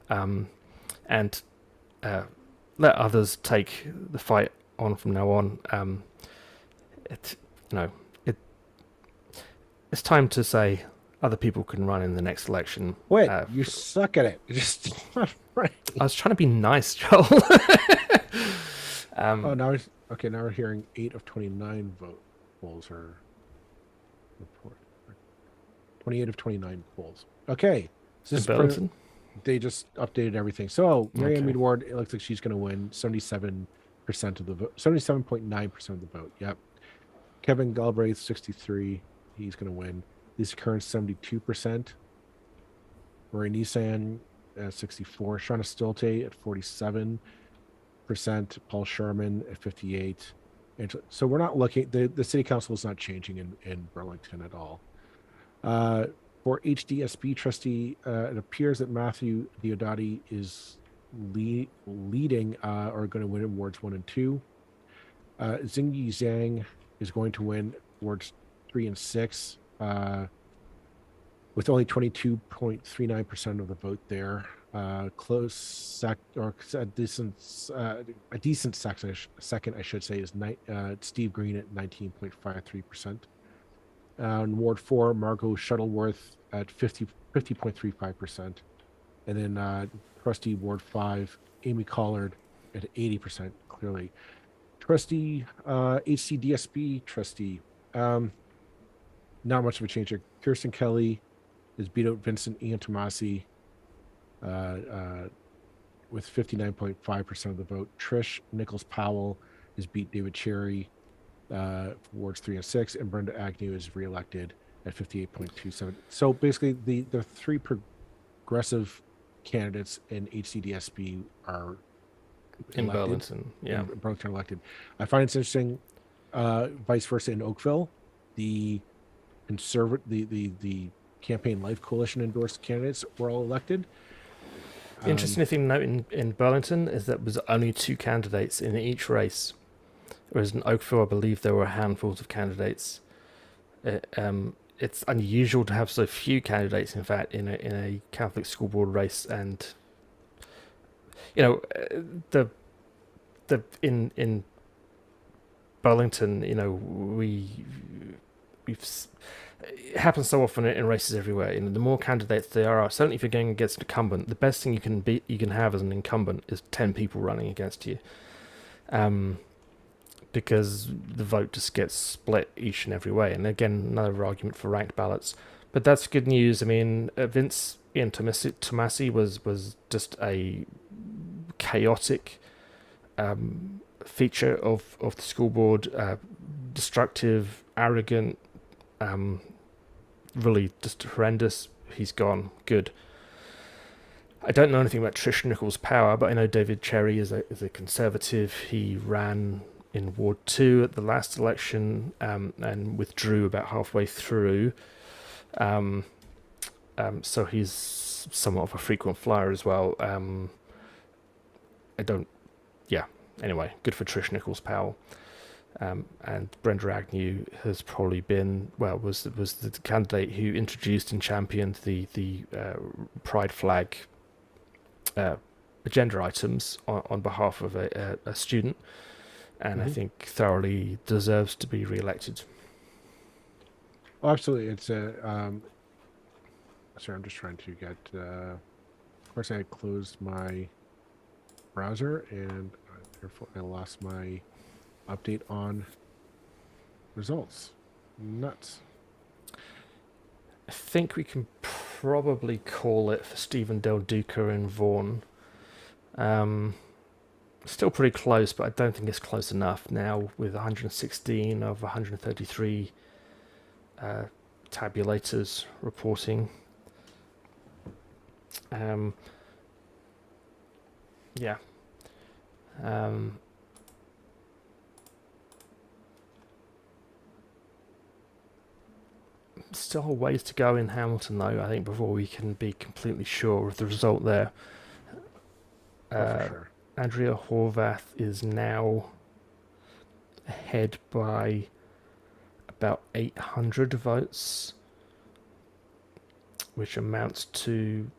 and let others take the fight on from now on. It's time to say other people can run in the next election. Wait, you suck at it. Just right. I was trying to be nice, Joel. Now we're hearing 8 of 29 polls are reported. 28 of 29 polls. Okay. So they just updated everything. So Marianne Mead Ward, it looks like she's going to win 77% of the vote, 77.9% of the vote. Yep. Kevin Galbraith, 63. He's going to win. Lisa Kearns, 72%. Rory Nissan, 64. Shauna Stolte at 47. Paul Sherman at 58. And so we're not looking, the city council is not changing in Burlington at all. For HDSB trustee, it appears that Matthew Diodati is leading or going to win awards 1 and 2. Xingyi Zhang is going to win awards 3 and 6, with only 22.39% of the vote there. A decent second, I should say, is Steve Green at 19.53%. In Ward 4, Margot Shuttleworth at 50.35%. And then trustee Ward 5, Amy Collard at 80%, clearly. Trustee, HCDSB trustee, not much of a change there. Kirsten Kelly is beat out Vincent Ian Tomasi with 59.5% of the vote. Trish Nichols Powell has beat David Cherry for wards 3 and 6, and Brenda Agnew is reelected at 58.27. So basically, the three progressive candidates in HCDSB are in Burlington. Yeah, in Burlington elected. I find it's interesting. Vice versa in Oakville, the Campaign Life Coalition endorsed candidates were all elected. Interesting thing to note in Burlington is that there was only 2 candidates in each race, whereas in Oakville, I believe there were handfuls of candidates. It's unusual to have so few candidates, in fact, in a Catholic school board race, and in Burlington, it happens so often in races everywhere. The more candidates there are, certainly if you're going against an incumbent, the best thing you can have as an incumbent is 10 people running against you, because the vote just gets split each and every way. And again, another argument for ranked ballots, but that's good news. I mean, Vince Ian Tomasi was just a chaotic feature of the school board, destructive, arrogant, really just horrendous. He's gone. Good. I don't know anything about Trish Nichols Power, but I know David Cherry is a conservative. He ran in Ward 2 at the last election, and withdrew about halfway through. So he's somewhat of a frequent flyer as well. Anyway, good for Trish Nichols Powell. And Brenda Agnew has probably been, was the candidate who introduced and championed the pride flag agenda items on behalf of a student, and I think thoroughly deserves to be re-elected. Oh, absolutely. It's sorry, I'm just trying to get. Of course, I had closed my browser, and therefore I lost my update on results. Nuts. I think we can probably call it for Stephen Del Duca and Vaughan. Still pretty close, but I don't think it's close enough now with 116 of 133 tabulators reporting. Still a ways to go in Hamilton, though, I think, before we can be completely sure of the result there. For sure. Andrea Horvath is now ahead by about 800 votes, which amounts to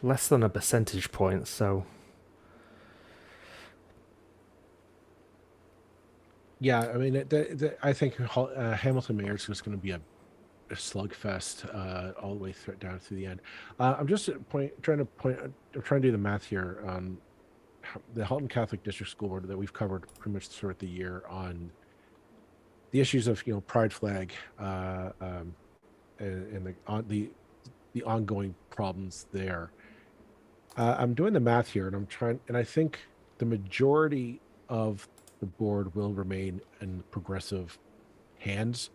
less than a percentage point, so... Yeah, I mean, I think Hamilton Mayor is just going to be a slugfest all the way down to the end. I'm just trying to do the math here on the Halton Catholic District School Board that we've covered pretty much throughout the year on the issues of pride flag and the ongoing problems there. I'm doing the math here, and I think the majority of the board will remain in progressive hands.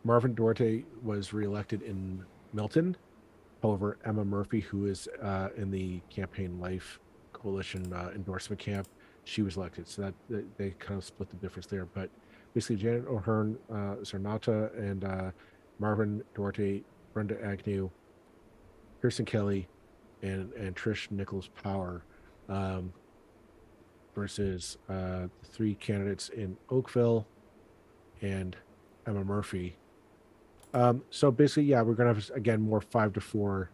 Marvin Duarte was reelected in Milton. However, Emma Murphy, who is in the Campaign Life coalition endorsement camp, she was elected. So that they kind of split the difference there. But basically, Janet O'Hearn, Sarnata, and Marvin Duarte, Brenda Agnew, Kirsten Kelly, and Trish Nichols Power, versus the three candidates in Oakville and Emma Murphy. So basically, yeah, we're gonna have again more 5-4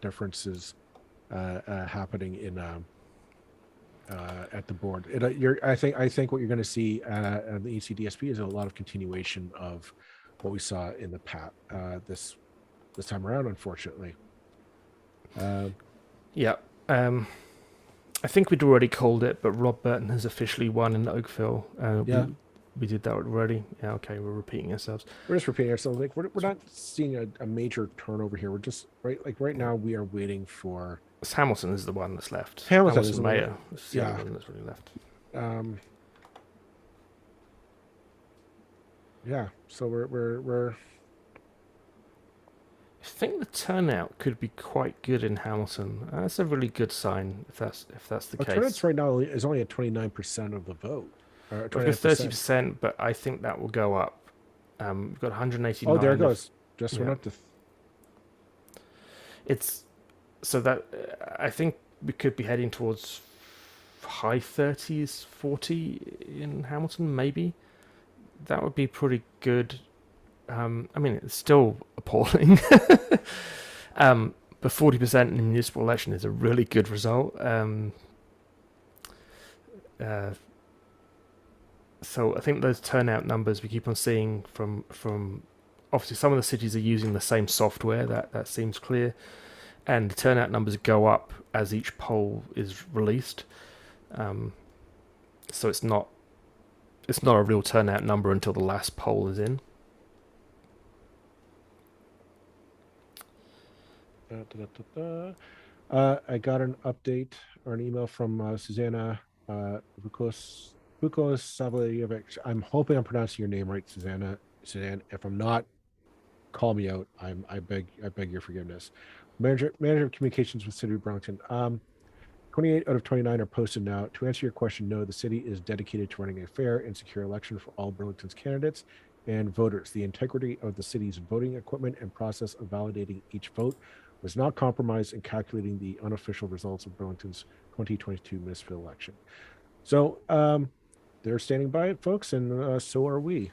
differences happening in at the board. I think what you're going to see at the ECDSP is a lot of continuation of what we saw in the this time around, unfortunately. Yeah. I think we'd already called it, but Rob Burton has officially won in Oakville. Yeah. We did that already. Yeah, okay, we're repeating ourselves. We're just repeating ourselves. Like we're not seeing a major turnover here. We're just right now we are waiting for. Hamilton is the one that's left. Hamilton is the Mayor. one. Is the only one that's really left. Yeah. So we're. I think the turnout could be quite good in Hamilton. That's a really good sign if that's the case. Turnout right now is only at 29% of the vote. We've got 30%, but I think that will go up. We've got 189. Oh, there it goes. Just went up to. It's so that I think we could be heading towards high 30s, 40 in Hamilton, maybe. That would be pretty good. I mean, it's still appalling. But 40% in a municipal election is a really good result. So I think those turnout numbers we keep on seeing from obviously some of the cities are using the same software, that seems clear, and the turnout numbers go up as each poll is released. So it's not a real turnout number until the last poll is in. I got an update or an email from Susanna Vukos Savljevic. I'm hoping I'm pronouncing your name right, Suzanne. If I'm not, call me out. I beg your forgiveness. Manager of Communications with City of Burlington. 28 out of 29 are posted now. To answer your question, no, the city is dedicated to running a fair and secure election for all Burlington's candidates and voters. The integrity of the city's voting equipment and process of validating each vote was not compromised in calculating the unofficial results of Burlington's 2022 municipal election. So they're standing by it, folks, and so are we.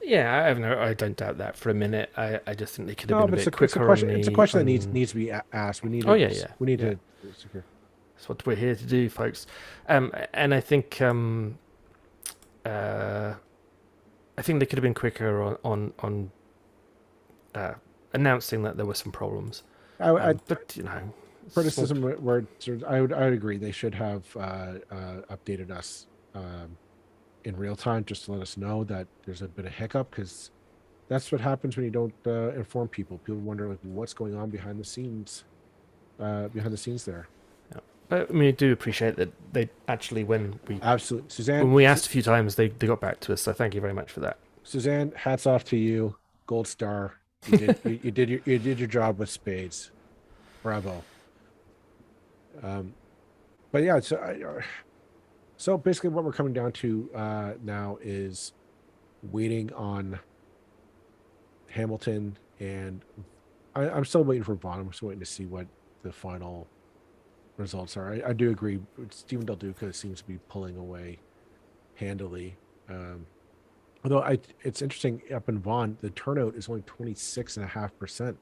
Yeah, I don't doubt that for a minute. I just think they could have been a bit quicker. It's a question that needs to be asked. We need. We need to secure. That's what we're here to do, folks. And I think they could have been quicker on announcing that there were some problems. But criticism. I would agree. They should have updated us in real time just to let us know that there's a bit of hiccup, because that's what happens when you don't inform people. People wonder like what's going on behind the scenes there. Yeah. But I mean, I do appreciate that they actually, when we absolutely Suzanne, when we asked a few times, they got back to us. So thank you very much for that, Suzanne. Hats off to you, gold star. You did you did your job with spades. Bravo. But yeah, so basically what we're coming down to now is waiting on Hamilton, and I'm still waiting for Vaughan. I'm still waiting to see what the final results are. I do agree. Stephen Del Duca seems to be pulling away handily. Although it's interesting, up in Vaughan, the turnout is only 26.5%.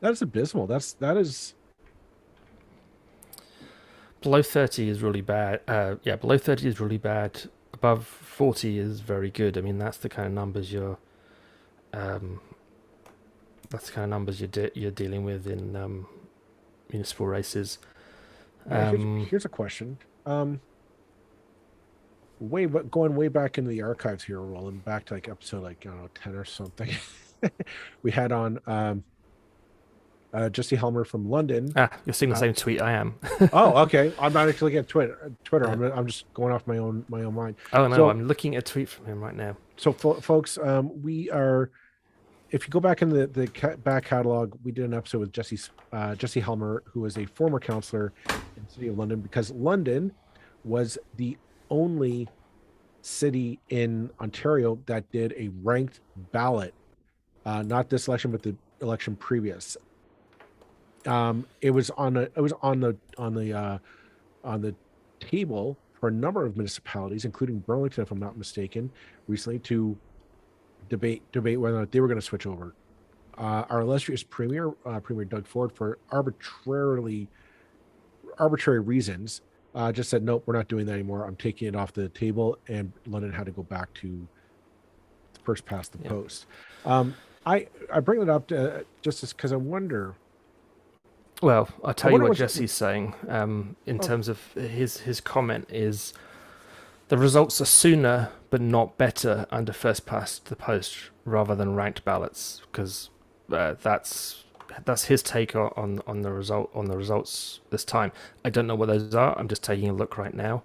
That is abysmal. That is below 30 is really bad. Below 30 is really bad. Above 40 is very good. I mean, that's the kind of numbers you're dealing with in municipal races. Here's a question. Going way back into the archives here, rolling back to like episode 10 or something. We had on Jesse Helmer from London. You're seeing the same tweet I am. Oh, okay. I'm not actually looking at Twitter. I'm just going off my own mind. Oh no, I'm looking at a tweet from him right now. So folks, we are if you go back in the back catalog, we did an episode with Jesse Helmer, who was a former councillor in the city of London, because London was the only city in Ontario that did a ranked ballot, not this election, but the election previous. It was on the table for a number of municipalities, including Burlington, if I'm not mistaken, recently to debate whether or not they were going to switch over. Our illustrious premier, Premier Doug Ford, for arbitrary reasons, just said, nope, we're not doing that anymore. I'm taking it off the table, and London had to go back to first past the post. I bring it up just because I wonder. Well, I'll tell you what Jesse's saying. In terms of his comment is, the results are sooner but not better under first past the post rather than ranked ballots, because that's his take on the results this time. I don't know what those are. I'm just taking a look right now,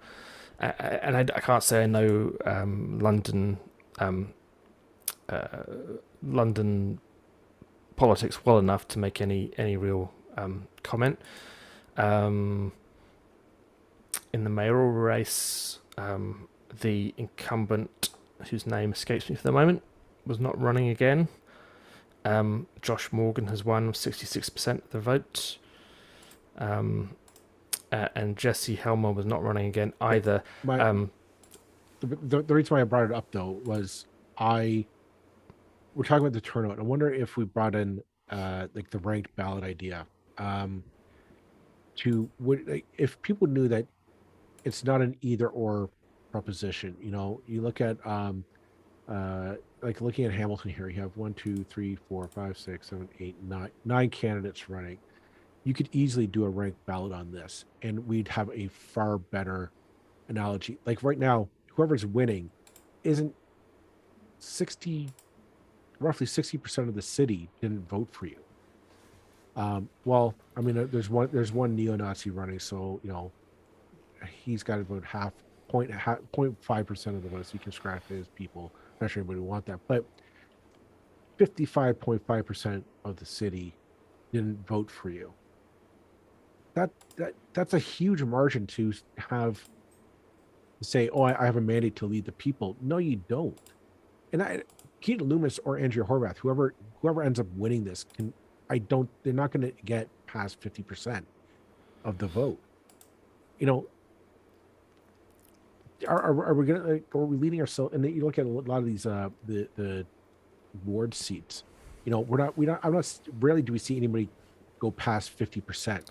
and I can't say I know London politics well enough to make any real comment. In the mayoral race, the incumbent, whose name escapes me for the moment, was not running again. Josh Morgan has won 66% of the vote. And Jesse Helmer was not running again either. The reason why I brought it up, though, was we're talking about the turnout. I wonder if we brought in like the ranked ballot idea, if people knew that it's not an either or proposition. You look at like looking at Hamilton here, you have 1, 2, 3, 4, 5, 6, 7, 8, 9 candidates running. You could easily do a ranked ballot on this, and we'd have a far better analogy. Like right now, whoever's winning isn't roughly 60% of the city didn't vote for you. Well, I mean, there's one neo-Nazi running, so he's got about 0.5% of the votes. You can scratch his people. I'm not sure anybody would want that, but 55.5% of the city didn't vote for you. That's a huge margin to say, oh, I have a mandate to lead the people. No, you don't. And Keith Loomis or Andrea Horvath, whoever ends up winning this, they're not going to get past 50% of the vote. Are we gonna, are we leading ourselves? And then you look at a lot of these the ward seats. Rarely do we see anybody go past 50%.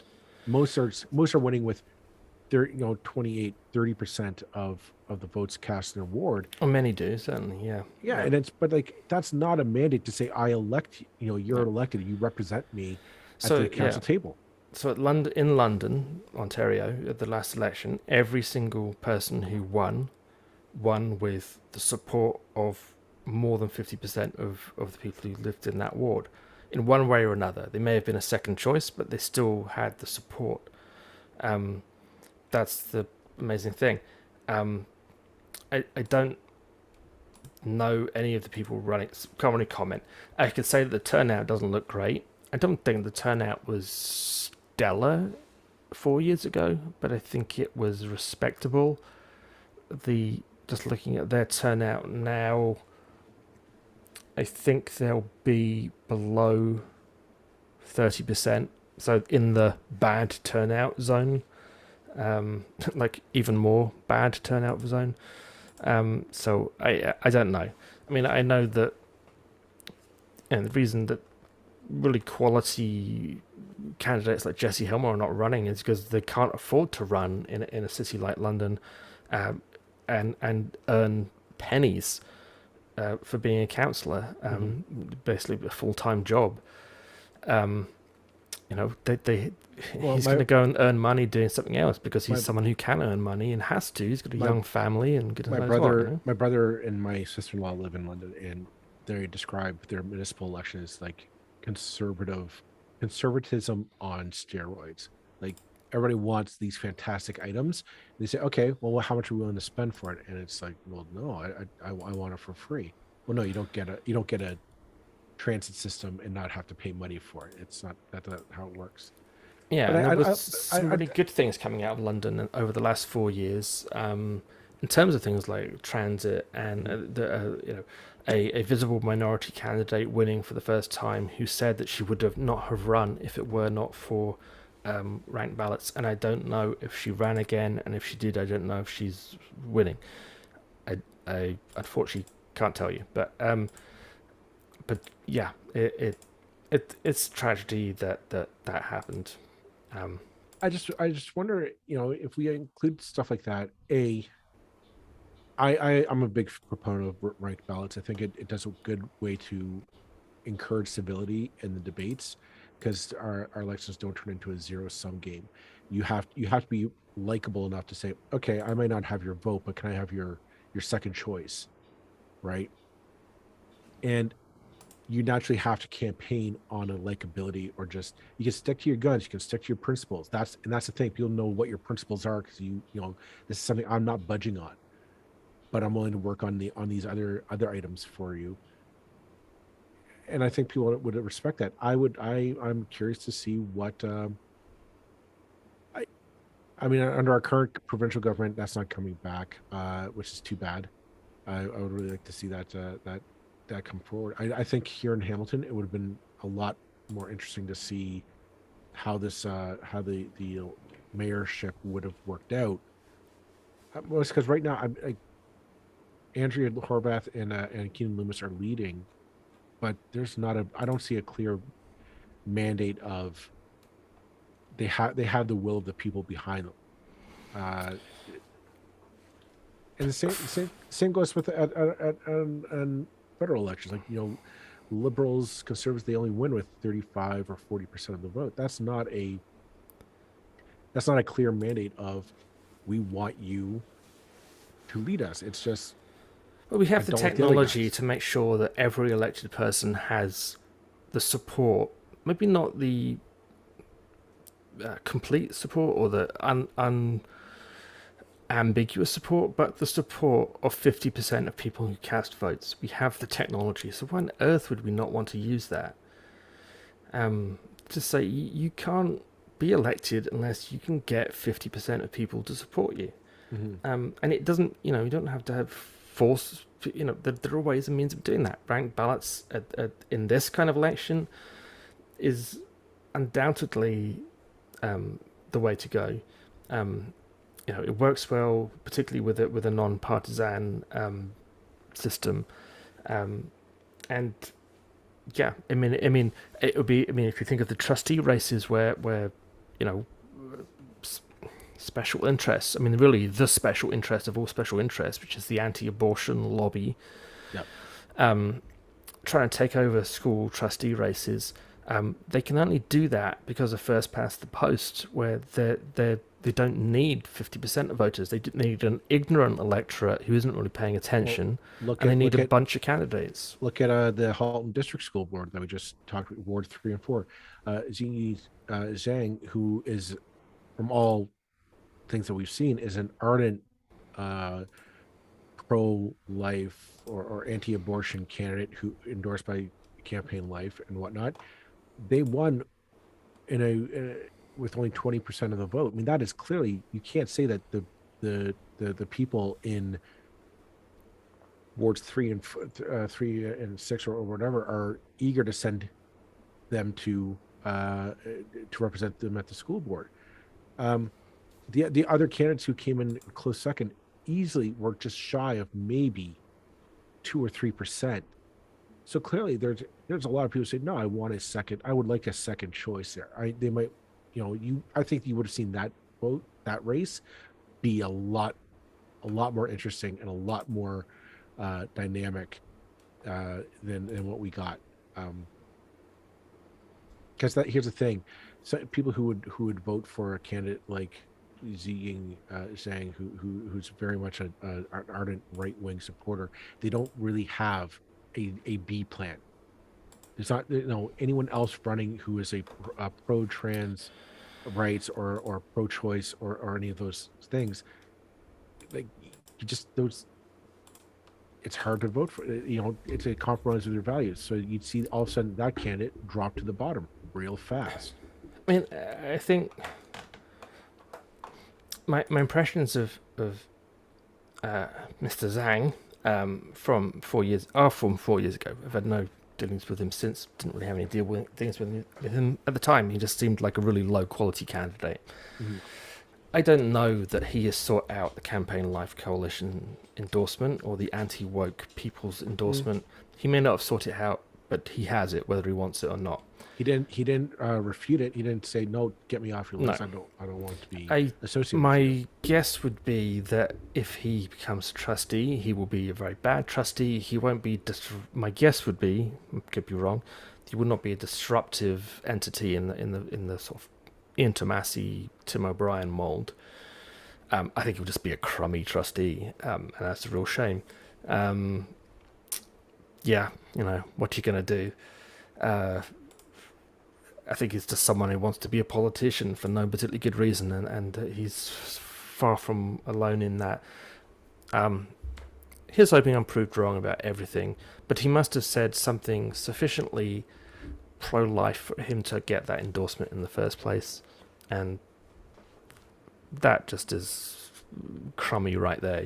Most are winning with 28, 30% of the votes cast in a ward. Well, many do, certainly, yeah. Yeah, and but that's not a mandate to say I elect you're elected, you represent me at the council table. So in London, Ontario, at the last election, every single person who won with the support of more than 50% of the people who lived in that ward, in one way or another. They may have been a second choice, but they still had the support. That's the amazing thing. I don't know any of the people running. Can't really comment. I could say that the turnout doesn't look great. I don't think the turnout was stellar 4 years ago, but I think it was respectable. Just looking at their turnout now, I think they'll be below 30%. So in the bad turnout zone, like even more bad turnout zone. So I don't know. I mean, I know that, and the reason that really quality candidates like Jesse Helmer are not running is because they can't afford to run in a city like London, and earn pennies for being a councillor, basically a full-time job. He's going to go and earn money doing something else because he's someone who can earn money and has to. He's got a young family and good. My brother and my sister-in-law live in London, and they describe their municipal election as like conservatism on steroids. Like everybody wants these fantastic items. They say, okay, well, how much are we willing to spend for it? And it's like, well, no, I want it for free. Well, no, you don't get a transit system and not have to pay money for it. It's not that's how it works. Yeah, But and there was I, some really good things coming out of London over the last 4 years, in terms of things like transit and a visible minority candidate winning for the first time who said that she would have not have run if it were not for ranked ballots. And I don't know if she ran again, and if she did, I don't know if she's winning. I unfortunately can't tell you, but yeah, it's tragedy that happened. Um, I just wonder, if we include stuff like that. I'm a big proponent of ranked ballots. I think it does a good way to encourage civility in the debates, because our elections don't turn into a zero sum game. You have to be likable enough to say, okay, I might not have your vote, but can I have your second choice, right? And you naturally have to campaign on a likability, or just you can stick to your guns, you can stick to your principles. That's the thing. People know what your principles are, because this is something I'm not budging on, but I'm willing to work on these other items for you. And I think people would respect that. I'm curious to see what I I mean, under our current provincial government, that's not coming back, which is too bad. I would really like to see that come forward. I think here in Hamilton, it would have been a lot more interesting to see how the mayorship would have worked out. Well, it's because right now Andrea Horvath and Keenan Loomis are leading, but I don't see a clear mandate of they have the will of the people behind them. Uh, and the same goes with at federal elections. Like, liberals, conservatives, they only win with 35 or 40% of the vote. That's not a clear mandate of, we want you to lead us. It's just, but we I have the don't like the other technology guys. to make sure that every elected person has the support, maybe not the complete support or the unambiguous support, but the support of 50% of people who cast votes. We have the technology, so why on earth would we not want to use that? To say you can't be elected unless you can get 50% of people to support you. Mhm. And it doesn't, you don't have to have force. There are ways and means of doing that. Ranked ballots in this kind of election is undoubtedly the way to go. It works well, particularly with a non-partisan system, and yeah, I mean, it would be. I mean, if you think of the trustee races where you know special interests. I mean, really, the special interest of all special interests, which is the anti-abortion lobby, Yep. um, trying to take over school trustee races. They can only do that because of first past the post, where they don't need 50% of voters. They need an ignorant electorate who isn't really paying Well, attention, look and they at need look a at bunch of candidates. look at the Halton District School Board that we just talked about, Ward 3 and 4. Ziyi Zhang, who is, from all things that we've seen, is an ardent uh, pro-life or anti-abortion candidate, who endorsed by Campaign Life and whatnot. They won with only 20% of the vote. I mean, that is clearly, you can't say that the people in wards 3 and 6, or whatever, are eager to send them to represent them at the school board. Um, the other candidates who came in close second easily were just shy of maybe 2 or 3%. So clearly, there's a lot of people who say, no, I want a second. I would like a second choice there. They might, I think you would have seen that race be a lot more interesting and a lot more dynamic than what we got. Because here's the thing: so people who would vote for a candidate like Ziying Zhang, who's very much an ardent right wing supporter, they don't really have a B plan. There's not, anyone else running who is a pro trans rights, or pro choice, or any of those things. Like, you just those it's hard to vote for. It's a compromise with your values. So you'd see all of a sudden that candidate drop to the bottom real fast. I mean, I think my impressions of Mr. Zhang from 4 years ago. I've had no dealings with him since. Didn't really have any dealings with him at the time. He just seemed like a really low quality candidate. Mm-hmm. I don't know that he has sought out the Campaign Life Coalition endorsement or the anti-woke people's endorsement. He may not have sought it out, but he has it, whether he wants it or not. He didn't refute it. He didn't say, no, get me off your list. No. I don't want to be associated with My you. guess would be that if he becomes a trustee, he will be a very bad trustee. He won't be. My guess would be, could be wrong, he would not be a disruptive entity in the sort of Ian Tomasi, Tim O'Brien mold. I think he'll just be a crummy trustee, and that's a real shame. Yeah, what are you gonna do? I think he's just someone who wants to be a politician for no particularly good reason, and he's far from alone in that. Here's hoping I'm proved wrong about everything, but he must have said something sufficiently pro-life for him to get that endorsement in the first place, and that just is crummy right there,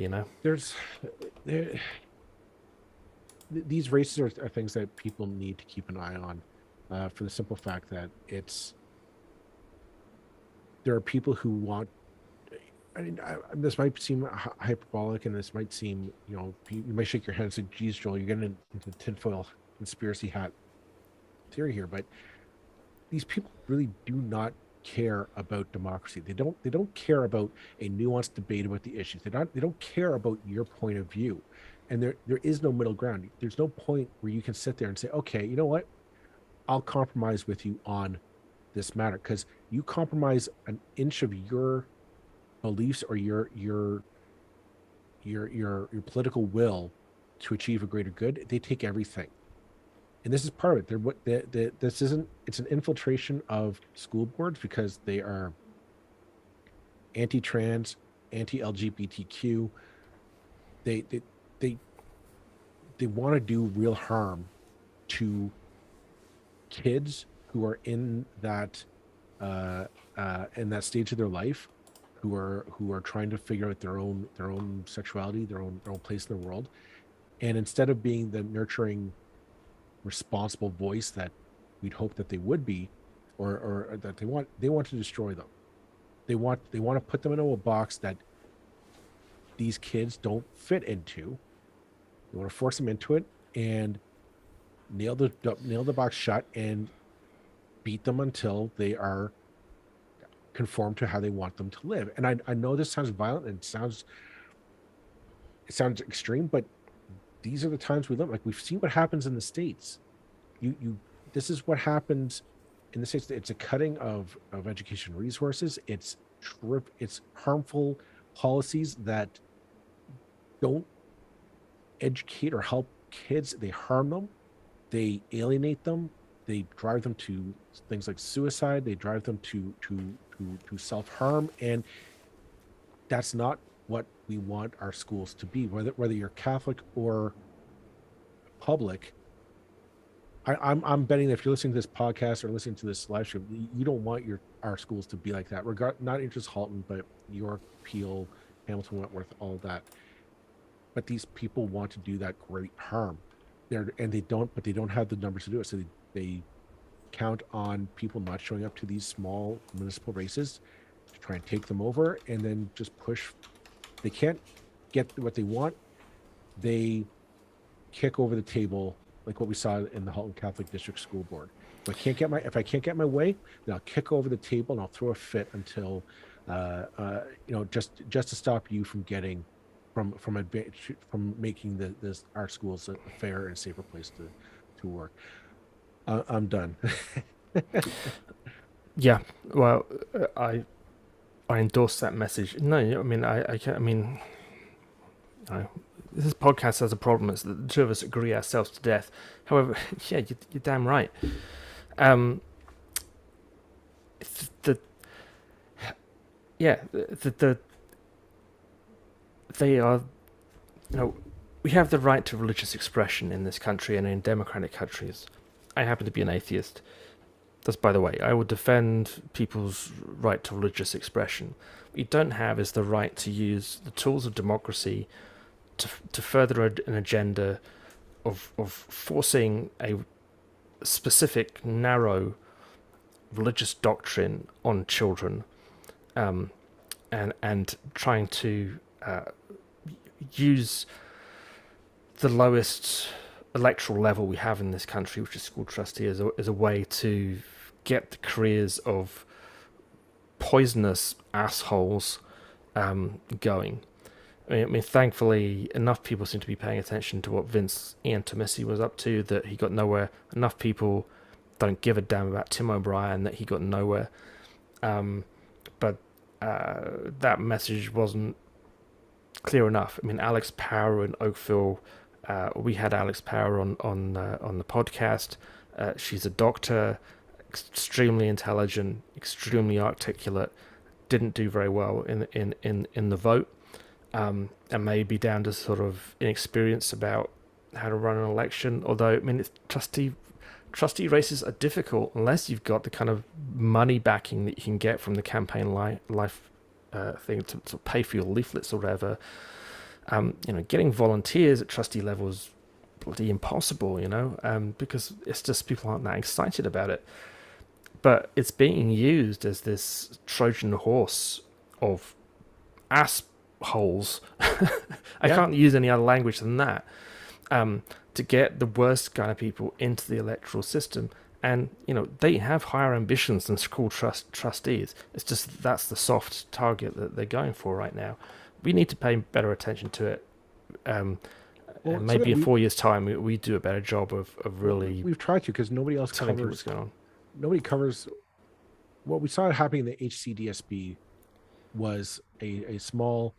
These races are things that people need to keep an eye on. For the simple fact that there are people who want. This might seem hyperbolic, and this might seem, you might shake your head and say, "Geez, Joel, you're getting into tinfoil conspiracy hat theory here." But these people really do not care about democracy. They don't care about a nuanced debate about the issues. They don't care about your point of view, and there is no middle ground. There's no point where you can sit there and say, "Okay, you know what? I'll compromise with you on this matter," because you compromise an inch of your beliefs or your political will to achieve a greater good. They take everything, and this is part of it. This isn't. It's an infiltration of school boards because they are anti-trans, anti-LGBTQ. They want to do real harm to kids who are in that stage of their life, who are trying to figure out their own sexuality, their own place in the world, and instead of being the nurturing, responsible voice that we'd hope that they would be, or that they want to destroy them. They want to put them into a box that these kids don't fit into. They want to force them into it and nail the box shut and beat them until they are conform to how they want them to live. And I know this sounds violent and it sounds extreme, but these are the times we live. Like, we've seen what happens in the States. This is what happens in the States. It's a cutting of education resources. It's harmful policies that don't educate or help kids. They harm them. They alienate them. They drive them to things like suicide. They drive them to self-harm, and that's not what we want our schools to be. Whether you're Catholic or public, I'm betting that if you're listening to this podcast or listening to this live stream, you don't want our schools to be like that. Not just Halton, but York, Peel, Hamilton, Wentworth, all of that. But these people want to do that great harm. They don't have the numbers to do it. So they count on people not showing up to these small municipal races to try and take them over, and then just push. They can't get what they want. They kick over the table, like what we saw in the Halton Catholic District School Board. If I can't get my way, then I'll kick over the table and I'll throw a fit until, just to stop you from getting, from making our schools a fair and safer place to work. I'm done. Yeah, well, I endorse that message. No, I mean, I can't. I mean, this podcast has a problem. It's that the two of us agree ourselves to death. However, yeah, you're damn right. They are, we have the right to religious expression in this country and in democratic countries. I happen to be an atheist. That's by the way. I will defend people's right to religious expression. What you don't have is the right to use the tools of democracy to further an agenda of forcing a specific, narrow religious doctrine on children, um, and trying to use the lowest electoral level we have in this country, which is school trustee, as a way to get the careers of poisonous assholes going. I mean, thankfully, enough people seem to be paying attention to what Vince Iantomissi was up to that he got nowhere. Enough people don't give a damn about Tim O'Brien that he got nowhere. But that message wasn't clear enough. I mean, Alex Power in Oakville, we had Alex Power on the podcast. She's a doctor, extremely intelligent, extremely articulate. Didn't do very well in the vote, and maybe down to sort of inexperience about how to run an election. Although I mean, it's trustee races are difficult unless you've got the kind of money backing that you can get from the campaign life thing to pay for your leaflets or whatever. Getting volunteers at trustee level is bloody impossible, because it's just people aren't that excited about it. But it's being used as this Trojan horse of assholes. I can't use any other language than that. To get the worst kind of people into the electoral system. And, they have higher ambitions than school trustees. It's just that's the soft target that they're going for right now. We need to pay better attention to it. And maybe in 4 years' time, we do a better job of really... We've tried to, because nobody else telling people covers... what's going on. Nobody covers... What we saw happening in the HCDSB was a small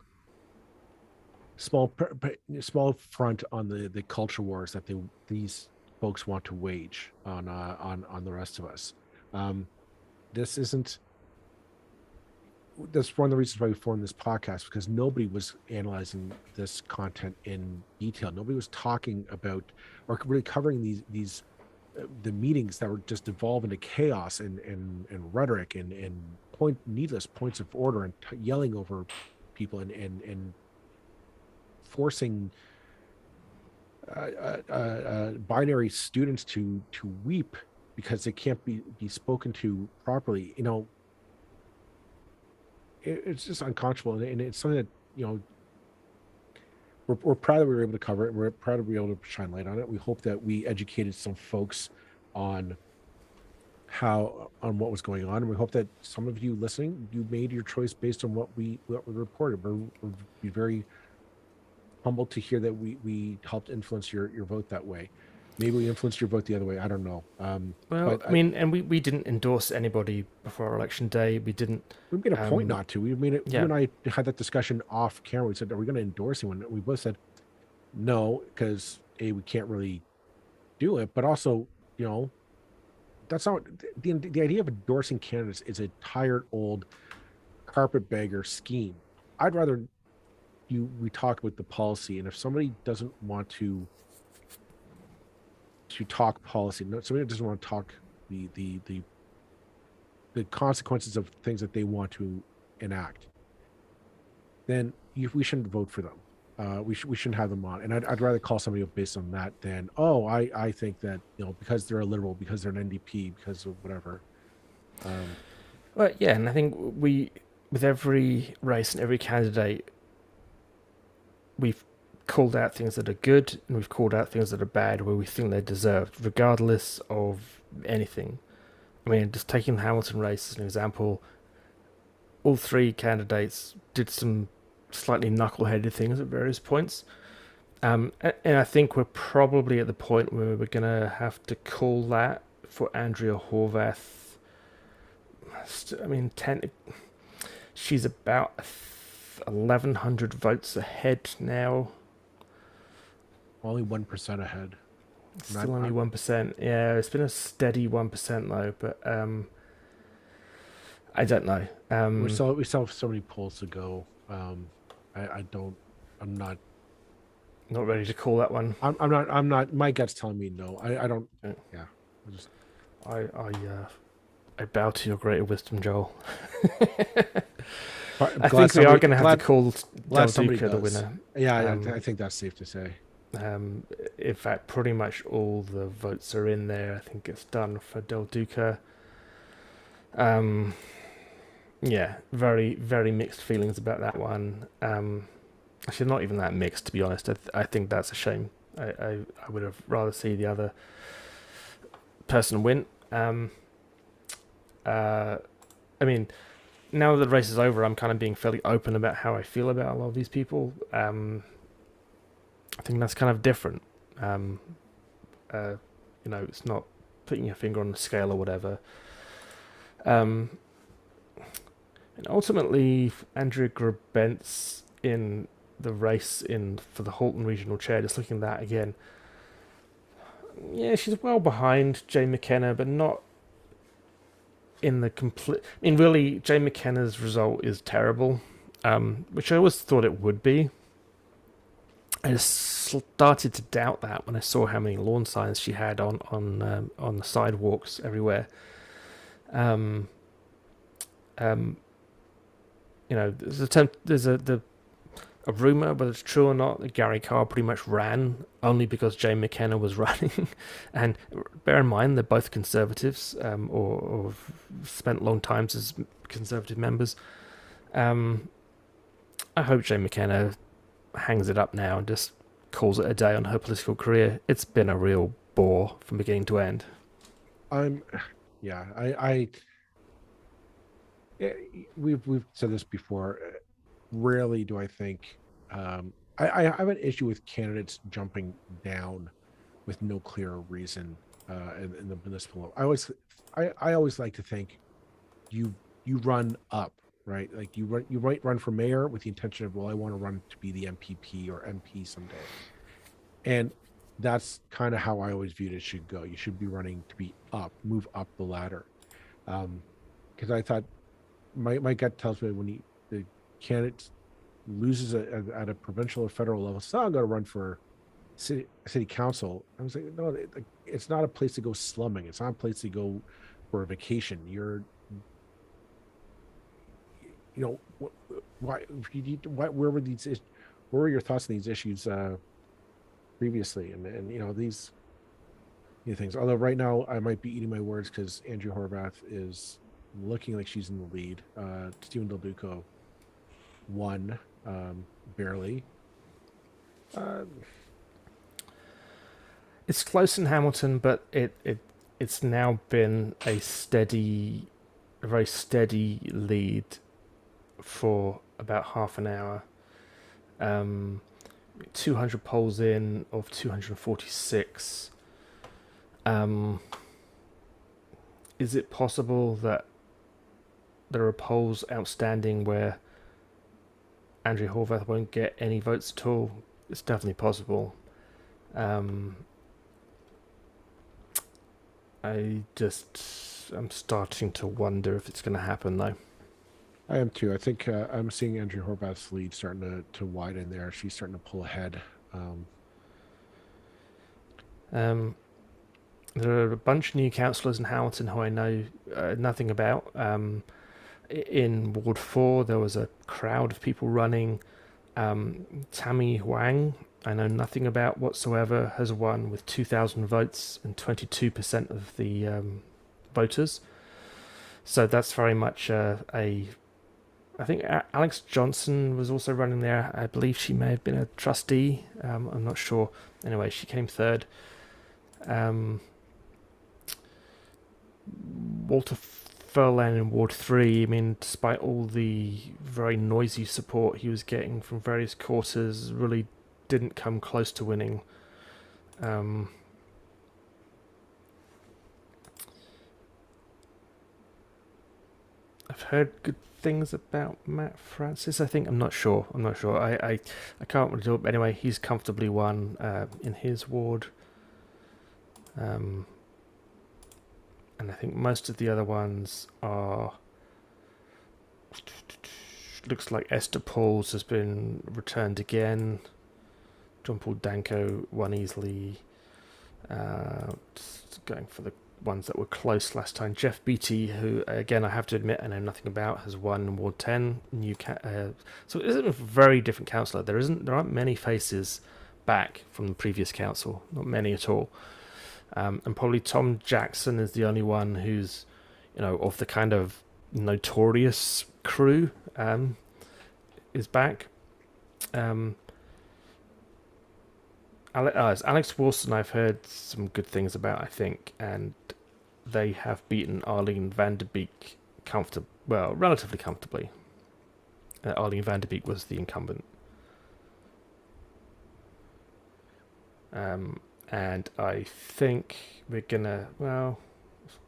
front on the culture wars that these folks want to wage on the rest of us. This isn't. That's one of the reasons why we formed this podcast, because nobody was analyzing this content in detail. Nobody was talking about or really covering these the meetings that were just devolve into chaos and rhetoric and needless points of order and yelling over people and forcing binary students to weep because they can't be spoken to properly. It's just unconscionable, and it's something that we're proud that we were able to cover it. We're proud to be able to shine light on it. We hope that we educated some folks on what was going on, and we hope that some of you listening, you made your choice based on what we reported. We're very humbled to hear that we helped influence your vote that way. Maybe we influenced your vote the other way. I don't know. We didn't endorse anybody before election day. We didn't. We made a point not to. We made it. Yeah. You and I had that discussion off camera. We said, "Are we going to endorse anyone?" We both said, "No," because we can't really do it. But also, that's not the idea of endorsing candidates is a tired old carpetbagger scheme. I'd rather we talk about the policy, and if somebody doesn't want to talk policy, somebody doesn't want to talk the consequences of things that they want to enact, then we shouldn't vote for them. We shouldn't have them on. And I'd rather call somebody up based on that than, I think that, because they're a liberal, because they're an NDP, because of whatever. Well, yeah, and I think with every race and every candidate, we've called out things that are good and we've called out things that are bad where we think they're deserved, regardless of anything. I mean, just taking the Hamilton race as an example, all three candidates did some slightly knuckleheaded things at various points. And I think we're probably at the point where we're going to have to call that for Andrea Horvath. I mean, she's about 1,100 votes ahead now. Only 1% ahead. Still only 1%. Yeah, it's been a steady 1% though, but I don't know. We still have so many polls to go. I'm not Not ready to call that one. I'm not. My gut's telling me no. I don't. Yeah. Yeah. I just I bow to your greater wisdom, Joel. I'm I glad think we are somebody going to have to call glad Del somebody Duca the does. winner. Yeah, Um, I think that's safe to say. um, in fact, pretty much all the votes are in there. I think it's done for Del Duca. Um, yeah, very, very mixed feelings about that one. Actually, not even that mixed, to be honest. I think that's a shame. I would have rather see the other person win. Uh, I mean, now that the race is over, I'm kind of being fairly open about how I feel about a lot of these people. I think that's kind of different. Um, uh, it's not putting your finger on the scale or whatever. Um, and ultimately, Andrea Grabentz in the race in for the Halton Regional Chair, just looking at that again, yeah, she's well behind Jay McKenna, but not in the complete. I mean, really, Jay McKenna's result is terrible, which I always thought it would be. I just started to doubt that when I saw how many lawn signs she had on the sidewalks everywhere. Um, um, there's a rumor, whether it's true or not, that Gary Carr pretty much ran only because Jay McKenna was running. And bear in mind, they're both conservatives, or spent long times as conservative members. Um, I hope Jay McKenna hangs it up now and just calls it a day on her political career. It's been a real bore from beginning to end. I'm yeah, eh, we've said this before. Rarely do I think I have an issue with candidates jumping down with no clear reason in the municipal level. I always like to think you you run up, right? Like you might run for mayor with the intention of, well, I want to run to be the MPP or MP someday. And that's kind of how I always viewed it should go. You should be running to be up, move up the ladder. Because I thought my gut tells me when the candidate loses at a provincial or federal level, so I'm going to run for city council. I was like, no, it's not a place to go slumming. It's not a place to go for a vacation. Why you need where were where were your thoughts on these issues previously? And these things. Although right now I might be eating my words because Andrew Horvath is looking like she's in the lead. Stephen Del Duco won barely. Uh, It's close in Hamilton, but it's now been a very steady lead for about half an hour. Um, 200 polls in of 246. Is it possible that there are polls outstanding where Andrea Horvath won't get any votes at all? It's definitely possible. Um, I'm starting to wonder if it's going to happen though. I am too. I think I'm seeing Andrew Horvath's lead starting to widen there. She's starting to pull ahead. Um, there are a bunch of new councillors in Hamilton who I know nothing about. In Ward 4, there was a crowd of people running. Tammy Huang, I know nothing about whatsoever, has won with 2,000 votes and 22% of the voters. So that's very much I think Alex Johnson was also running there. I believe she may have been a trustee. I'm not sure. Anyway, she came third. Walter Furlan in Ward 3, I mean, despite all the very noisy support he was getting from various quarters, really didn't come close to winning. I've heard good things about Matt Francis. I'm not sure. I can't really do it. Anyway, he's comfortably won in his ward. And I think most of the other ones are. Looks like Esther Pauls has been returned again. John Paul Danko won easily. Just going for the ones that were close last time. Jeff Beattie, who again I have to admit I know nothing about, has won in Ward 10. So it isn't a very different councillor. There aren't many faces back from the previous council, not many at all. And probably Tom Jackson is the only one who's, of the kind of notorious crew, is back. Alex Wilson, I've heard some good things about, I think, and they have beaten Arlene van der Beek relatively comfortably. Arlene van der Beek was the incumbent. And I think we're gonna,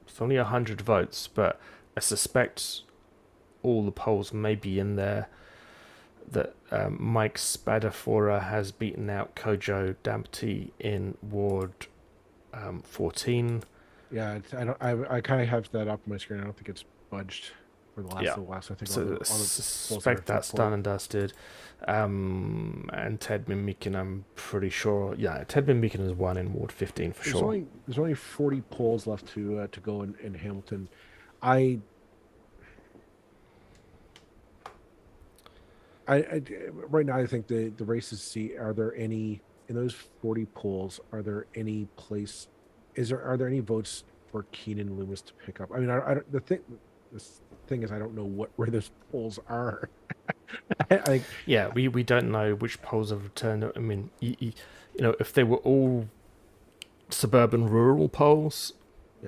it's only 100 votes, but I suspect all the polls may be in there that Mike Spadafora has beaten out Kojo Damptey in Ward 14. Yeah, I kind of have that up on my screen. I don't think it's budged for the last. I think so. Suspect that's done and dusted. And Ted Mimikin, I'm pretty sure. Yeah, Ted Mimikin has won in Ward 15 for sure. There's only 40 polls left to go in Hamilton. Right now I think the race is see, are there any in those 40 polls, are there any votes for Keenan Loomis to pick up? I mean, the thing is I don't know where those polls are. We don't know which polls have returned. I mean, if they were all suburban rural polls,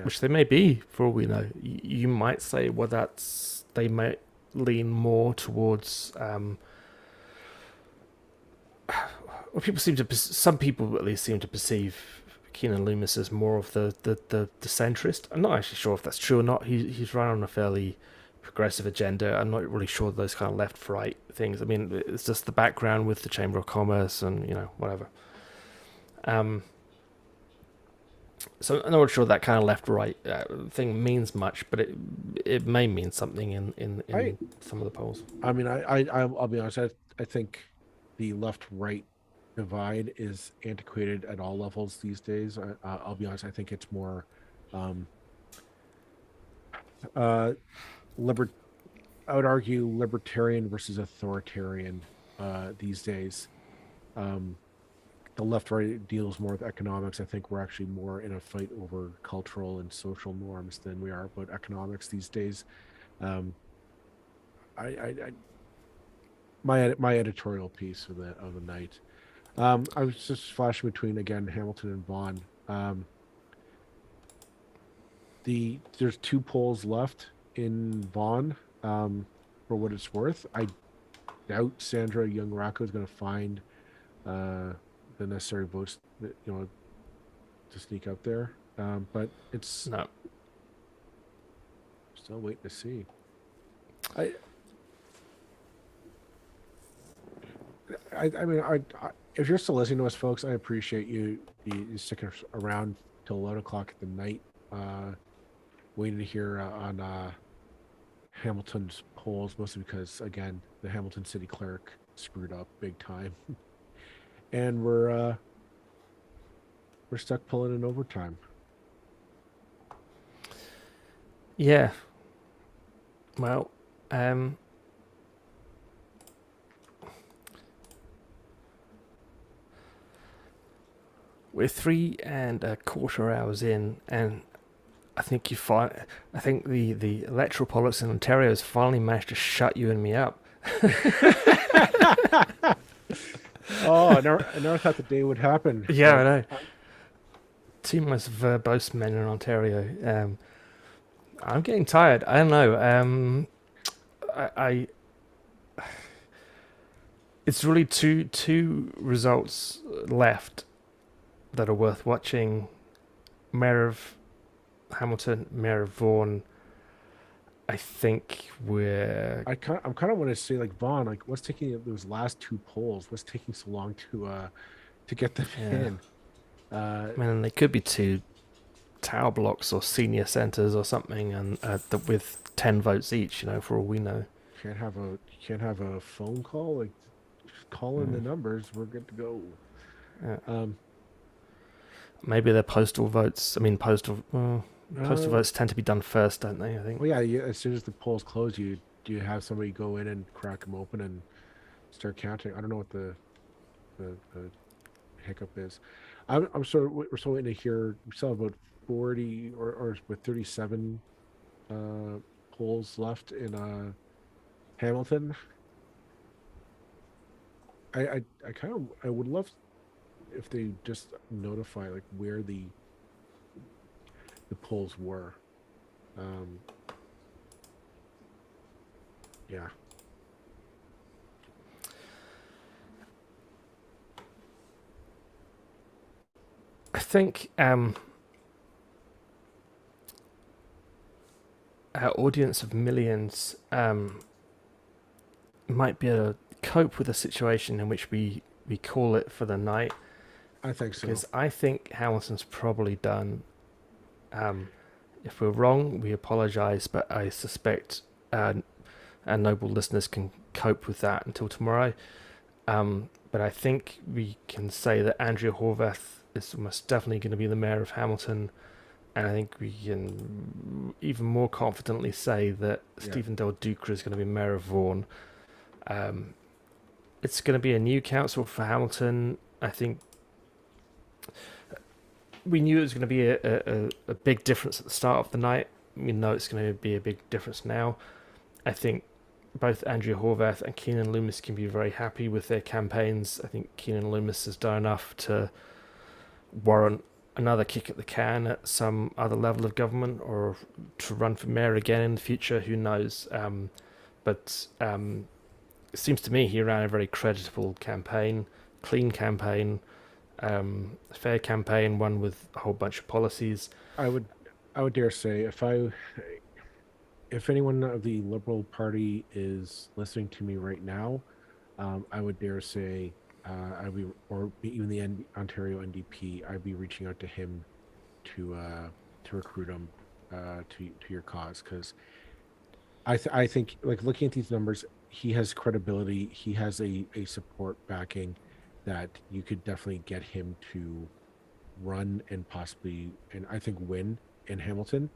which they may be for all we know, you might say, well, they might lean more towards some people at least seem to perceive Keenan Loomis as more of the centrist. I'm not actually sure if that's true or not. He's run on a fairly progressive agenda. I'm not really sure those kind of left-right things. I mean, it's just the background with the Chamber of Commerce and whatever. So I'm not sure that kind of left-right thing means much, but it may mean something in some of the polls. I mean, I'll be honest. I think the left-right divide is antiquated at all levels these days. I'll be honest. I think it's more I would argue libertarian versus authoritarian these days. The left-right deals more with economics. I think we're actually more in a fight over cultural and social norms than we are about economics these days. My editorial piece of the night. I was just flashing between again Hamilton and Vaughan. There's 2 polls left in Vaughan. For what it's worth, I doubt Sandra Young Rocco is going to find the necessary votes to sneak up there. But it's no. Still waiting to see. I mean, if you're still listening to us, folks, I appreciate you sticking around till 11 o'clock at the night, waiting to hear on Hamilton's polls, mostly because, again, the Hamilton City Clerk screwed up big time, and we're stuck pulling in overtime. Yeah. Well, we're 3.25 hours in, and I think I think the electoral politics in Ontario has finally managed to shut you and me up. Oh, I never thought the day would happen. Yeah, I know. Two most verbose men in Ontario. I'm getting tired. I don't know. It's really two results left that are worth watching. Mayor of Hamilton, Mayor of Vaughan. I think I'm kind of want to say, like, Vaughan, like, what's taking those last 2 polls? What's taking so long to get them in? Man, they could be 2 tower blocks or senior centres or something, and with 10 votes each. For all we know. Can't have a phone call. Like, just call in the numbers. We're good to go. Yeah. Um, Maybe they're postal votes. I mean, postal uh, votes tend to be done first, don't they? I think. well, yeah, you, as soon as the polls close, you have somebody go in and crack them open and start counting. I don't know what the hiccup is. I'm sort we're still waiting to hear. We still have about 40 or with 37 uh polls left in Hamilton. I kind of I would love if they just notify like where the polls were. Um, yeah, I think our audience of millions might be able to cope with a situation in which we call it for the night, I think so. because I think Hamilton's probably done. If we're wrong, we apologise, but I suspect our noble listeners can cope with that until tomorrow. But I think we can say that Andrea Horvath is almost definitely going to be the mayor of Hamilton, and I think we can even more confidently say that Yeah, Stephen Del Duca is going to be mayor of Vaughan. Um, it's going to be a new council for Hamilton. I think we knew it was going to be a big difference at the start of the night. We know it's going to be a big difference now. I think both Andrea Horvath and Keenan Loomis can be very happy with their campaigns. I think Keenan Loomis has done enough to warrant another kick at the can at some other level of government, or to run for mayor again in the future. Who knows? But it seems to me he ran a very creditable campaign, clean campaign, fair campaign, one with a whole bunch of policies. I would I would dare say if anyone of the Liberal Party is listening to me right now, I would dare say I'd be or even the Ontario NDP, I'd be reaching out to him to recruit him to your cause because I think like looking at these numbers, he has credibility. He has a support backing that you could definitely get him to run and possibly and I think win in Hamilton,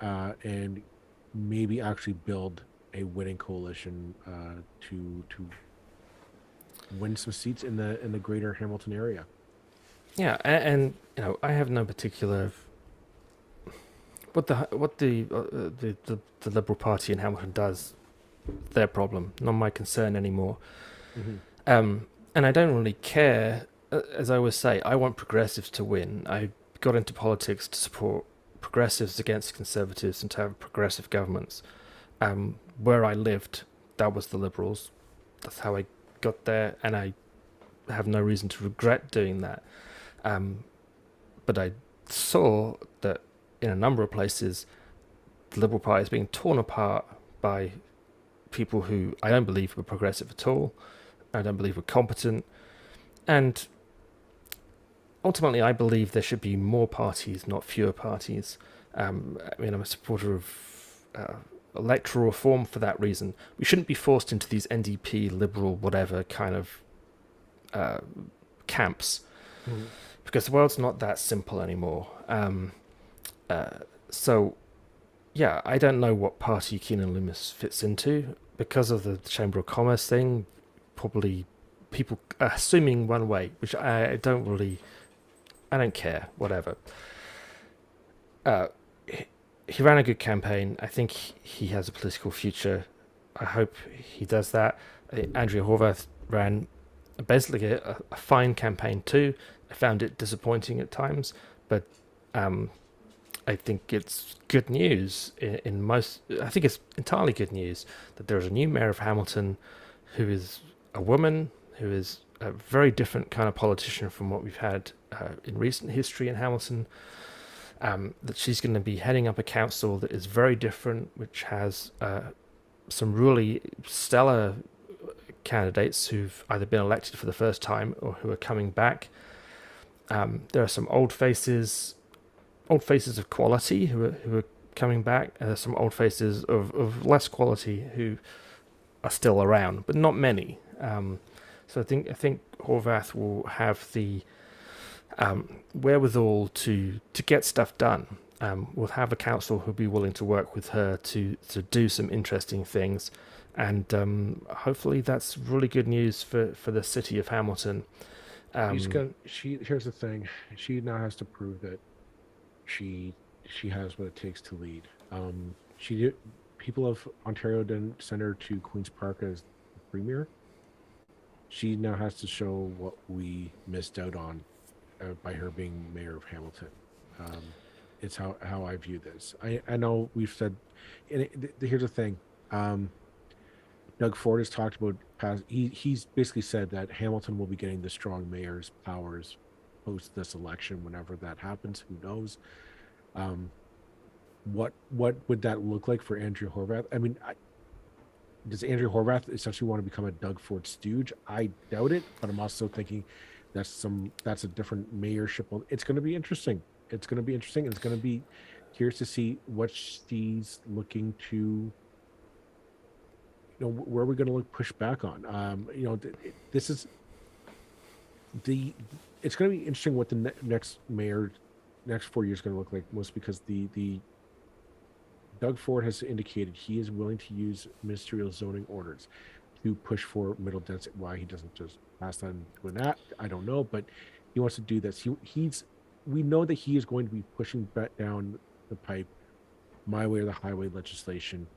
and maybe actually build a winning coalition to win some seats in the greater Hamilton area. Yeah, and I have no particular what the Liberal Party in Hamilton does. Their problem, not my concern anymore. Hmm. And I don't really care. As I always say, I want progressives to win. I got into politics to support progressives against conservatives and to have progressive governments. Where I lived, that was the Liberals. That's how I got there, and I have no reason to regret doing that. Um, but I saw that in a number of places, the Liberal Party is being torn apart by people who I don't believe were progressive at all. I don't believe were competent, and ultimately, I believe there should be more parties, not fewer parties. I mean, I'm a supporter of electoral reform for that reason. We shouldn't be forced into these NDP, liberal, whatever kind of uh, camps, Hmm. because the world's not that simple anymore. Uh, so, yeah, I don't know what party Keenan Loomis fits into because of the Chamber of Commerce thing. Probably people are assuming one way, which I don't really, I don't care. Whatever. Uh, he ran a good campaign. I think he has a political future. I hope he does that. I think Andrea Horvath ran basically a fine campaign too. I found it disappointing at times, but um, I think it's good news in most. I think it's entirely good news that there is a new mayor of Hamilton who is a woman, who is a very different kind of politician from what we've had in recent history in Hamilton. That she's going to be heading up a council that is very different, which has some really stellar candidates who've either been elected for the first time or who are coming back. There are some old faces of quality who are coming back. And there's some old faces of less quality who are still around, but not many. So I think Horvath will have the wherewithal to get stuff done. We'll have a council who'll be willing to work with her to do some interesting things, and hopefully that's really good news for the city of Hamilton. Here's the thing. She now has to prove that she she has what it takes to lead. She did, people of Ontario didn't send her to Queen's Park as the premier. She now has to show what we missed out on by her being mayor of Hamilton. Um, it's how I view this. I know we've said, and here's the thing. Doug Ford has talked about past. He's basically said that Hamilton will be getting the strong mayor's powers post this election. Whenever that happens, who knows? Um, what would that look like for Andrew Horvath? I mean, does Andrew Horvath essentially want to become a Doug Ford stooge? I doubt it, but I'm also thinking that's a different mayorship. It's going to be interesting. It's going to be interesting. It's going to be curious to see what she's looking to. Where are we going to look push back on? This is the. It's going to be interesting what the next mayor, next 4 years, going to look like. Most because the Doug Ford has indicated he is willing to use ministerial zoning orders to push for middle density. Why he doesn't just pass on to an act, I don't know, but he wants to do this. We know that he is going to be pushing back down the pipe, my way or the highway legislation.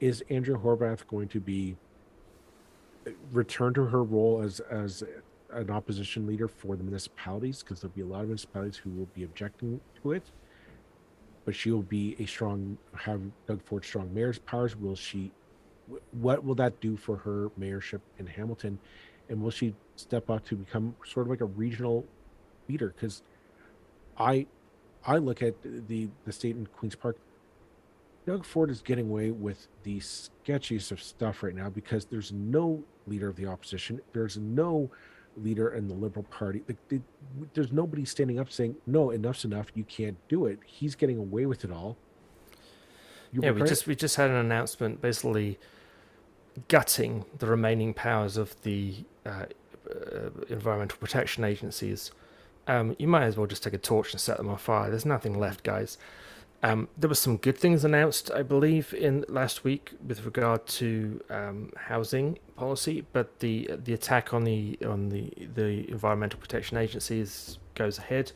Is Andrew Horvath going to be return to her role as an opposition leader for the municipalities? Because there'll be a lot of municipalities who will be objecting to it. But she will be have Doug Ford strong mayor's powers. What will that do for her mayorship in Hamilton? And will she step up to become sort of like a regional leader? Because I look at the state in Queen's Park. Doug Ford is getting away with the sketchiest of stuff right now because there's no leader of the opposition. There's no leader in the Liberal Party. There's nobody standing up saying, no, enough's enough. You can't do it. He's getting away with it all. We just had an announcement basically gutting the remaining powers of the environmental protection agencies. You might as well just take a torch and set them on fire. There's nothing left, guys. There were some good things announced, I believe, in last week with regard to housing policy, but the attack on the environmental protection agencies goes ahead.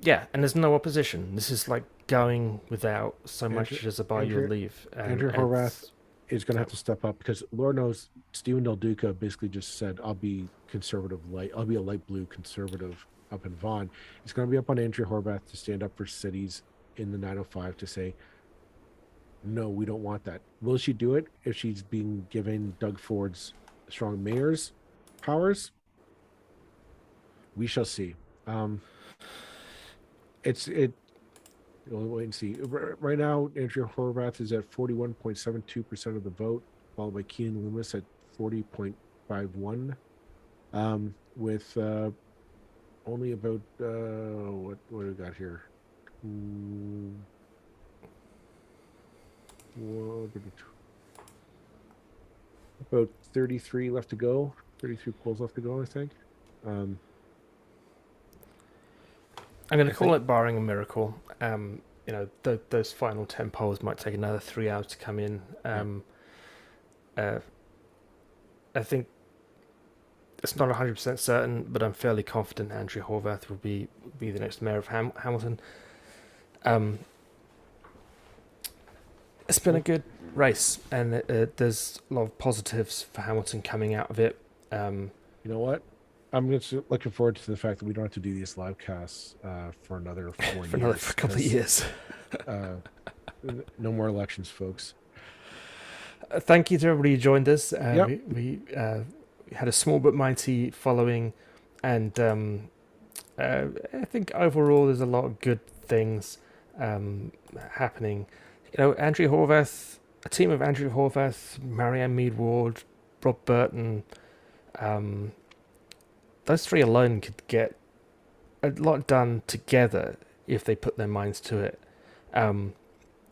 Yeah, and there's no opposition. This is like going without so much as a buy your leave. Andrew Horvath is going to have to step up because Lord knows Stephen Del Duca basically just said, I'll be I'll be a light blue conservative up in Vaughan. It's going to be up on Andrew Horvath to stand up for cities in the 905 to say, no, we don't want that. Will she do it if she's being given Doug Ford's strong mayor's powers? We shall see. We'll wait and see. Right now, Andrea Horvath is at 41.72% of the vote, followed by Keenan Loomis at 40.51, with only about what do we got here? About 33 left to go. 33 polls left to go, I think. I'm going to call it barring a miracle. Those final 10 polls might take another 3 hours to come in. I think it's not 100% certain, but I'm fairly confident Andrea Horvath will be the next mayor of Hamilton. It's been a good race, and there's a lot of positives for Hamilton coming out of it. You know what? I'm just looking forward to the fact that we don't have to do these live casts for another 4 years. For a couple of years. No more elections, folks. Thank you to everybody who joined us. Yep. We had a small but mighty following, and I think overall there's a lot of good things happening. Andrea Horvath, a team of Andrea Horvath, Marianne Mead Ward, Rob Burton, those three alone could get a lot done together if they put their minds to it.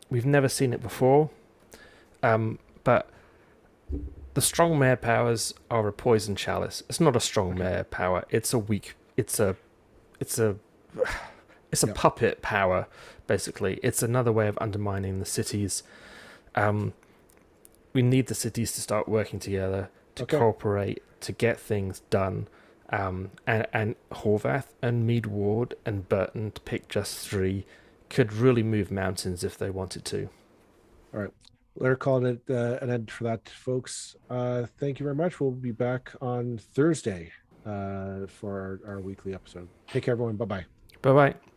We've never seen it before, but The strong mayor powers are a poison chalice. It's not a strong Okay. mayor power. It's a weak. It's a it's a Yep. puppet power. Basically, it's another way of undermining the cities. Um, we need the cities to start working together, to Okay. cooperate, to get things done. And Horvath and Mead Ward and Burton, to pick just three, could really move mountains if they wanted to. All right. We're calling it an end for that, folks. Thank you very much. We'll be back on Thursday for our weekly episode. Take care, everyone. Bye bye. Bye bye.